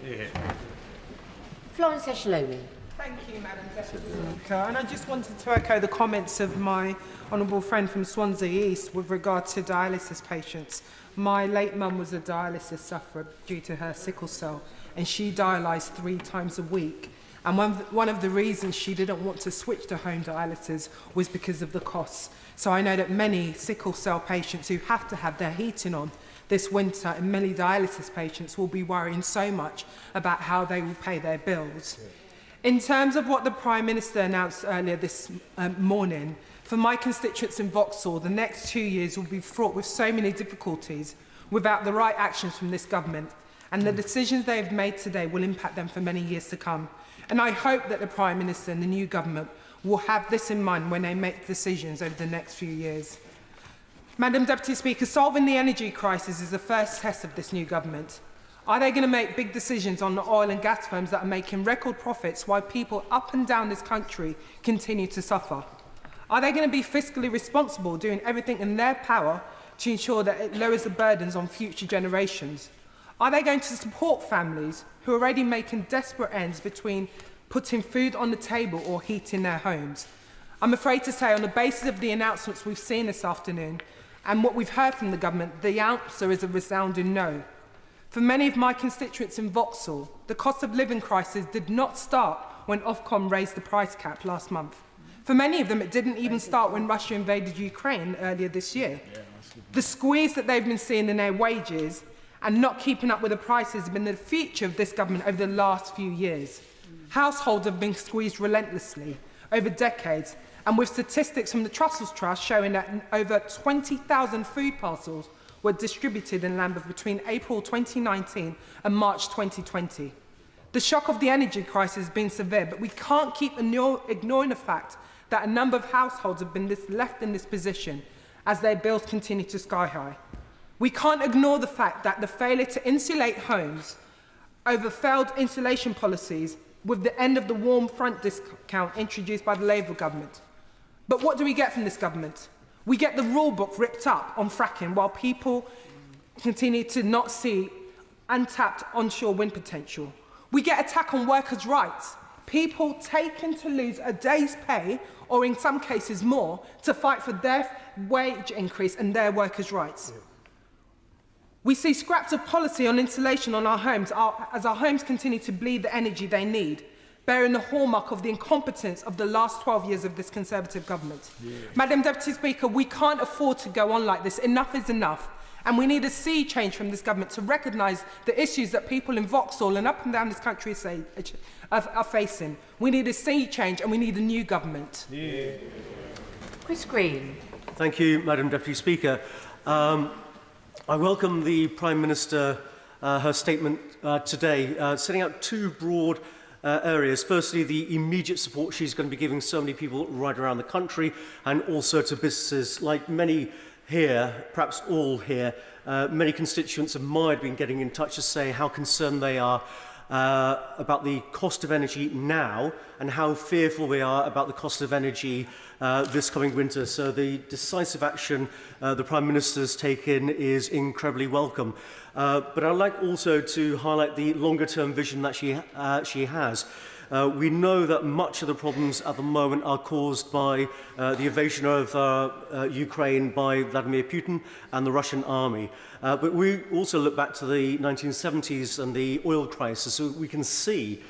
Florence Eshalomi. Thank you, Madam Deputy Speaker. And I just wanted to echo the comments of my honourable friend from Swansea East with regard to dialysis patients. My late mum was a dialysis sufferer due to her sickle cell, and she dialysed 3 times a week. And one of the reasons she didn't want to switch to home dialysis was because of the costs. So I know that many sickle cell patients who have to have their heating on this winter, and many dialysis patients will be worrying so much about how they will pay their bills. In terms of what the Prime Minister announced earlier this morning, for my constituents in Vauxhall, the next 2 years will be fraught with so many difficulties without the right actions from this government, and the decisions they have made today will impact them for many years to come. And I hope that the Prime Minister and the new government will have this in mind when they make decisions over the next few years. Madam Deputy Speaker, solving the energy crisis is the first test of this new government. Are they going to make big decisions on the oil and gas firms that are making record profits while people up and down this country continue to suffer? Are they going to be fiscally responsible, doing everything in their power to ensure that it lowers the burdens on future generations? Are they going to support families who are already making desperate ends between putting food on the table or heating their homes? I'm afraid to say, on the basis of the announcements we've seen this afternoon and what we've heard from the government, the answer is a resounding no. For many of my constituents in Vauxhall, the cost of living crisis did not start when Ofcom raised the price cap last month. For many of them, it didn't even start when Russia invaded Ukraine earlier this year. The squeeze that they've been seeing in their wages and not keeping up with the prices has been the feature of this government over the last few years. Households have been squeezed relentlessly over decades, and with statistics from the Truss Trust showing that over 20,000 food parcels were distributed in Lambeth between April 2019 and March 2020. The shock of the energy crisis has been severe, but we can't keep ignoring the fact that a number of households have been left in this position as their bills continue to sky high. We can't ignore the fact that the failure to insulate homes over failed insulation policies with the end of the warm front discount introduced by the Labour government. But what do we get from this government? We get the rule book ripped up on fracking while people continue to not see untapped onshore wind potential. We get attack on workers' rights. People taken to lose a day's pay, or in some cases more, to fight for their wage increase and their workers' rights. We see scraps of policy on insulation on our homes as our homes continue to bleed the energy they need, bearing the hallmark of the incompetence of the last 12 years of this Conservative government. Madam Deputy Speaker, we can't afford to go on like this. Enough is enough. And we need a sea change from this government to recognise the issues that people in Vauxhall and up and down this country are facing. We need a sea change and we need a new government. Chris Green. Thank you, Madam Deputy Speaker. I welcome the Prime Minister, her statement today, setting out two broad areas. Firstly, the immediate support she's going to be giving so many people right around the country, and also to businesses like many here, perhaps all here. Many constituents of mine have been getting in touch to say how concerned they are about the cost of energy now and how fearful they are about the cost of energy this coming winter. So the decisive action the Prime Minister has taken is incredibly welcome. But I'd like also to highlight the longer-term vision that she has. We know that much of the problems at the moment are caused by the invasion of Ukraine by Vladimir Putin and the Russian army. But we also look back to the 1970s and the oil crisis, so we can see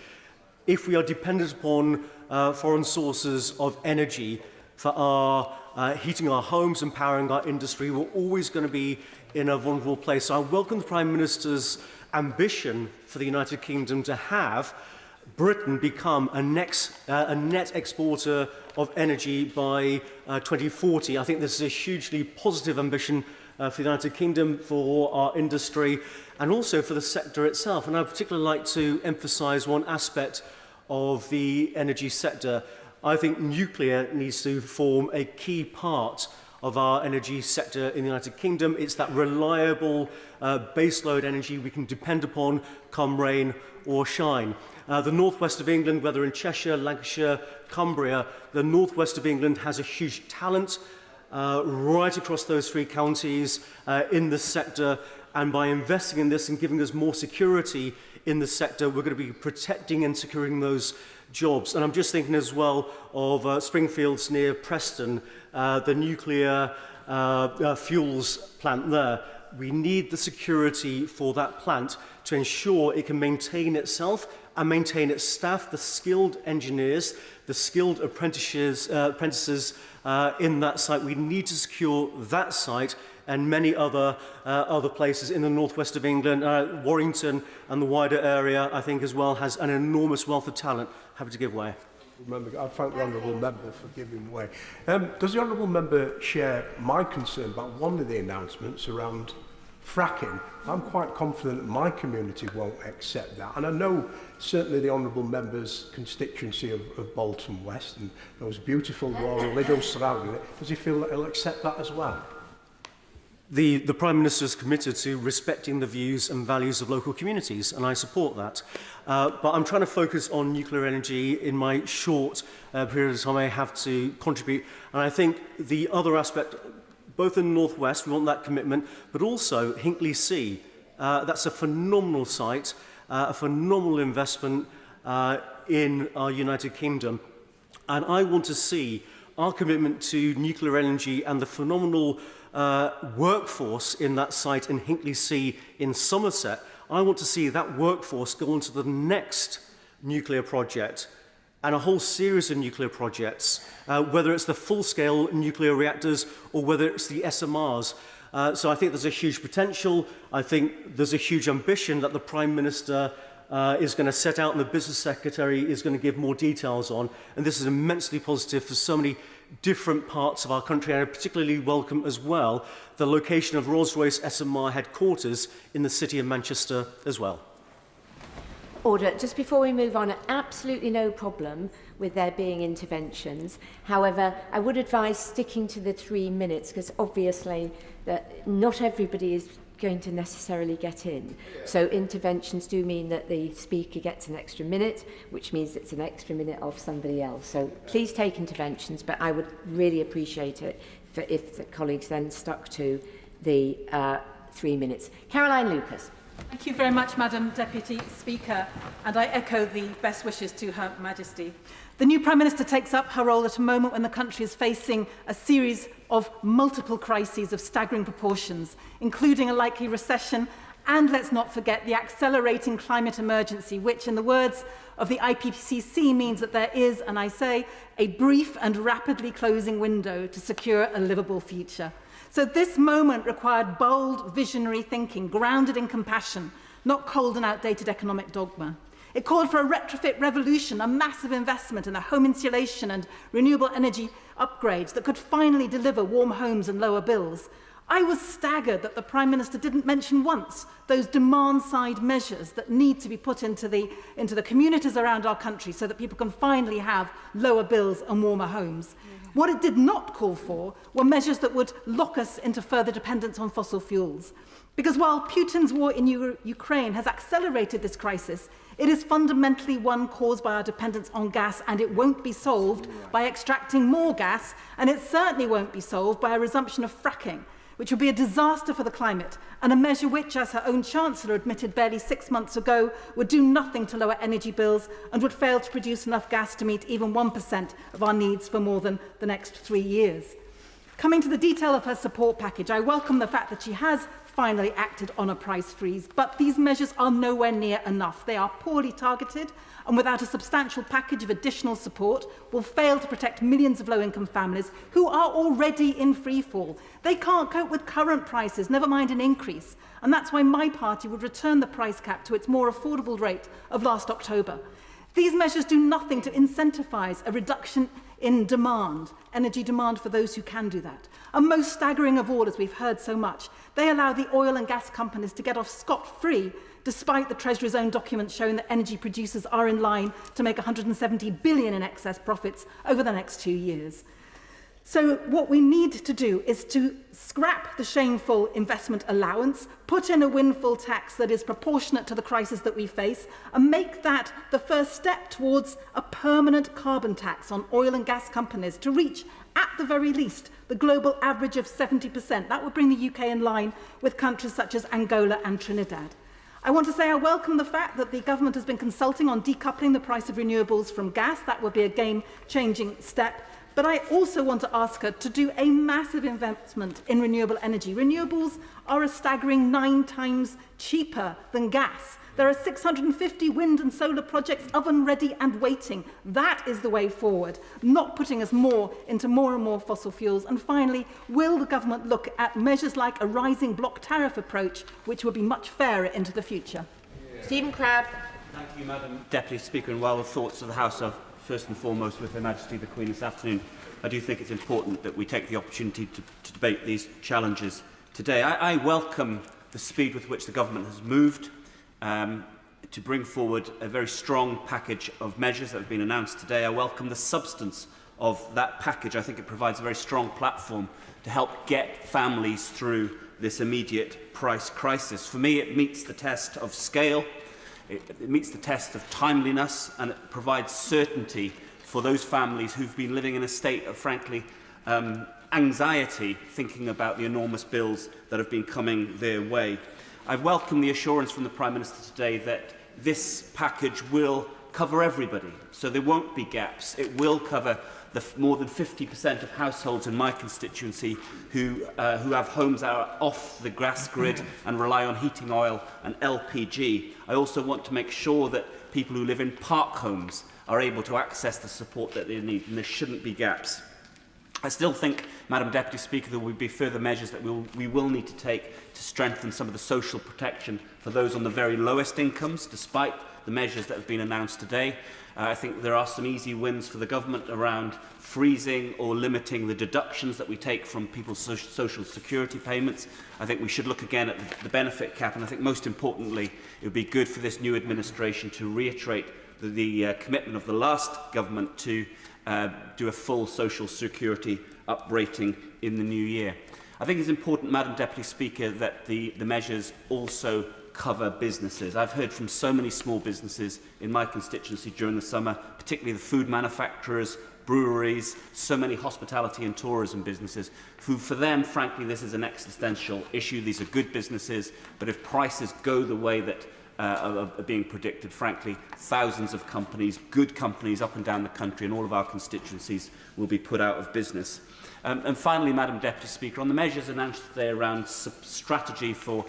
if we are dependent upon foreign sources of energy for our heating our homes and powering our industry, we're always going to be in a vulnerable place. So I welcome the Prime Minister's ambition for the United Kingdom to have Britain become a net exporter of energy by 2040. I think this is a hugely positive ambition for the United Kingdom, for our industry, and also for the sector itself. And I'd particularly like to emphasise one aspect of the energy sector. I think nuclear needs to form a key part of our energy sector in the United Kingdom. It's that reliable baseload energy we can depend upon come rain or shine. The northwest of England, whether in Cheshire, Lancashire, Cumbria, the northwest of England has a huge talent right across those three counties in the sector, and by investing in this and giving us more security in the sector, we're going to be protecting and securing those jobs. And I'm just thinking as well of Springfields near Preston, the nuclear fuels plant there. We need the security for that plant to ensure it can maintain itself and maintain its staff, the skilled engineers, the skilled apprentices in that site. We need to secure that site and many other places in the northwest of England. Warrington and the wider area, I think, as well, has an enormous wealth of talent. Happy to give way. I thank the Honourable Member for giving way. Does the Honourable Member share my concern about one of the announcements around fracking? I'm quite confident that my community won't accept that. And I know certainly the Honourable Member's constituency of Bolton West and those beautiful rural meadows surrounding it. Does he feel that he'll accept that as well? The Prime Minister is committed to respecting the views and values of local communities, and I support that. But I'm trying to focus on nuclear energy in my short period of time I have to contribute. And I think the other aspect, both in the North West, we want that commitment, but also Hinkley C. That's a phenomenal site, a phenomenal investment in our United Kingdom. And I want to see our commitment to nuclear energy and the phenomenal workforce in that site in Hinkley C in Somerset. I want to see that workforce go on to the next nuclear project and a whole series of nuclear projects, whether it's the full-scale nuclear reactors or whether it's the SMRs. So I think there's a huge potential. I think there's a huge ambition that the Prime Minister is going to set out and the Business Secretary is going to give more details on. And this is immensely positive for so many different parts of our country, and I particularly welcome as well the location of Rolls-Royce SMR headquarters in the city of Manchester as well. Order. Just before we move on, absolutely no problem with there being interventions. However, I would advise sticking to the 3 minutes, because obviously that not everybody is going to necessarily get in. So interventions do mean that the speaker gets an extra minute, which means it's an extra minute of somebody else. So please take interventions, but I would really appreciate it if the colleagues then stuck to the 3 minutes. Caroline Lucas. Thank you very much, Madam Deputy Speaker, and I echo the best wishes to Her Majesty. The new Prime Minister takes up her role at a moment when the country is facing a series of multiple crises of staggering proportions, including a likely recession and, let's not forget, the accelerating climate emergency, which, in the words of the IPCC, means that there is, and I say, a brief and rapidly closing window to secure a livable future. So this moment required bold, visionary thinking, grounded in compassion, not cold and outdated economic dogma. It called for a retrofit revolution, a massive investment in the home insulation and renewable energy upgrades that could finally deliver warm homes and lower bills. I was staggered that the Prime Minister didn't mention once those demand-side measures that need to be put into the communities around our country so that people can finally have lower bills and warmer homes. What it did not call for were measures that would lock us into further dependence on fossil fuels. Because while Putin's war in Ukraine has accelerated this crisis, it is fundamentally one caused by our dependence on gas, and it won't be solved by extracting more gas, and it certainly won't be solved by a resumption of fracking, which would be a disaster for the climate, and a measure which, as her own Chancellor admitted barely 6 months ago, would do nothing to lower energy bills and would fail to produce enough gas to meet even 1% of our needs for more than the next 3 years. Coming to the detail of her support package, I welcome the fact that she has finally acted on a price freeze, but these measures are nowhere near enough. They are poorly targeted, and without a substantial package of additional support, will fail to protect millions of low-income families who are already in freefall. They can't cope with current prices, never mind an increase, and that's why my party would return the price cap to its more affordable rate of last October. These measures do nothing to incentivise a reduction in demand, energy demand for those who can do that. And most staggering of all, as we've heard so much, they allow the oil and gas companies to get off scot-free, despite the Treasury's own documents showing that energy producers are in line to make 170 billion in excess profits over the next 2 years. So what we need to do is to scrap the shameful investment allowance, put in a windfall tax that is proportionate to the crisis that we face, and make that the first step towards a permanent carbon tax on oil and gas companies to reach, at the very least, the global average of 70%. That would bring the UK in line with countries such as Angola and Trinidad. I want to say I welcome the fact that the government has been consulting on decoupling the price of renewables from gas. That would be a game-changing step. But I also want to ask her to do a massive investment in renewable energy. Renewables are a staggering 9 times cheaper than gas. There are 650 wind and solar projects oven-ready and waiting. That is the way forward, not putting us more into more and more fossil fuels. And finally, will the government look at measures like a rising block tariff approach, which would be much fairer into the future? Stephen Crabb. Thank you, Madam Deputy Speaker, and while the thoughts of the House are first and foremost with Her Majesty the Queen this afternoon, I do think it's important that we take the opportunity to debate these challenges today. I welcome the speed with which the government has moved to bring forward a very strong package of measures that have been announced today. I welcome the substance of that package. I think it provides a very strong platform to help get families through this immediate price crisis. For me, it meets the test of scale, it meets the test of timeliness, and it provides certainty for those families who've been living in a state of, frankly, anxiety, thinking about the enormous bills that have been coming their way. I welcome the assurance from the Prime Minister today that this package will cover everybody, so there won't be gaps. It will cover the more than 50% of households in my constituency who have homes that are off the gas grid and rely on heating oil and LPG. I also want to make sure that people who live in park homes are able to access the support that they need, and there shouldn't be gaps. I still think, Madam Deputy Speaker, there will be further measures that we will need to take to strengthen some of the social protection for those on the very lowest incomes, despite the measures that have been announced today. I think there are some easy wins for the government around freezing or limiting the deductions that we take from people's social security payments. I think we should look again at the benefit cap, and I think most importantly, it would be good for this new administration to reiterate the commitment of the last government to do a full social security uprating in the new year. I think it's important, Madam Deputy Speaker, that the measures also cover businesses. I've heard from so many small businesses in my constituency during the summer, particularly the food manufacturers, breweries, so many hospitality and tourism businesses, who for them, frankly, this is an existential issue. These are good businesses, but if prices go the way that are being predicted, frankly, thousands of companies, good companies up and down the country and all of our constituencies will be put out of business. And finally, Madam Deputy Speaker, on the measures announced today around strategy for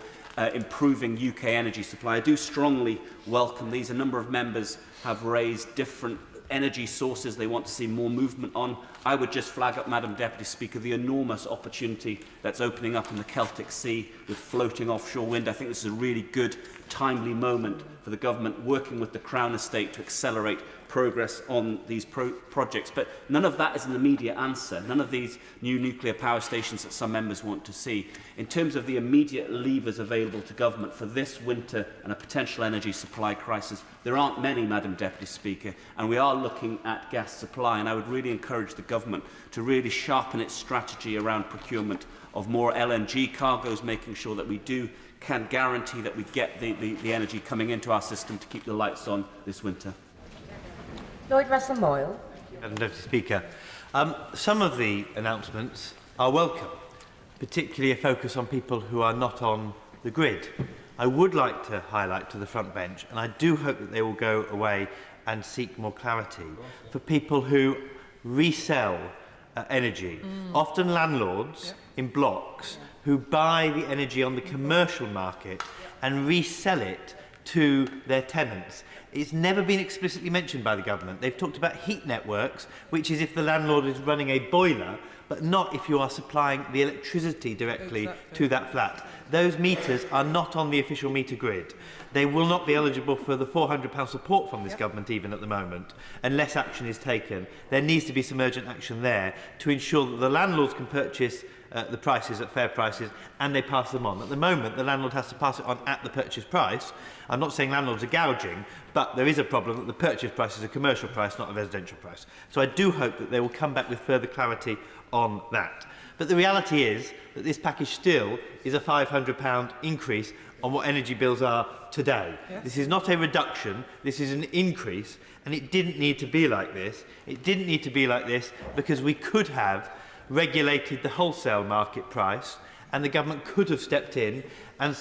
improving UK energy supply, I do strongly welcome these. A number of members have raised different energy sources they want to see more movement on. I would just flag up, Madam Deputy Speaker, the enormous opportunity that's opening up in the Celtic Sea with floating offshore wind. I think this is a really good, timely moment for the government working with the Crown Estate to accelerate progress on these projects. But none of that is an immediate answer. None of these new nuclear power stations that some members want to see. In terms of the immediate levers available to government for this winter and a potential energy supply crisis, there aren't many, Madam Deputy Speaker, and we are looking at gas supply, and I would really encourage the government to really sharpen its strategy around procurement of more LNG cargoes, making sure that we can guarantee that we get the energy coming into our system to keep the lights on this winter. Lloyd Russell-Moyle. Madam Deputy Speaker, some of the announcements are welcome, particularly a focus on people who are not on the grid. I would like to highlight to the front bench, and I do hope that they will go away and seek more clarity, for people who resell energy, often landlords in blocks who buy the energy on the commercial market and resell it to their tenants. It's never been explicitly mentioned by the government. They've talked about heat networks, which is if the landlord is running a boiler, but not if you are supplying the electricity directly to that flat. Those meters are not on the official meter grid. They will not be eligible for the £400 support from this government even at the moment, unless action is taken. There needs to be some urgent action there to ensure that the landlords can purchase the prices at fair prices and they pass them on. At the moment, the landlord has to pass it on at the purchase price. I'm not saying landlords are gouging, but there is a problem that the purchase price is a commercial price, not a residential price. So I do hope that they will come back with further clarity on that. But the reality is that this package still is a £500 increase on what energy bills are today. Yes. This is not a reduction, this is an increase, and it didn't need to be like this. It didn't need to be like this because we could have regulated the wholesale market price, and the government could have stepped in and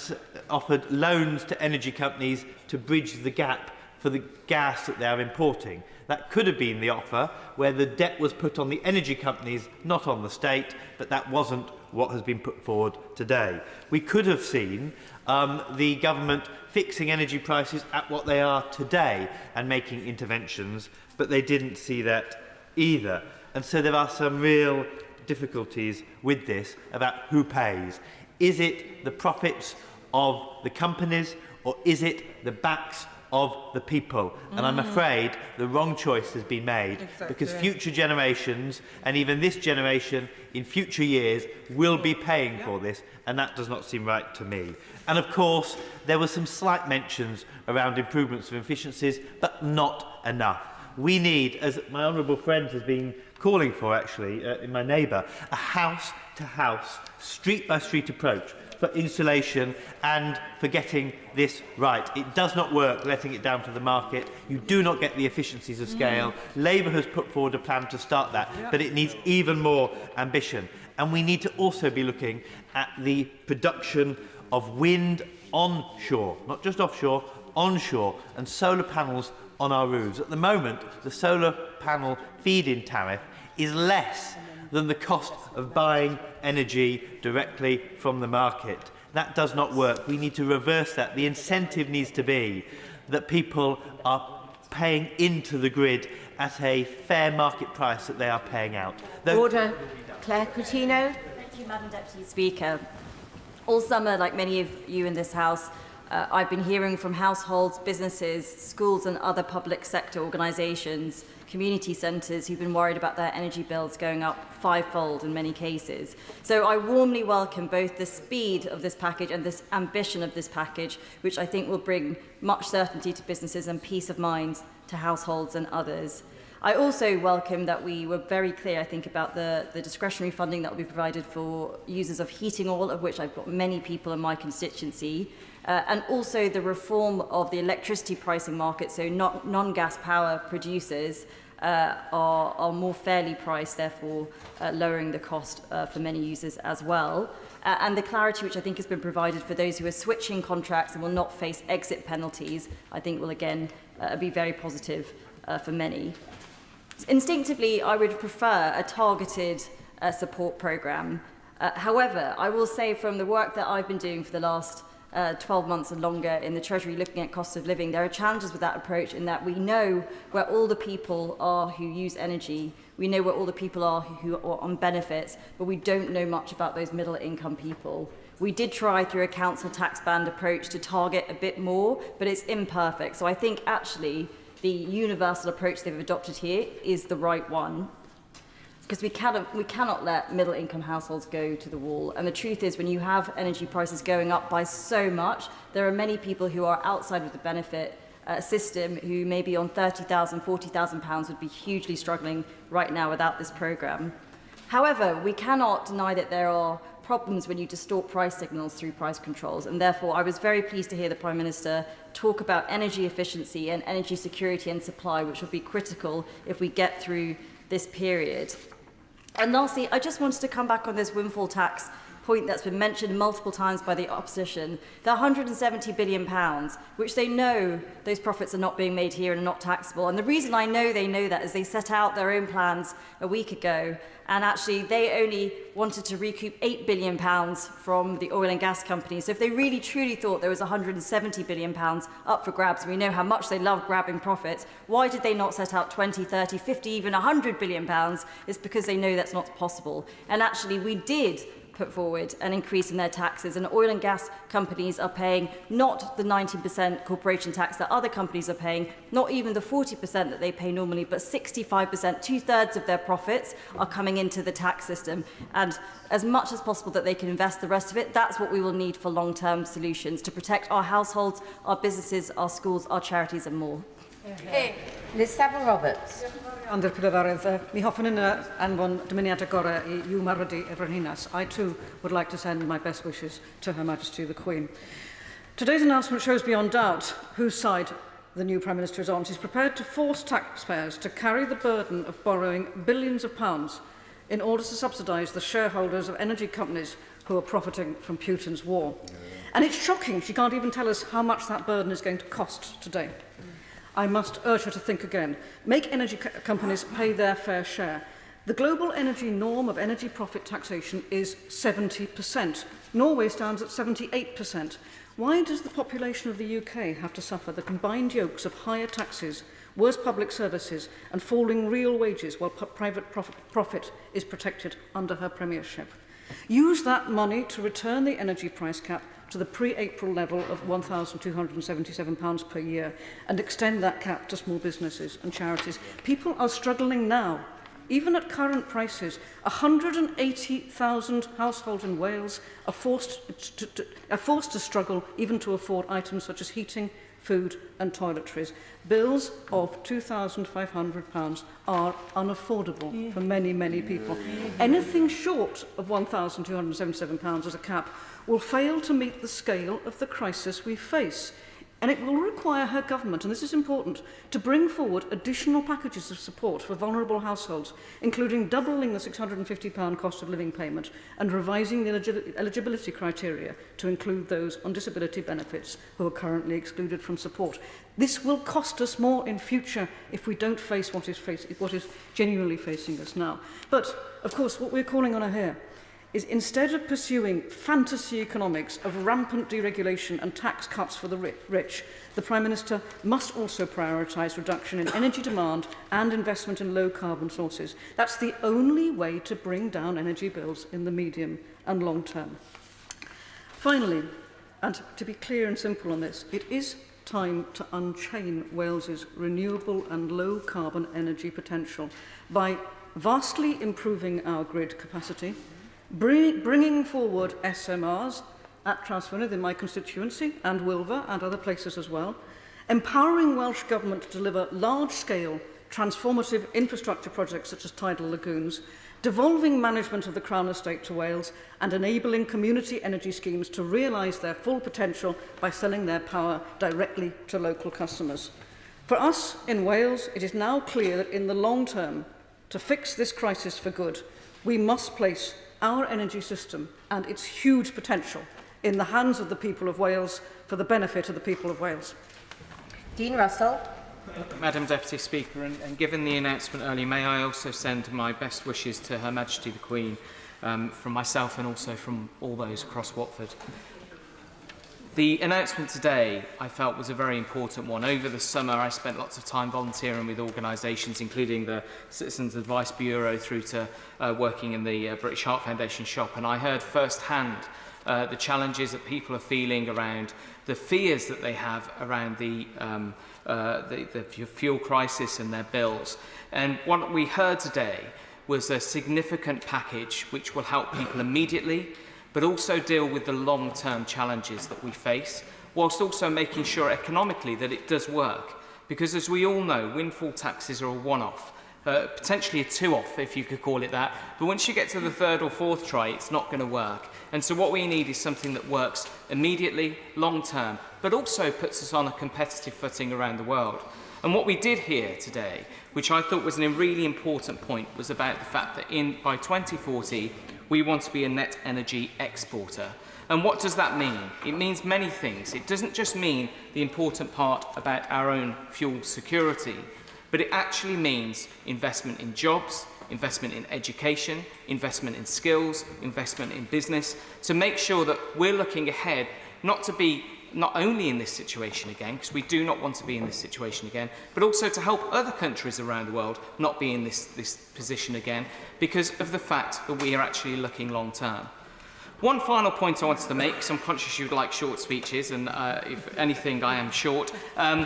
offered loans to energy companies to bridge the gap for the gas that they are importing. That could have been the offer, where the debt was put on the energy companies, not on the state, but that wasn't what has been put forward today. We could have seen the government fixing energy prices at what they are today and making interventions, but they didn't see that either. And so there are some real difficulties with this about who pays. Is it the profits of the companies, or is it the backs of the people? And I'm afraid the wrong choice has been made, because future generations, and even this generation in future years, will be paying for this, and that does not seem right to me. And of course, there were some slight mentions around improvements of efficiencies, but not enough. We need, as my honourable friend has been calling for actually, in my neighbour, a house-to-house, street-by-street approach for insulation and for getting this right. It does not work letting it down to the market. You do not get the efficiencies of scale. Labour has put forward a plan to start that, but it needs even more ambition. And we need to also be looking at the production of wind onshore, not just offshore, onshore, and solar panels on our roofs. At the moment, the solar panel feed-in tariff is less than the cost of buying energy directly from the market. That does not work. We need to reverse that. The incentive needs to be that people are paying into the grid at a fair market price that they are paying out. Order. Claire Coutinho. Thank you, Madam Deputy Speaker. All summer, like many of you in this House, I've been hearing from households, businesses, schools and other public sector organisations, community centres who've been worried about their energy bills going up fivefold in many cases. So I warmly welcome both the speed of this package and this ambition of this package, which I think will bring much certainty to businesses and peace of mind to households and others. I also welcome that we were very clear, I think, about the discretionary funding that will be provided for users of heating oil, of which I've got many people in my constituency, and also the reform of the electricity pricing market, so non-gas power producers are more fairly priced, therefore lowering the cost for many users as well. And the clarity which I think has been provided for those who are switching contracts and will not face exit penalties, I think will again be very positive for many. Instinctively, I would prefer a targeted support programme. However, I will say from the work that I've been doing for the last 12 months and longer in the Treasury looking at cost of living, there are challenges with that approach in that we know where all the people are who use energy, we know where all the people are who are on benefits, but we don't know much about those middle income people. We did try through a council tax band approach to target a bit more, but it's imperfect. So I think actually the universal approach they've adopted here is the right one, because we cannot let middle income households go to the wall. And the truth is, when you have energy prices going up by so much, there are many people who are outside of the benefit system who maybe on £30,000, £40,000 would be hugely struggling right now without this programme. However, we cannot deny that there are problems when you distort price signals through price controls, and therefore I was very pleased to hear the Prime Minister talk about energy efficiency and energy security and supply, which will be critical if we get through this period. And lastly, I just wanted to come back on this windfall tax point that's been mentioned multiple times by the opposition, the £170 billion, which they know those profits are not being made here and are not taxable. And the reason I know they know that is they set out their own plans a week ago, and actually they only wanted to recoup £8 billion from the oil and gas companies. So if they really truly thought there was £170 billion up for grabs, and we know how much they love grabbing profits, why did they not set out 20, 30, 50, even £100 billion? It's because they know that's not possible. And actually we did put forward an increase in their taxes, and oil and gas companies are paying not the 19% corporation tax that other companies are paying, not even the 40% that they pay normally, but 65%, two-thirds of their profits are coming into the tax system. And as much as possible that they can invest the rest of it, that's what we will need for long-term solutions to protect our households, our businesses, our schools, our charities and more. Liz Roberts. Under Prydarydd, mi hoffwn yn anfon dymuniad agorau I Yw Marwedi y Frenhines. I too would like to send my best wishes to Her Majesty the Queen. Today's announcement shows beyond doubt whose side the new Prime Minister is on. She's prepared to force taxpayers to carry the burden of borrowing billions of pounds in order to subsidise the shareholders of energy companies who are profiting from Putin's war. And it's shocking she can't even tell us how much that burden is going to cost today. I must urge her to think again. Make energy companies pay their fair share. The global energy norm of energy profit taxation is 70%. Norway stands at 78%. Why does the population of the UK have to suffer the combined yokes of higher taxes, worse public services and falling real wages while private profit is protected under her premiership? Use that money to return the energy price cap to the pre-April level of £1,277 per year and extend that cap to small businesses and charities. People are struggling now. Even at current prices, 180,000 households in Wales are forced to struggle even to afford items such as heating, food and toiletries. Bills of £2,500 are unaffordable for many, many people. Anything short of £1,277 as a cap will fail to meet the scale of the crisis we face. And it will require her government, and this is important, to bring forward additional packages of support for vulnerable households, including doubling the £650 cost of living payment and revising the eligibility criteria to include those on disability benefits who are currently excluded from support. This will cost us more in future if we don't face what is genuinely facing us now. But, of course, what we're calling on her here is instead of pursuing fantasy economics of rampant deregulation and tax cuts for the rich, the Prime Minister must also prioritise reduction in energy demand and investment in low-carbon sources. That's the only way to bring down energy bills in the medium and long term. Finally, And to be clear and simple on this, it is time to unchain Wales's renewable and low-carbon energy potential by vastly improving our grid capacity, bringing forward SMRs at Transfynydd in my constituency and Wilver and other places as well, empowering Welsh Government to deliver large-scale transformative infrastructure projects such as tidal lagoons, devolving management of the Crown Estate to Wales and enabling community energy schemes to realise their full potential by selling their power directly to local customers. For us in Wales, it is now clear that in the long term, to fix this crisis for good, we must place our energy system and its huge potential in the hands of the people of Wales for the benefit of the people of Wales. Dean Russell. Madam Deputy Speaker, and given the announcement earlier, may I also send my best wishes to Her Majesty the Queen from myself and also from all those across Watford. The announcement today, I felt, was a very important one. Over the summer, I spent lots of time volunteering with organisations, including the Citizens Advice Bureau, through to working in the British Heart Foundation shop, and I heard firsthand the challenges that people are feeling around the fears that they have around the fuel crisis and their bills. And what we heard today was a significant package which will help people immediately, but also deal with the long-term challenges that we face, whilst also making sure economically that it does work. Because as we all know, windfall taxes are a one-off, potentially a two-off, if you could call it that. But once you get to the third or fourth try, it's not going to work. And so what we need is something that works immediately, long-term, but also puts us on a competitive footing around the world. And what we did here today, which I thought was a really important point, was about the fact that by 2040, we want to be a net energy exporter. And what does that mean? It means many things. It doesn't just mean the important part about our own fuel security, but it actually means investment in jobs, investment in education, investment in skills, investment in business, to make sure that we're looking ahead, not to be not only in this situation again, because we do not want to be in this situation again, but also to help other countries around the world not be in this position again, because of the fact that we are actually looking long term. One final point I wanted to make, because I'm conscious you'd like short speeches, and if anything, I am short. I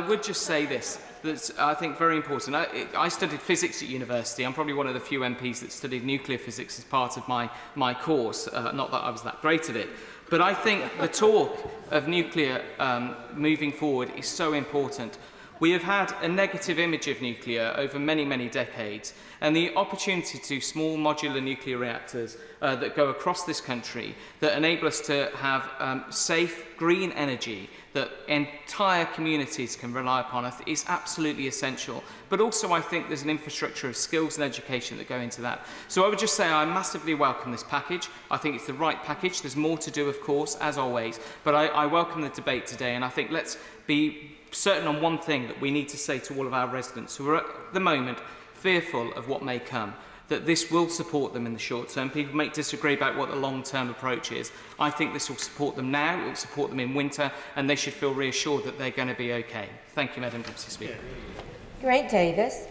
would just say this, that's, I think, very important. I studied physics at university. I'm probably one of the few MPs that studied nuclear physics as part of my course, not that I was that great at it. But I think the talk of nuclear moving forward is so important. We have had a negative image of nuclear over many, many decades, and the opportunity to small modular nuclear reactors that go across this country that enable us to have safe, green energy that entire communities can rely upon is absolutely essential. But also I think there's an infrastructure of skills and education that go into that. So I would just say I massively welcome this package. I think it's the right package. There's more to do, of course, as always, but I welcome the debate today, and I think let's be certain on one thing that we need to say to all of our residents who are at the moment fearful of what may come, that this will support them in the short term. People may disagree about what the long-term approach is. I think this will support them now, it will support them in winter, and they should feel reassured that they're going to be okay. Thank you, Madam Deputy Speaker. Great, Davis.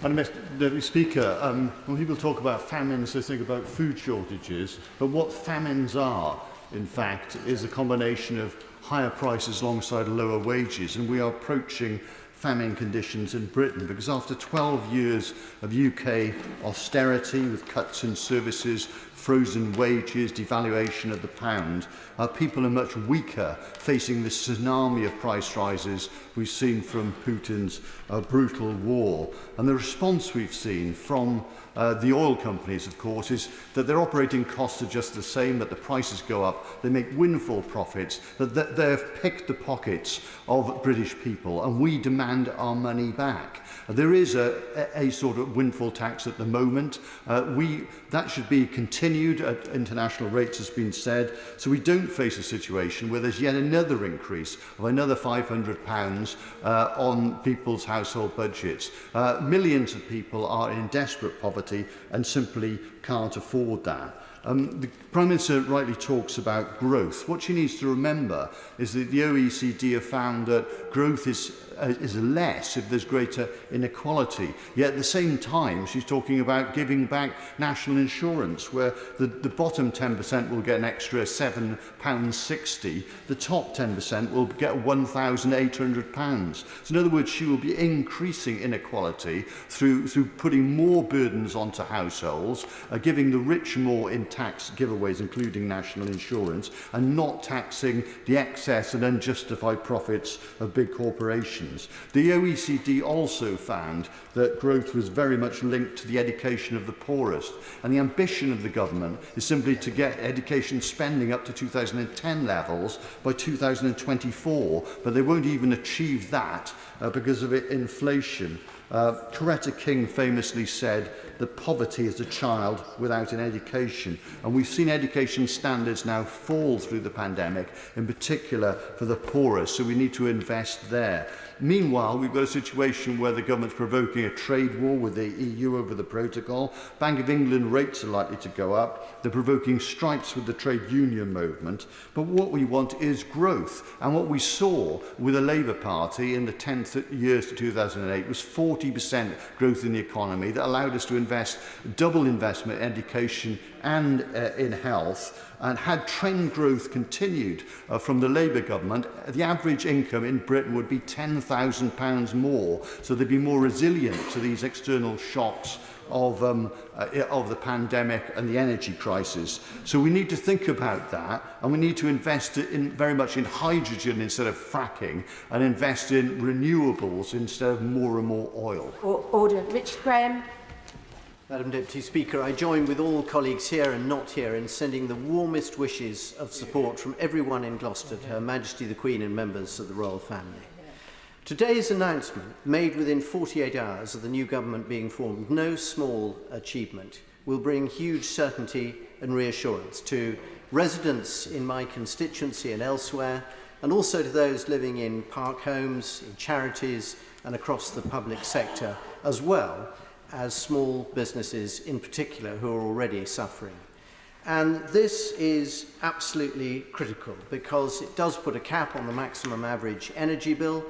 Madam Deputy Speaker, when people talk about famines, they think about food shortages, but what famines are, in fact, is a combination of higher prices alongside lower wages, and we are approaching famine conditions in Britain because after 12 years of UK austerity with cuts in services, frozen wages, devaluation of the pound, people are much weaker facing this tsunami of price rises we've seen from Putin's brutal war. And the response we've seen from the oil companies, of course, is that their operating costs are just the same, that the prices go up, they make windfall profits, that they've picked the pockets of British people, and we demand our money back. There is a sort of windfall tax at the moment. That should be continued at international rates, has been said, so we don't face a situation where there's yet another increase of another £500 on people's household budgets. Millions of people are in desperate poverty and simply can't afford that. The Prime Minister rightly talks about growth. What she needs to remember is that the OECD have found that growth is less if there's greater inequality. Yet at the same time, she's talking about giving back national insurance, where the bottom 10% will get an extra £7.60, the top 10% will get £1,800. So in other words, she will be increasing inequality through putting more burdens onto households, giving the rich more in tax giveaways, including national insurance, and not taxing the excess and unjustified profits of big corporations. The OECD also found that growth was very much linked to the education of the poorest, and the ambition of the government is simply to get education spending up to 2010 levels by 2024, but they won't even achieve that because of inflation. Coretta King famously said that poverty is a child without an education, and we've seen education standards now fall through the pandemic, in particular for the poorest, so we need to invest there. Meanwhile, we've got a situation where the government's provoking a trade war with the EU over the protocol. Bank of England rates are likely to go up. They're provoking strikes with the trade union movement. But what we want is growth. And what we saw with the Labour Party in the 10 years to 2008 was 40% growth in the economy that allowed us to invest double investment in education and in health. And had trend growth continued from the Labour government, the average income in Britain would be £10,000 more, so they'd be more resilient to these external shocks of the pandemic and the energy crisis. So we need to think about that, and we need to invest very much in hydrogen instead of fracking, and invest in renewables instead of more and more oil. Order. Richard Graham. Madam Deputy Speaker, I join with all colleagues here and not here in sending the warmest wishes of support from everyone in Gloucester to Her Majesty the Queen and members of the royal family. Today's announcement, made within 48 hours of the new government being formed, no small achievement, will bring huge certainty and reassurance to residents in my constituency and elsewhere, and also to those living in park homes, in charities and across the public sector, as well as small businesses in particular who are already suffering. And this is absolutely critical because it does put a cap on the maximum average energy bill.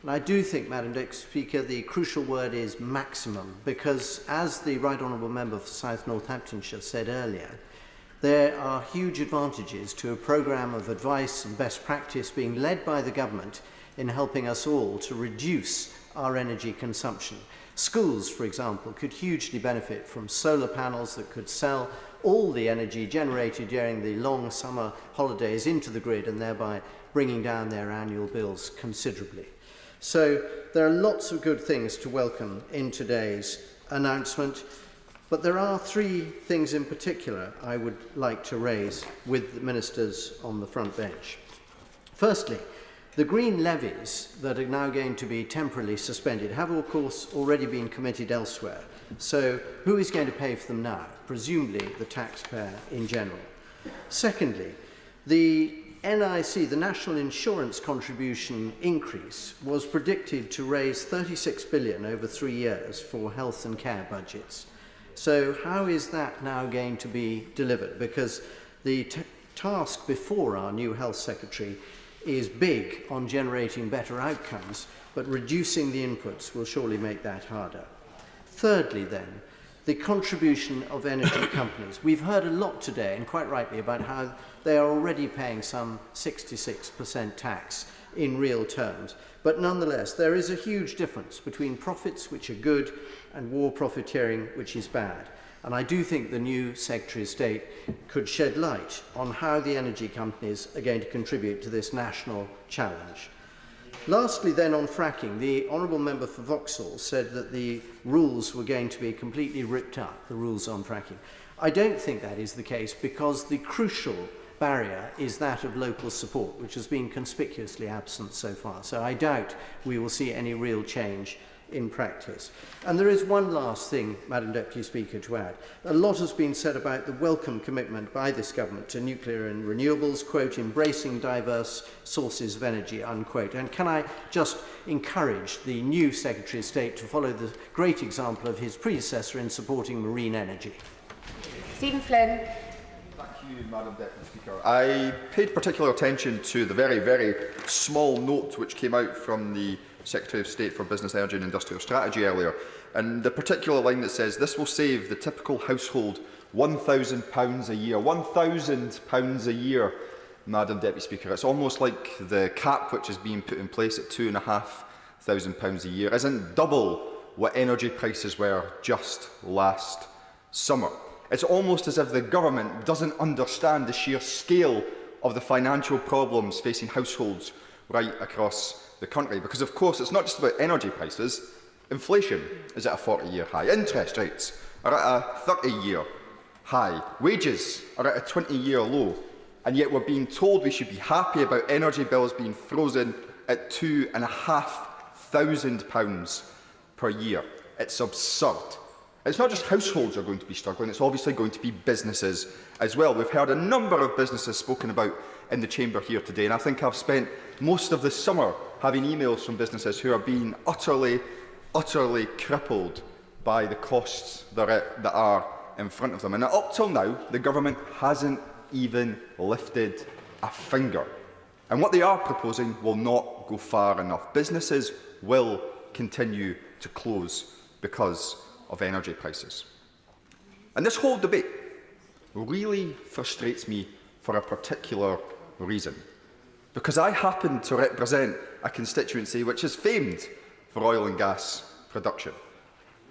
And I do think, Madam Deputy Speaker, the crucial word is maximum, because as the Right Honourable Member for South Northamptonshire said earlier, there are huge advantages to a programme of advice and best practice being led by the government in helping us all to reduce our energy consumption. Schools, for example, could hugely benefit from solar panels that could sell all the energy generated during the long summer holidays into the grid, and thereby bringing down their annual bills considerably. So there are lots of good things to welcome in today's announcement, but there are three things in particular I would like to raise with the ministers on the front bench. Firstly, the green levies that are now going to be temporarily suspended have, of course, already been committed elsewhere. So who is going to pay for them now? Presumably the taxpayer in general. Secondly, the NIC, the National Insurance Contribution increase, was predicted to raise £36 billion over 3 years for health and care budgets. So how is that now going to be delivered? Because the task before our new Health Secretary is big on generating better outcomes, but reducing the inputs will surely make that harder. Thirdly, then, the contribution of energy companies. We've heard a lot today, and quite rightly, about how they are already paying some 66% tax in real terms. But nonetheless, there is a huge difference between profits which are good and war profiteering which is bad. And I do think the new Secretary of State could shed light on how the energy companies are going to contribute to this national challenge. Lastly, then, on fracking, the Honourable Member for Vauxhall said that the rules were going to be completely ripped up, the rules on fracking. I don't think that is the case, because the crucial barrier is that of local support, which has been conspicuously absent so far. So I doubt we will see any real change in practice. And there is one last thing, Madam Deputy Speaker, to add. A lot has been said about the welcome commitment by this government to nuclear and renewables, quote, embracing diverse sources of energy, unquote. And can I just encourage the new Secretary of State to follow the great example of his predecessor in supporting marine energy? Stephen Flynn. you, Madam Deputy Speaker. I paid particular attention to the very, very small note which came out from the Secretary of State for Business, Energy and Industrial Strategy earlier, and the particular line that says this will save the typical household £1,000 a year. £1,000 a year, Madam Deputy Speaker. It's almost like the cap which is being put in place at £2,500 a year isn't double what energy prices were just last summer. It's almost as if the government doesn't understand the sheer scale of the financial problems facing households right across the country. Because, of course, it's not just about energy prices. Inflation is at a 40-year high. Interest rates are at a 30-year high. Wages are at a 20-year low. And yet we're being told we should be happy about energy bills being frozen at £2,500 per year. It's absurd. It's not just households are going to be struggling, it's obviously going to be businesses as well. We've heard a number of businesses spoken about in the chamber here today, and I think I've spent most of the summer having emails from businesses who are being utterly crippled by the costs that are in front of them. And up till now, the government hasn't even lifted a finger. And what they are proposing will not go far enough. Businesses will continue to close because of energy prices. And this whole debate really frustrates me for a particular reason. Because I happen to represent a constituency which is famed for oil and gas production.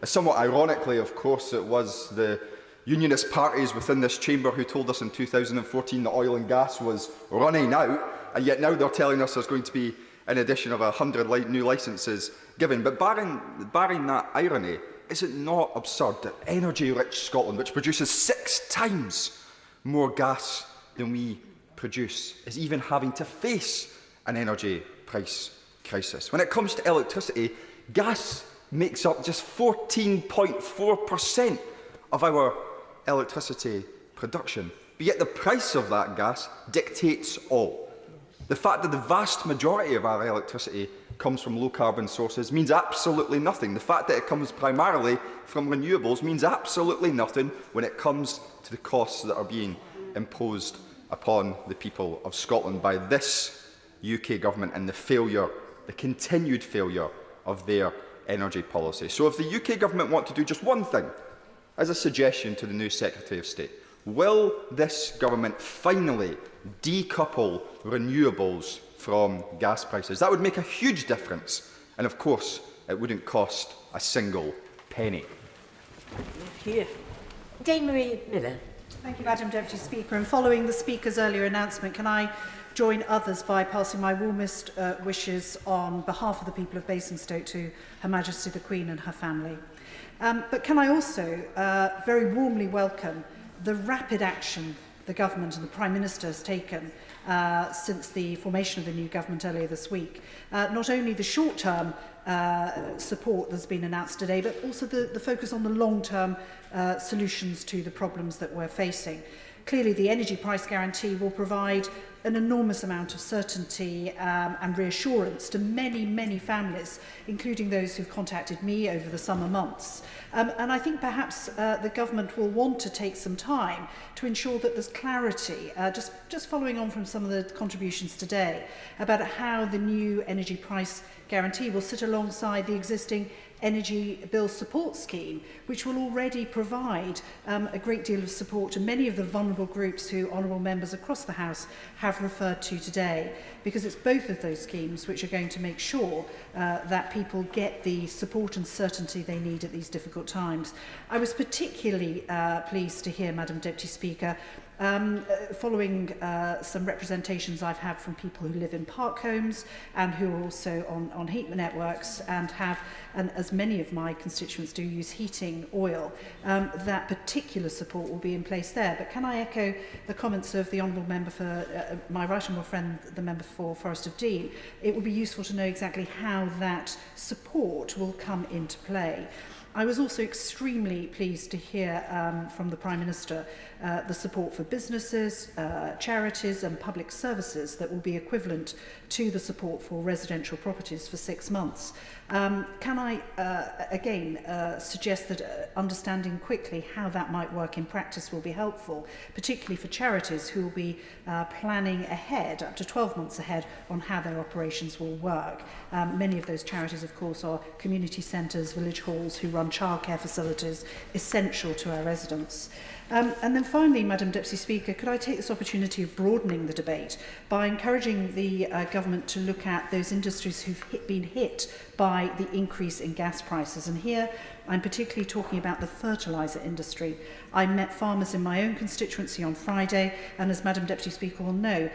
Somewhat ironically, of course, it was the unionist parties within this chamber who told us in 2014 that oil and gas was running out, and yet now they're telling us there's going to be an addition of 100 new licences given. But barring that irony, is it not absurd that energy-rich Scotland, which produces 6 times more gas than we produce, is even having to face an energy price crisis? When it comes to electricity, gas makes up just 14.4% of our electricity production, but yet the price of that gas dictates all. The fact that the vast majority of our electricity comes from low-carbon sources means absolutely nothing. The fact that it comes primarily from renewables means absolutely nothing when it comes to the costs that are being imposed upon the people of Scotland by this UK government and the continued failure of their energy policy. So if the UK government want to do just one thing, as a suggestion to the new Secretary of State, will this government finally decouple renewables from gas prices? That would make a huge difference, and of course it wouldn't cost a single penny. Here. Dame Marie Miller. Thank you, Madam Deputy Speaker. And following the Speaker's earlier announcement, can I join others by passing my warmest wishes on behalf of the people of Basingstoke to Her Majesty the Queen and her family. But can I also very warmly welcome the rapid action the government and the Prime Minister has taken since the formation of the new government earlier this week. Not only the short-term support that's been announced today, but also the focus on the long-term solutions to the problems that we're facing. Clearly, the energy price guarantee will provide an enormous amount of certainty and reassurance to many, many families, including those who've contacted me over the summer months. And I think perhaps the government will want to take some time to ensure that there's clarity, just following on from some of the contributions today, about how the new energy price guarantee will sit alongside the existing energy bill support scheme, which will already provide a great deal of support to many of the vulnerable groups who honourable members across the House have referred to today, because it's both of those schemes which are going to make sure that people get the support and certainty they need at these difficult times. I was particularly pleased to hear, Madam Deputy Speaker, following some representations I've had from people who live in park homes and who are also on heat networks and have, and as many of my constituents do, use heating oil, that particular support will be in place there. But can I echo the comments of the honourable member for my right honourable friend, the member for Forest of Dean? It will be useful to know exactly how that support will come into play. I was also extremely pleased to hear from the Prime Minister the support for businesses, charities and public services that will be equivalent to the support for residential properties for 6 months. Can I again suggest that understanding quickly how that might work in practice will be helpful, particularly for charities who will be planning ahead, up to 12 months ahead, on how their operations will work. Many of those charities, of course, are community centres, village halls who run childcare facilities essential to our residents. And then finally, Madam Deputy Speaker, could I take this opportunity of broadening the debate by encouraging the government to look at those industries who've been hit by the increase in gas prices? And here I'm particularly talking about the fertiliser industry. I met farmers in my own constituency on Friday, and as Madam Deputy Speaker will know,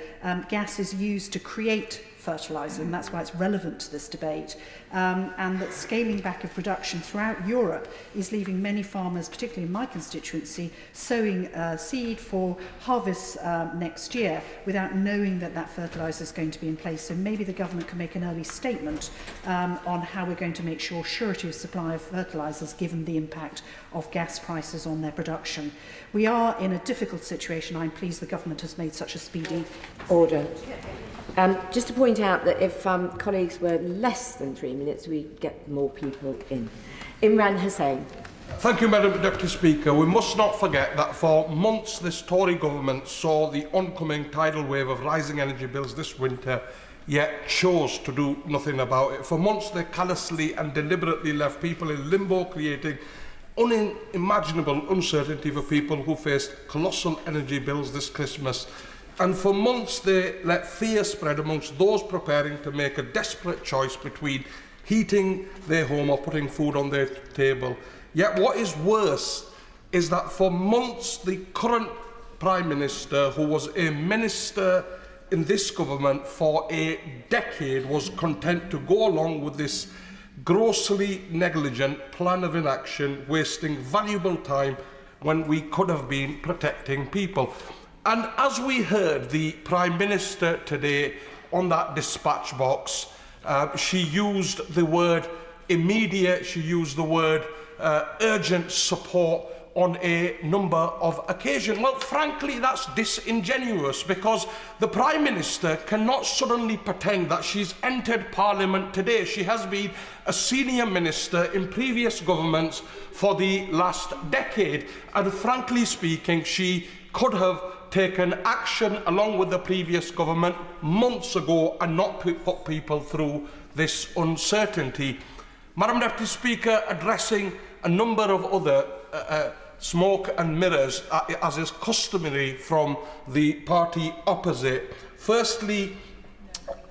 gas is used to create fertiliser, and that's why it's relevant to this debate, and that scaling back of production throughout Europe is leaving many farmers, particularly in my constituency, sowing seed for harvest next year without knowing that that fertiliser is going to be in place. So maybe the government can make an early statement on how we're going to make sure surety of supply of fertilisers given the impact of gas prices on their production. We are in a difficult situation. I'm pleased the government has made such a speedy order. Just to point out that if colleagues were less than 3 minutes, we get more people in. Imran Hussain. Thank you, Madam Deputy Speaker. We must not forget that for months this Tory government saw the oncoming tidal wave of rising energy bills this winter, yet chose to do nothing about it. For months they callously and deliberately left people in limbo, creating unimaginable uncertainty for people who faced colossal energy bills this Christmas. And for months they let fear spread amongst those preparing to make a desperate choice between heating their home or putting food on their table. Yet what is worse is that for months the current Prime Minister, who was a minister in this government for a decade, was content to go along with this grossly negligent plan of inaction, wasting valuable time when we could have been protecting people. And as we heard the Prime Minister today on that dispatch box, she used the word immediate, she used the word urgent support on a number of occasions. Well, frankly, that's disingenuous, because the Prime Minister cannot suddenly pretend that she's entered Parliament today. She has been a senior minister in previous governments for the last decade, and frankly speaking, she could have taken action along with the previous government months ago and not put people through this uncertainty. Madam Deputy Speaker, addressing a number of other smoke and mirrors, as is customary from the party opposite. Firstly,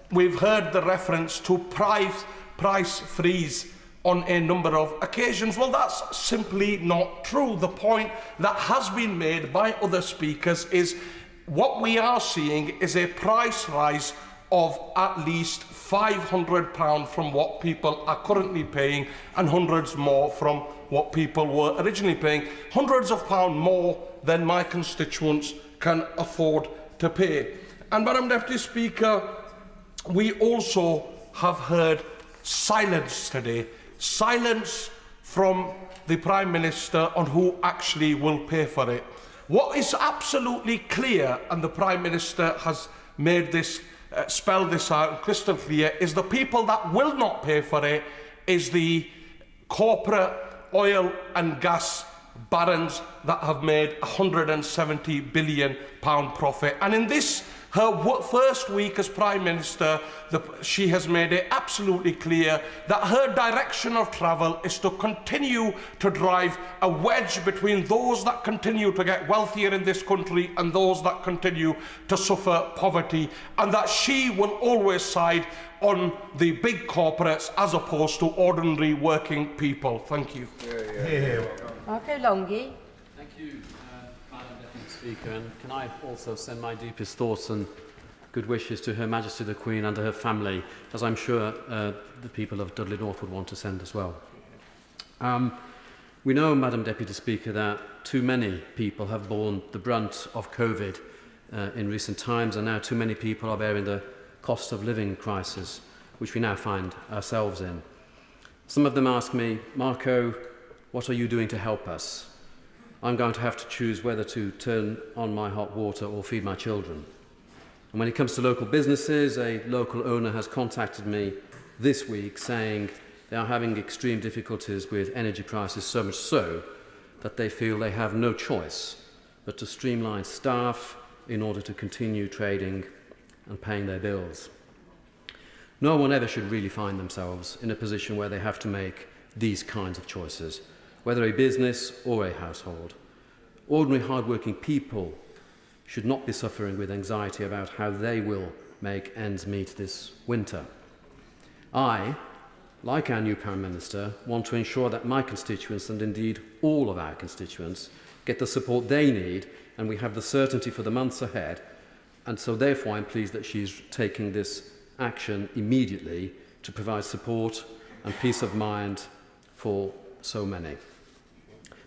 we've heard the reference to price freeze on a number of occasions. Well, that's simply not true. The point that has been made by other speakers is what we are seeing is a price rise of at least £500 from what people are currently paying, and hundreds more from what people were originally paying. Hundreds of pounds more than my constituents can afford to pay. And Madam Deputy Speaker, we also have heard silence today. Silence from the Prime Minister on who actually will pay for it. What is absolutely clear, and the Prime Minister has made this, spelled this out crystal clear, is the people that will not pay for it is the corporate oil and gas barons that have made £170 billion profit. And in this, her first week as Prime Minister, she has made it absolutely clear that her direction of travel is to continue to drive a wedge between those that continue to get wealthier in this country and those that continue to suffer poverty, and that she will always side on the big corporates as opposed to ordinary working people. Thank you. Marco Longhi. Thank you, Madam Deputy Speaker, and can I also send my deepest thoughts and good wishes to Her Majesty the Queen and to her family, as I'm sure the people of Dudley North would want to send as well. We know, Madam Deputy Speaker, that too many people have borne the brunt of COVID in recent times, and now too many people are bearing the cost of living crisis, which we now find ourselves in. Some of them ask me, Marco, what are you doing to help us? I'm going to have to choose whether to turn on my hot water or feed my children. And when it comes to local businesses, a local owner has contacted me this week saying they are having extreme difficulties with energy prices, so much so that they feel they have no choice but to streamline staff in order to continue trading and paying their bills. No one ever should really find themselves in a position where they have to make these kinds of choices, whether a business or a household. Ordinary hard-working people should not be suffering with anxiety about how they will make ends meet this winter. I, like our new Prime Minister, want to ensure that my constituents, and indeed all of our constituents, get the support they need, and we have the certainty for the months ahead. And so therefore I'm pleased that she's taking this action immediately to provide support and peace of mind for so many.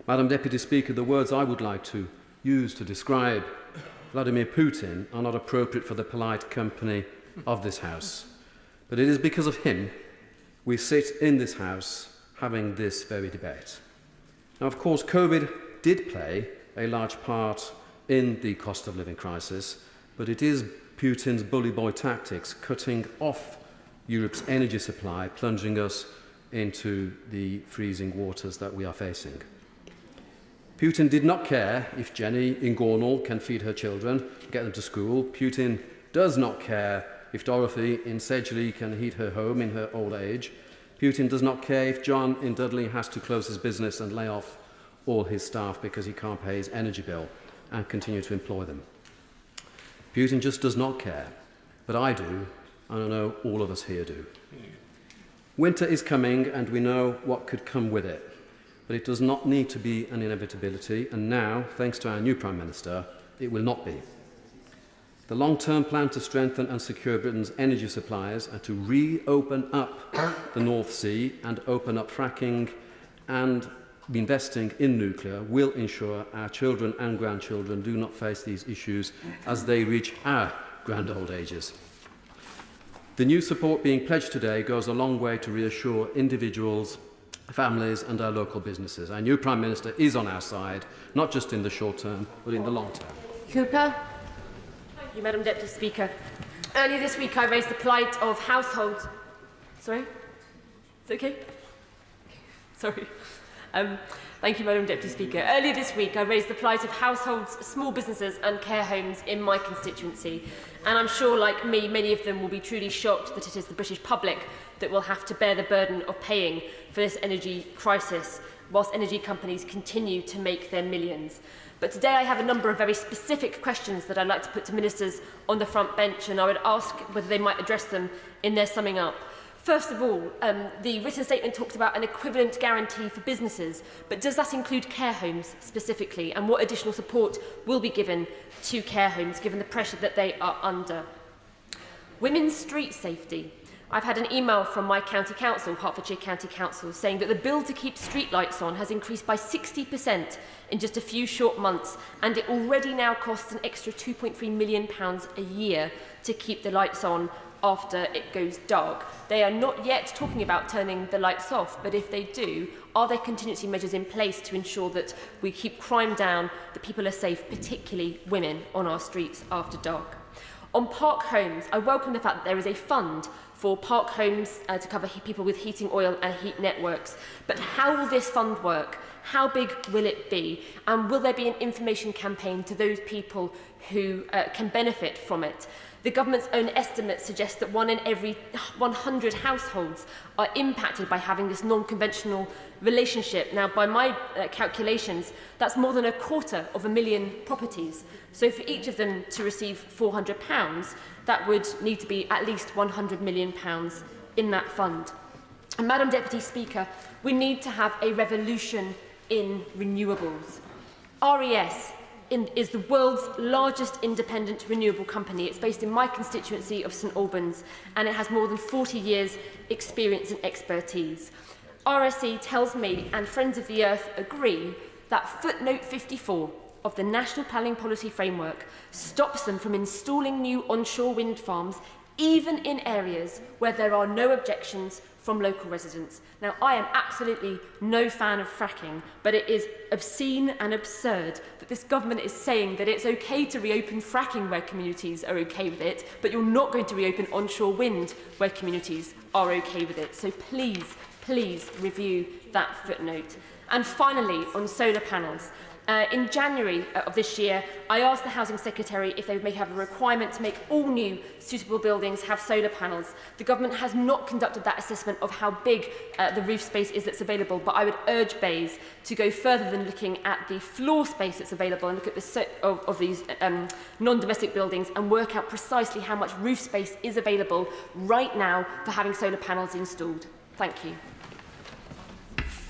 Madam Deputy Speaker, the words I would like to use to describe Vladimir Putin are not appropriate for the polite company of this House. But it is because of him we sit in this House having this very debate. Now, of course, COVID did play a large part in the cost of living crisis, but it is Putin's bully boy tactics cutting off Europe's energy supply, plunging us into the freezing waters that we are facing. Putin did not care if Jenny in Gornal can feed her children, get them to school. Putin does not care if Dorothy in Sedgley can heat her home in her old age. Putin does not care if John in Dudley has to close his business and lay off all his staff because he can't pay his energy bill and continue to employ them. Putin just does not care, but I do, and I know all of us here do. Winter is coming, and we know what could come with it. But it does not need to be an inevitability, and now, thanks to our new Prime Minister, it will not be. The long-term plan to strengthen and secure Britain's energy supplies and to reopen up the North Sea and open up fracking and investing in nuclear will ensure our children and grandchildren do not face these issues as they reach our grand old ages. The new support being pledged today goes a long way to reassure individuals, families and our local businesses. Our new Prime Minister is on our side, not just in the short term, but in the long term. Cooper. Thank you, Madam Deputy Speaker. Earlier this week I raised the plight of households... Sorry? It's okay? Sorry. Thank you, Madam Deputy Speaker. Earlier this week I raised the plight of households, small businesses and care homes in my constituency. And I'm sure, like me, many of them will be truly shocked that it is the British public that will have to bear the burden of paying for this energy crisis, whilst energy companies continue to make their millions. But today I have a number of very specific questions that I'd like to put to ministers on the front bench, and I would ask whether they might address them in their summing up. First of all, the written statement talks about an equivalent guarantee for businesses, but does that include care homes specifically? And what additional support will be given to care homes, given the pressure that they are under? Women's street safety. I've had an email from my county council, Hertfordshire County Council, saying that the bill to keep street lights on has increased by 60% in just a few short months, and it already now costs an extra £2.3 million a year to keep the lights on after it goes dark. They are not yet talking about turning the lights off, but if they do, are there contingency measures in place to ensure that we keep crime down, that people are safe, particularly women, on our streets after dark? On park homes, I welcome the fact that there is a fund for park homes to cover people with heating oil and heat networks. But how will this fund work? How big will it be? And will there be an information campaign to those people who can benefit from it? The government's own estimates suggest that 1 in every 100 households are impacted by having this non-conventional relationship. Now, by my calculations, that's more than 250,000 properties. So for each of them to receive £400, that would need to be at least £100 million in that fund. And Madam Deputy Speaker, we need to have a revolution in renewables. RES is the world's largest independent renewable company. It's based in my constituency of St Albans, and it has more than 40 years' experience and expertise. RSE tells me, and Friends of the Earth agree, that footnote 54 of the National Planning Policy Framework stops them from installing new onshore wind farms even in areas where there are no objections from local residents. Now, I am absolutely no fan of fracking, but it is obscene and absurd that this government is saying that it's okay to reopen fracking where communities are okay with it, but you're not going to reopen onshore wind where communities are okay with it. So please, please review that footnote. And finally, on solar panels. In January of this year, I asked the Housing Secretary if they would have a requirement to make all new suitable buildings have solar panels. The government has not conducted that assessment of how big the roof space is that's available, but I would urge BEIS to go further than looking at the floor space that's available and look at the of these non-domestic buildings and work out precisely how much roof space is available right now for having solar panels installed. Thank you.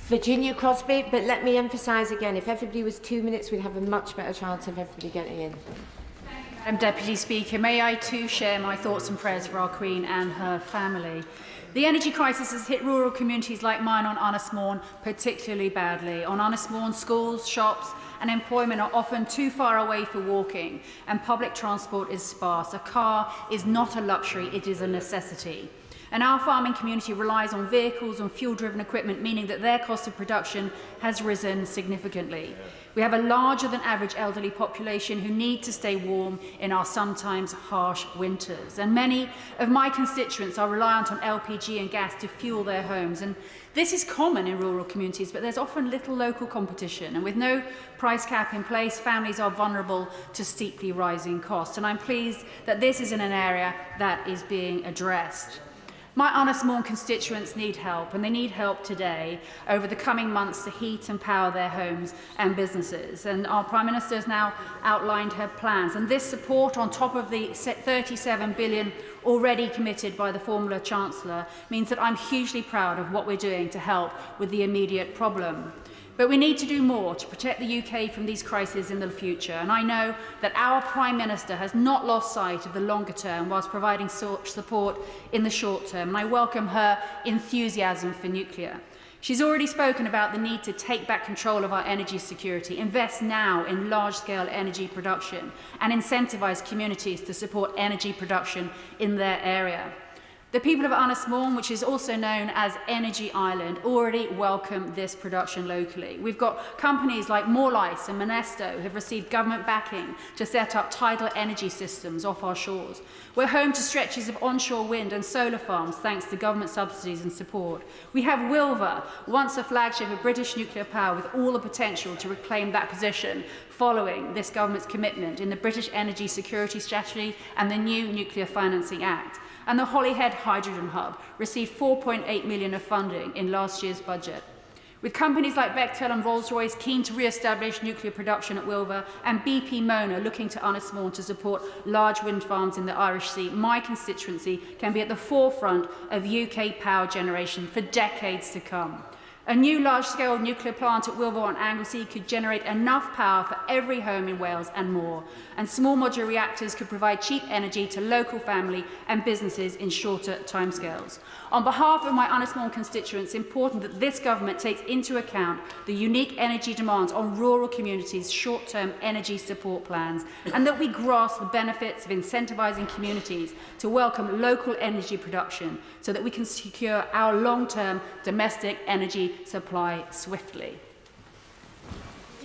Virginia Crosby, but let me emphasise again, if everybody was 2 minutes, we'd have a much better chance of everybody getting in. Madam Deputy Speaker, may I too share my thoughts and prayers for our Queen and her family. The energy crisis has hit rural communities like mine on Ynysmore particularly badly. On Ynysmore, schools, shops and employment are often too far away for walking, and public transport is sparse. A car is not a luxury, it is a necessity. And our farming community relies on vehicles and fuel-driven equipment, meaning that their cost of production has risen significantly. We have a larger than average elderly population who need to stay warm in our sometimes harsh winters. And many of my constituents are reliant on LPG and gas to fuel their homes. And this is common in rural communities, but there's often little local competition. And with no price cap in place, families are vulnerable to steeply rising costs. And I'm pleased that this is in an area that is being addressed. My Ynysmore constituents need help, and they need help today over the coming months to heat and power their homes and businesses. And our Prime Minister has now outlined her plans. And this support, on top of the 37 billion already committed by the former Chancellor, means that I'm hugely proud of what we're doing to help with the immediate problem. But we need to do more to protect the UK from these crises in the future. And I know that our Prime Minister has not lost sight of the longer term whilst providing support in the short term. And I welcome her enthusiasm for nuclear. She's already spoken about the need to take back control of our energy security, invest now in large-scale energy production, and incentivise communities to support energy production in their area. The people of Ynysmore, which is also known as Energy Island, already welcome this production locally. We've got companies like Morlice and Monesto who have received government backing to set up tidal energy systems off our shores. We're home to stretches of onshore wind and solar farms thanks to government subsidies and support. We have Wilver, once a flagship of British nuclear power, with all the potential to reclaim that position following this government's commitment in the British Energy Security Strategy and the new Nuclear Financing Act. And the Holyhead Hydrogen Hub received 4.8 million of funding in last year's budget. With companies like Bechtel and Rolls-Royce keen to re-establish nuclear production at Wilver, and BP Mona looking to Ynysmore to support large wind farms in the Irish Sea, my constituency can be at the forefront of UK power generation for decades to come. A new large-scale nuclear plant at Wilver on Anglesey could generate enough power for every home in Wales and more. And small modular reactors could provide cheap energy to local family and businesses in shorter timescales. On behalf of my Ynysmore constituents, it's important that this government takes into account the unique energy demands on rural communities' short-term energy support plans, and that we grasp the benefits of incentivising communities to welcome local energy production so that we can secure our long-term domestic energy supply swiftly.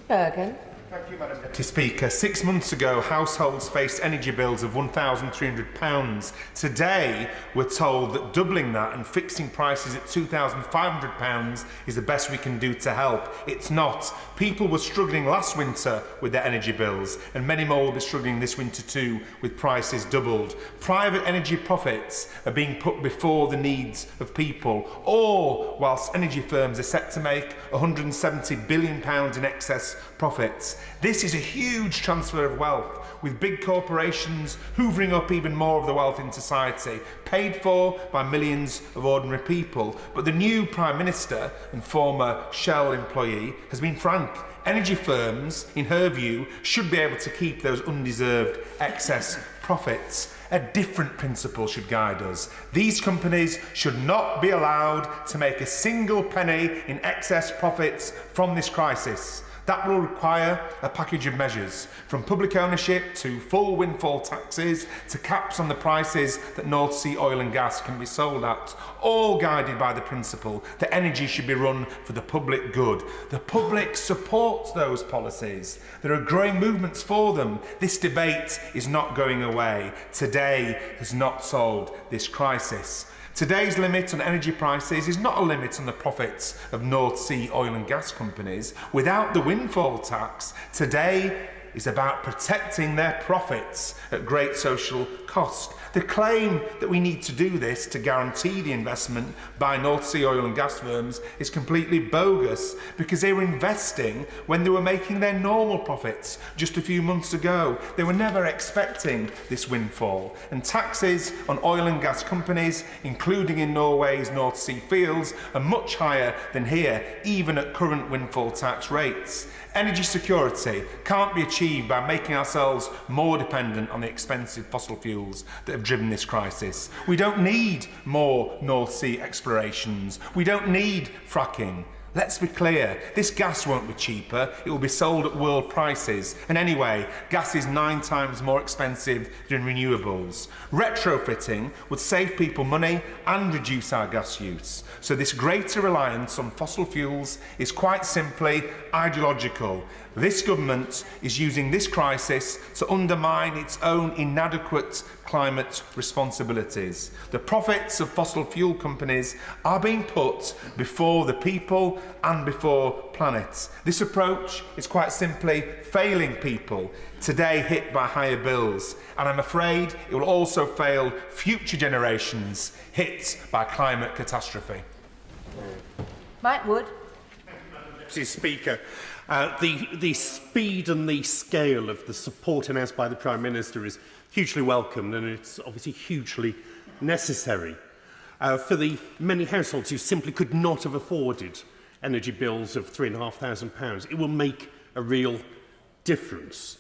Bergen. Thank you, Madam Deputy Speaker. 6 months ago, households faced energy bills of £1,300. Today, we're told that doubling that and fixing prices at £2,500 is the best we can do to help. It's not. People were struggling last winter with their energy bills, and many more will be struggling this winter too, with prices doubled. Private energy profits are being put before the needs of people, all whilst energy firms are set to make £170 billion in excess profits. This is a huge transfer of wealth, with big corporations hoovering up even more of the wealth in society, paid for by millions of ordinary people. But the new Prime Minister and former Shell employee has been frank. Energy firms, in her view, should be able to keep those undeserved excess profits. A different principle should guide us. These companies should not be allowed to make a single penny in excess profits from this crisis. That will require a package of measures, from public ownership to full windfall taxes to caps on the prices that North Sea oil and gas can be sold at, all guided by the principle that energy should be run for the public good. The public supports those policies. There are growing movements for them. This debate is not going away. Today has not solved this crisis. Today's limit on energy prices is not a limit on the profits of North Sea oil and gas companies. Without the windfall tax, today is about protecting their profits at great social cost. The claim that we need to do this to guarantee the investment by North Sea oil and gas firms is completely bogus, because they were investing when they were making their normal profits just a few months ago. They were never expecting this windfall. And taxes on oil and gas companies, including in Norway's North Sea fields, are much higher than here, even at current windfall tax rates. Energy security can't be achieved by making ourselves more dependent on the expensive fossil fuels that have driven this crisis. We don't need more North Sea explorations. We don't need fracking. Let's be clear, this gas won't be cheaper, it will be sold at world prices. And anyway, gas is 9 times more expensive than renewables. Retrofitting would save people money and reduce our gas use. So this greater reliance on fossil fuels is quite simply ideological. This government is using this crisis to undermine its own inadequate climate responsibilities. The profits of fossil fuel companies are being put before the people and before planet. This approach is quite simply failing people today hit by higher bills, and I'm afraid it will also fail future generations hit by climate catastrophe. Mike Wood. Mr. Speaker, the speed and the scale of the support announced by the Prime Minister is hugely welcomed, and it's obviously hugely necessary for the many households who simply could not have afforded energy bills of £3,500. It will make a real difference,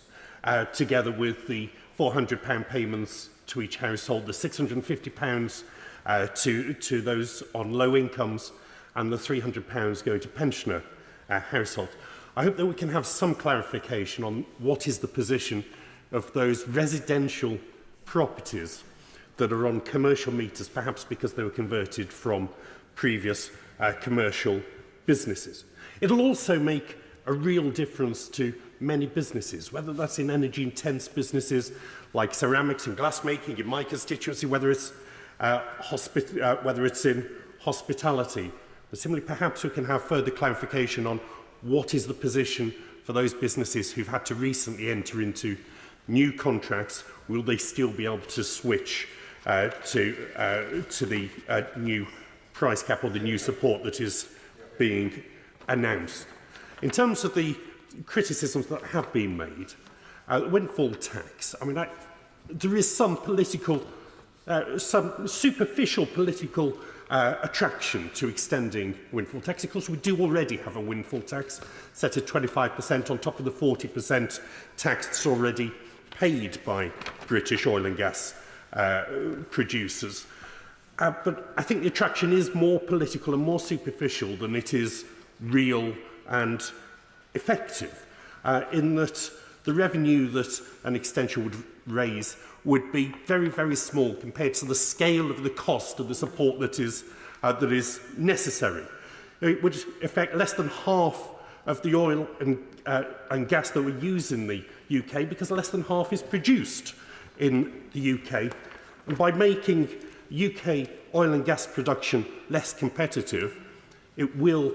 together with the £400 payments to each household, the £650 to those on low incomes, and the £300 going to pensioner households. I hope that we can have some clarification on what is the position of those residential properties that are on commercial meters, perhaps because they were converted from previous commercial businesses. It'll also make a real difference to many businesses, whether that's in energy-intense businesses like ceramics and glassmaking in my constituency, whether it's in hospitality. But simply, perhaps we can have further clarification on what is the position for those businesses who've had to recently enter into new contracts. Will they still be able to switch to the new price cap or the new support that is being announced? In terms of the criticisms that have been made, windfall tax, I mean, there is some superficial political attraction to extending windfall tax. Of course, we do already have a windfall tax set at 25% on top of the 40% tax that's already paid by British oil and gas producers. But I think the attraction is more political and more superficial than it is real and effective, in that the revenue that an extension would raise would be very, very small compared to the scale of the cost of the support that is necessary. It would affect less than half of the oil and gas that we use in the UK, because less than half is produced in the UK. And by making UK oil and gas production less competitive, it will,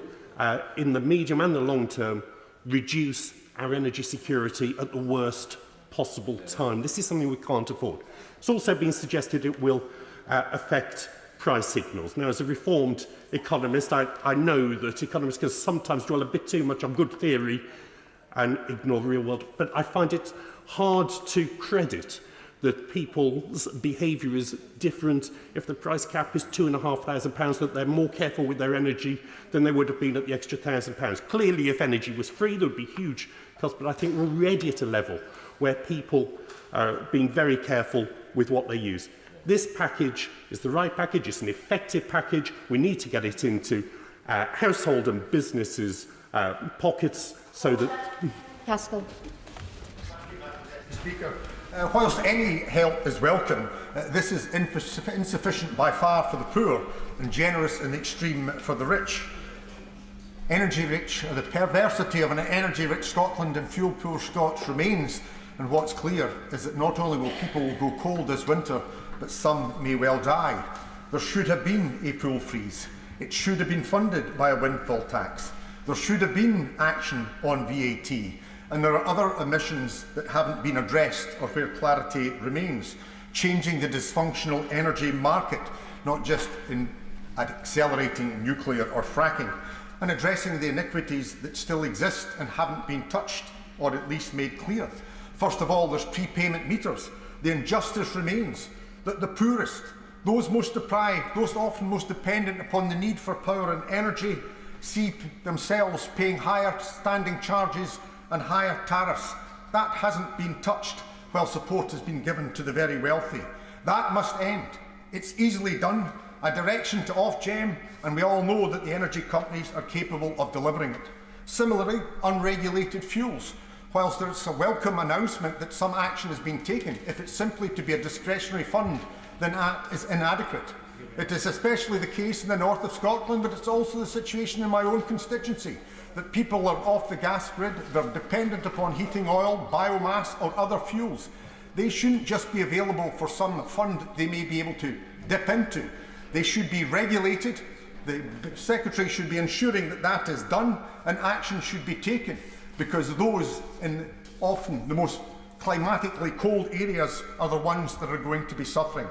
in the medium and the long term, reduce our energy security at the worst possible time. This is something we can't afford. It's also been suggested it will affect price signals. Now, as a reformed economist, I know that economists can sometimes dwell a bit too much on good theory and ignore the real world, but I find it hard to credit that people's behaviour is different if the price cap is £2,500, that they're more careful with their energy than they would have been at the extra £1,000. Clearly, if energy was free, there would be huge costs, but I think we're already at a level where people are being very careful with what they use. This package is the right package, it's an effective package. We need to get it into household and businesses' pockets so that... Pascal. Speaker, whilst any help is welcome, this is insufficient by far for the poor and generous in the extreme for the rich. The perversity of an energy-rich Scotland and fuel-poor Scots remains, and what's clear is that not only will people go cold this winter, but some may well die. There should have been a pool freeze. It should have been funded by a windfall tax. There should have been action on VAT. And there are other emissions that haven't been addressed or where clarity remains. Changing the dysfunctional energy market, not just in accelerating nuclear or fracking, and addressing the iniquities that still exist and haven't been touched or at least made clear. First of all, there's prepayment meters. The injustice remains that the poorest, those most deprived, those often most dependent upon the need for power and energy, see themselves paying higher standing charges and higher tariffs. That hasn't been touched while support has been given to the very wealthy. That must end. It's easily done. A direction to Ofgem, and we all know that the energy companies are capable of delivering it. Similarly, unregulated fuels. Whilst it's a welcome announcement that some action has been taken, if it's simply to be a discretionary fund, then that is inadequate. It is especially the case in the north of Scotland, but it's also the situation in my own constituency, that people are off the gas grid, they're dependent upon heating oil, biomass or other fuels. They shouldn't just be available for some fund they may be able to dip into. They should be regulated. The Secretary should be ensuring that that is done and action should be taken, because those in often the most climatically cold areas are the ones that are going to be suffering.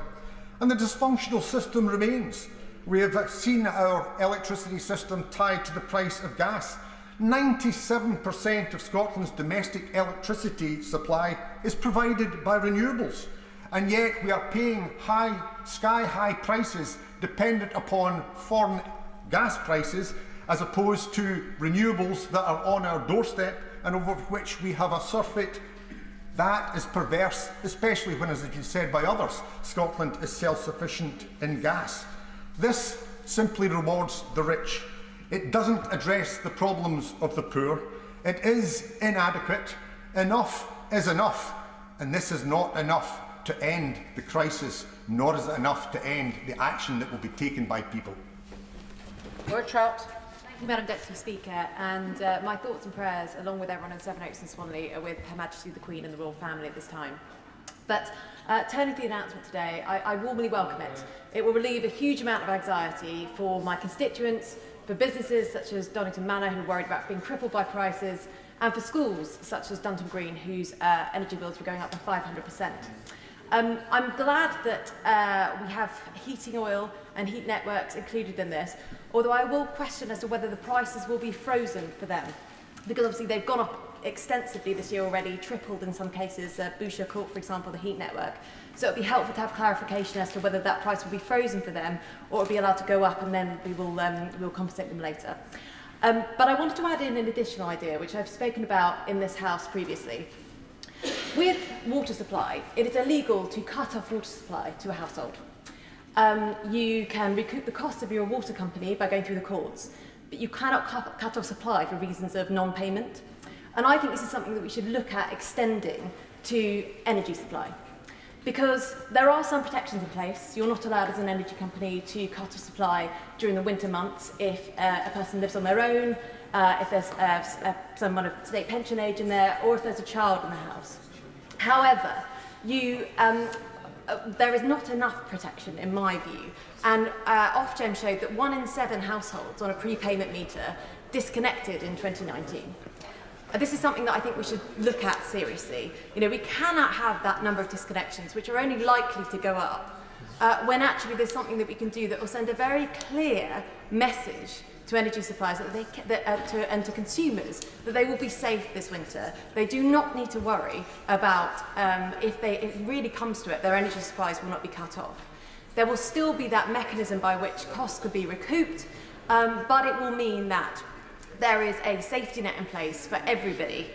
And the dysfunctional system remains. We have seen our electricity system tied to the price of gas. 97% of Scotland's domestic electricity supply is provided by renewables, and yet we are paying sky-high prices dependent upon foreign gas prices as opposed to renewables that are on our doorstep and over which we have a surfeit. That is perverse, especially when, as has been said by others, Scotland is self-sufficient in gas. This simply rewards the rich. It doesn't address the problems of the poor. It is inadequate. Enough is enough, and this is not enough to end the crisis, nor is it enough to end the action that will be taken by people. Lord Trout. Thank you, Madam Deputy Speaker, and my thoughts and prayers, along with everyone in Sevenoaks and Swanley, are with Her Majesty the Queen and the Royal Family at this time. But turning to the announcement today, I warmly welcome it. It will relieve a huge amount of anxiety for my constituents, for businesses such as Donington Manor, who are worried about being crippled by prices, and for schools such as Dunton Green, whose energy bills were going up by 500%. I'm glad that we have heating oil and heat networks included in this, although I will question as to whether the prices will be frozen for them, because obviously they've gone up extensively this year already, tripled in some cases, Boucher Court, for example, the heat network. So it would be helpful to have clarification as to whether that price will be frozen for them or it will be allowed to go up and then we'll compensate them later. But I wanted to add in an additional idea, which I've spoken about in this House previously. With water supply, it is illegal to cut off water supply to a household. You can recoup the cost of your water company by going through the courts, but you cannot cut off supply for reasons of non-payment. And I think this is something that we should look at extending to energy supply, because there are some protections in place. You're not allowed as an energy company to cut off supply during the winter months if a person lives on their own, if there's someone of state pension age in there, or if there's a child in the house. However, there is not enough protection in my view, and Ofgem showed that 1 in 7 households on a prepayment meter disconnected in 2019. This is something that I think we should look at seriously. You know, we cannot have that number of disconnections, which are only likely to go up, when actually there's something that we can do that will send a very clear message to energy suppliers and to consumers that they will be safe this winter. They do not need to worry about if it really comes to it, their energy supplies will not be cut off. There will still be that mechanism by which costs could be recouped, but it will mean that there is a safety net in place for everybody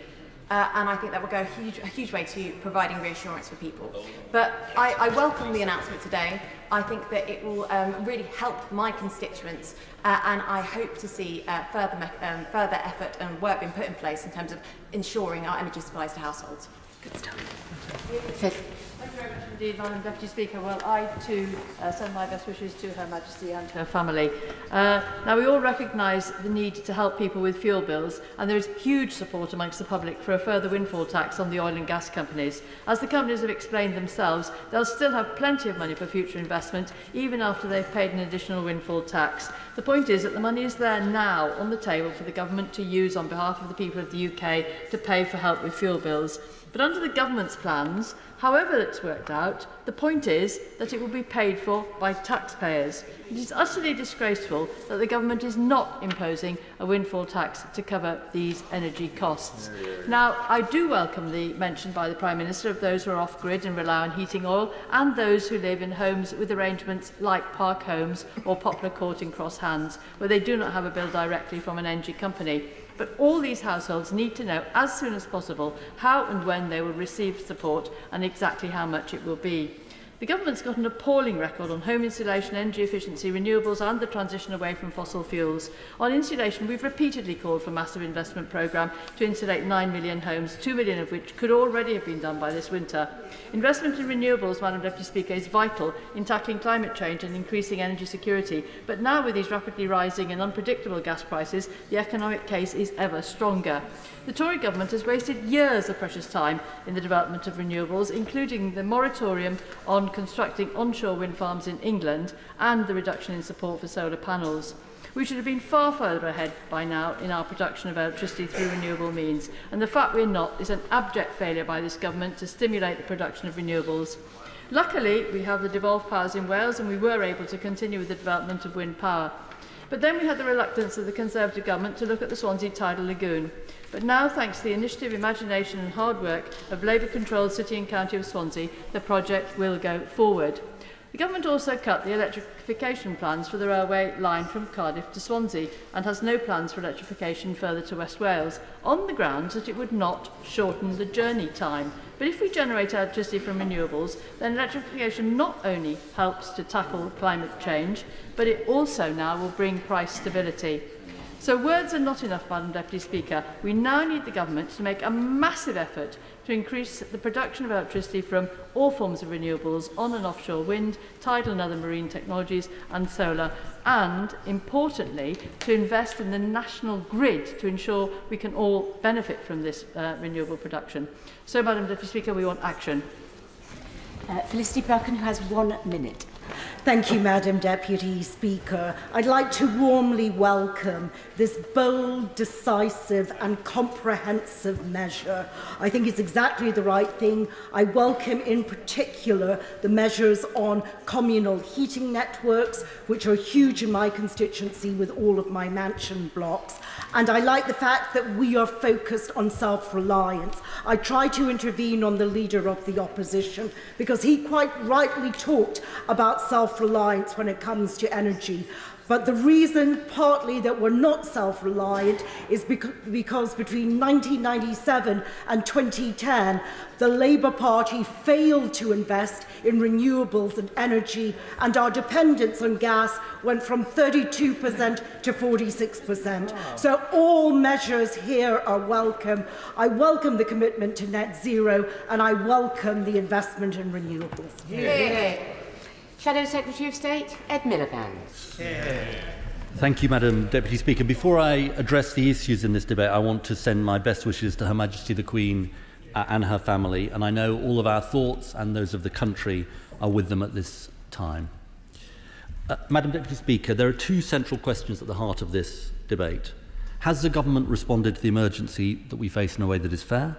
And I think that will go a huge way to providing reassurance for people. But I welcome the announcement today. I think that it will really help my constituents, and I hope to see further effort and work being put in place in terms of ensuring our energy supplies to households. Good stuff. Thank you very much indeed, Madam Deputy Speaker. Well, I too send my best wishes to Her Majesty and her family. Now, we all recognise the need to help people with fuel bills, and there is huge support amongst the public for a further windfall tax on the oil and gas companies. As the companies have explained themselves, they'll still have plenty of money for future investment, even after they've paid an additional windfall tax. The point is that the money is there now on the table for the government to use on behalf of the people of the UK to pay for help with fuel bills. But under the government's plans, however it's worked out, the point is that it will be paid for by taxpayers. It is utterly disgraceful that the government is not imposing a windfall tax to cover these energy costs. Now, I do welcome the mention by the Prime Minister of those who are off-grid and rely on heating oil, and those who live in homes with arrangements like Park Homes or Poplar Court in Cross Hands, where they do not have a bill directly from an energy company. But all these households need to know as soon as possible how and when they will receive support and exactly how much it will be. The government's got an appalling record on home insulation, energy efficiency, renewables and the transition away from fossil fuels. On insulation, we've repeatedly called for a massive investment programme to insulate 9 million homes, 2 million of which could already have been done by this winter. Investment in renewables, Madam Deputy Speaker, is vital in tackling climate change and increasing energy security. But now, with these rapidly rising and unpredictable gas prices, the economic case is ever stronger. The Tory government has wasted years of precious time in the development of renewables, including the moratorium on constructing onshore wind farms in England and the reduction in support for solar panels. We should have been far further ahead by now in our production of electricity through renewable means, and the fact we're not is an abject failure by this government to stimulate the production of renewables. Luckily, we have the devolved powers in Wales, and we were able to continue with the development of wind power. But then we had the reluctance of the Conservative government to look at the Swansea tidal lagoon. But now, thanks to the initiative, imagination and hard work of Labour-controlled City and County of Swansea, the project will go forward. The government also cut the electrification plans for the railway line from Cardiff to Swansea and has no plans for electrification further to West Wales, on the grounds that it would not shorten the journey time. But if we generate electricity from renewables, then electrification not only helps to tackle climate change, but it also now will bring price stability. So words are not enough, Madam Deputy Speaker. We now need the government to make a massive effort to increase the production of electricity from all forms of renewables, on and offshore wind, tidal and other marine technologies, and solar, and, importantly, to invest in the national grid to ensure we can all benefit from this renewable production. So, Madam Deputy Speaker, we want action. Felicity Bracken, who has 1 minute. Thank you, Madam Deputy Speaker. I'd like to warmly welcome this bold, decisive and comprehensive measure. I think it's exactly the right thing. I welcome in particular the measures on communal heating networks, which are huge in my constituency with all of my mansion blocks. And I like the fact that we are focused on self-reliance. I try to intervene on the Leader of the Opposition because he quite rightly talked about self-reliance when it comes to energy. But the reason partly that we're not self-reliant is because between 1997 and 2010, the Labour Party failed to invest in renewables and energy, and our dependence on gas went from 32% to 46%. So all measures here are welcome. I welcome the commitment to net zero, and I welcome the investment in renewables. Yeah. Shadow Secretary of State, Ed Miliband. Thank you, Madam Deputy Speaker. Before I address the issues in this debate, I want to send my best wishes to Her Majesty the Queen and her family, and I know all of our thoughts and those of the country are with them at this time. Madam Deputy Speaker, there are two central questions at the heart of this debate. Has the government responded to the emergency that we face in a way that is fair?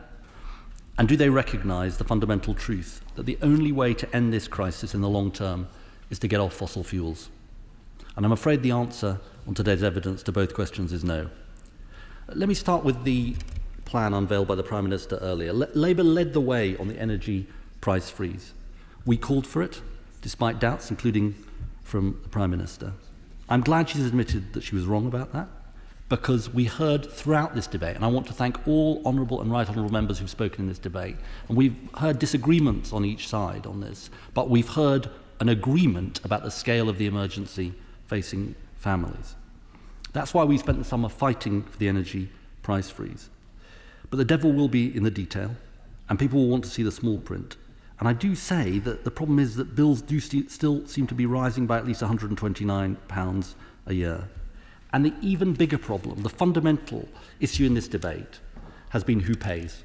And do they recognise the fundamental truth that the only way to end this crisis in the long term is to get off fossil fuels? And I'm afraid the answer on today's evidence to both questions is no. Let me start with the plan unveiled by the Prime Minister earlier. Labour led the way on the energy price freeze. We called for it, despite doubts, including from the Prime Minister. I'm glad she's admitted that she was wrong about that, because we heard throughout this debate, and I want to thank all honourable and right honourable members who've spoken in this debate, and we've heard disagreements on each side on this, but we've heard an agreement about the scale of the emergency facing families. That's why we spent the summer fighting for the energy price freeze. But the devil will be in the detail, and people will want to see the small print. And I do say that the problem is that bills do still seem to be rising by at least £129 a year. And the even bigger problem, the fundamental issue in this debate, has been who pays.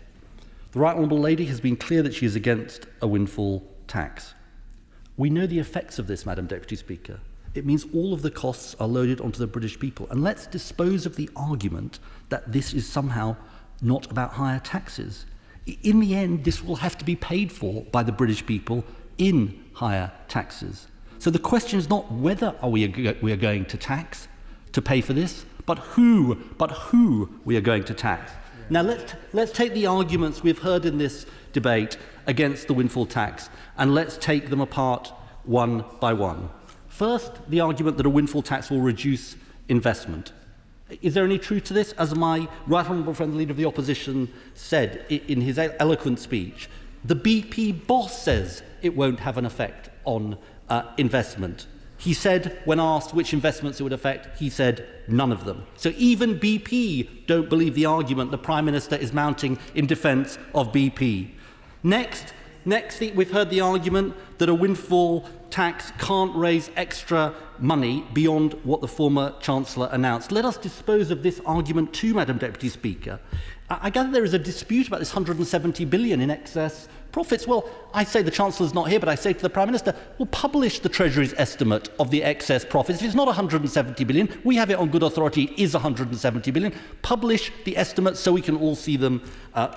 The Right Honourable Lady has been clear that she is against a windfall tax. We know the effects of this, Madam Deputy Speaker. It means all of the costs are loaded onto the British people. And let's dispose of the argument that this is somehow not about higher taxes. In the end, this will have to be paid for by the British people in higher taxes. So the question is not whether we are going to tax to pay for this, but who we are going to tax. Now let's take the arguments we've heard in this debate against the windfall tax, and let's take them apart one by one. First, the argument that a windfall tax will reduce investment. Is there any truth to this? As my right honourable friend, the Leader of the Opposition, said in his eloquent speech, the BP boss says it won't have an effect on investment. He said, when asked which investments it would affect, he said none of them. So even BP don't believe the argument the Prime Minister is mounting in defence of BP. Next, we've heard the argument that a windfall tax can't raise extra money beyond what the former Chancellor announced. Let us dispose of this argument too, Madam Deputy Speaker. I gather there is a dispute about this 170 billion in excess profits. Well, I say the Chancellor's not here, but I say to the Prime Minister, we'll publish the Treasury's estimate of the excess profits. If it's not 170 billion, we have it on good authority, it is 170 billion. Publish the estimates so we can all see them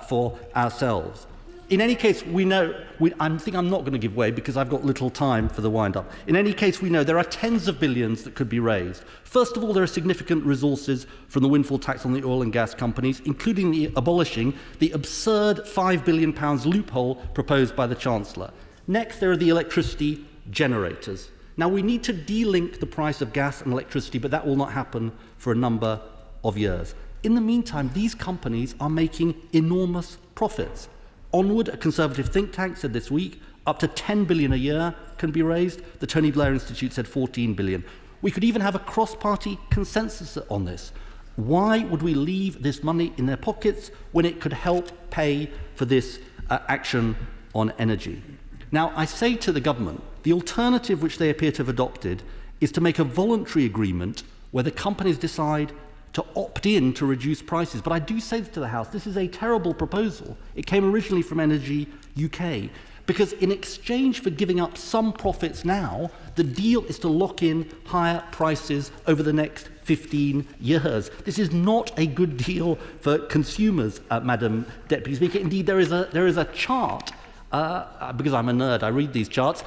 for ourselves. In any case, we know, I think I'm not going to give way because I've got little time for the wind-up. In any case, we know there are tens of billions that could be raised. First of all, there are significant resources from the windfall tax on the oil and gas companies, including abolishing the absurd £5 billion loophole proposed by the Chancellor. Next, there are the electricity generators. Now, we need to de-link the price of gas and electricity, but that will not happen for a number of years. In the meantime, these companies are making enormous profits. Onward, a Conservative think tank, said this week, up to 10 billion a year can be raised. The Tony Blair Institute said 14 billion. We could even have a cross-party consensus on this. Why would we leave this money in their pockets when it could help pay for this action on energy? Now, I say to the government, the alternative which they appear to have adopted is to make a voluntary agreement where the companies decide to opt in to reduce prices. But I do say to the House, this is a terrible proposal. It came originally from Energy UK, because in exchange for giving up some profits now, the deal is to lock in higher prices over the next 15 years. This is not a good deal for consumers, Madam Deputy Speaker. Indeed, there is a chart, because I'm a nerd, I read these charts.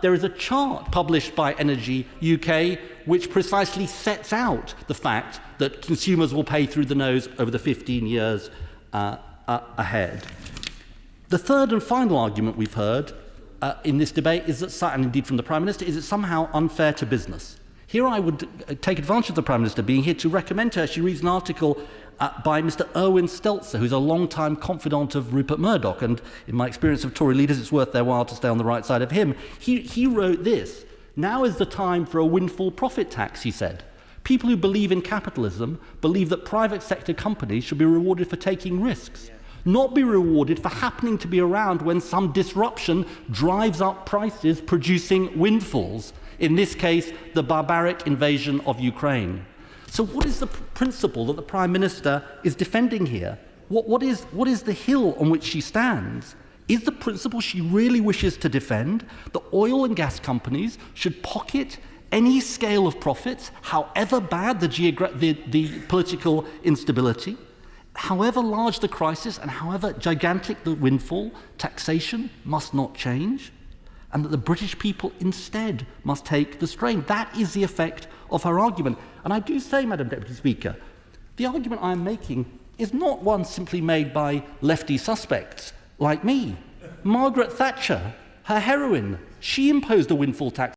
There is a chart published by Energy UK which precisely sets out the fact that consumers will pay through the nose over the 15 years ahead. The third and final argument we've heard in this debate is that, and indeed from the Prime Minister, is it somehow unfair to business. Here I would take advantage of the Prime Minister being here to recommend to her. She reads an article by Mr. Erwin Stelzer, who's a long-time confidant of Rupert Murdoch, and in my experience of Tory leaders, it's worth their while to stay on the right side of him. He wrote this: "Now is the time for a windfall profit tax," he said. "People who believe in capitalism believe that private sector companies should be rewarded for taking risks, not be rewarded for happening to be around when some disruption drives up prices, producing windfalls. In this case, the barbaric invasion of Ukraine." So what is the principle that the Prime Minister is defending here? What is the hill on which she stands? Is the principle she really wishes to defend that oil and gas companies should pocket any scale of profits, however bad the political instability, however large the crisis and however gigantic the windfall, taxation must not change, and that the British people instead must take the strain? That is the effect of her argument. And I do say, Madam Deputy Speaker, the argument I am making is not one simply made by lefty suspects like me. Margaret Thatcher, her heroine, she imposed a windfall tax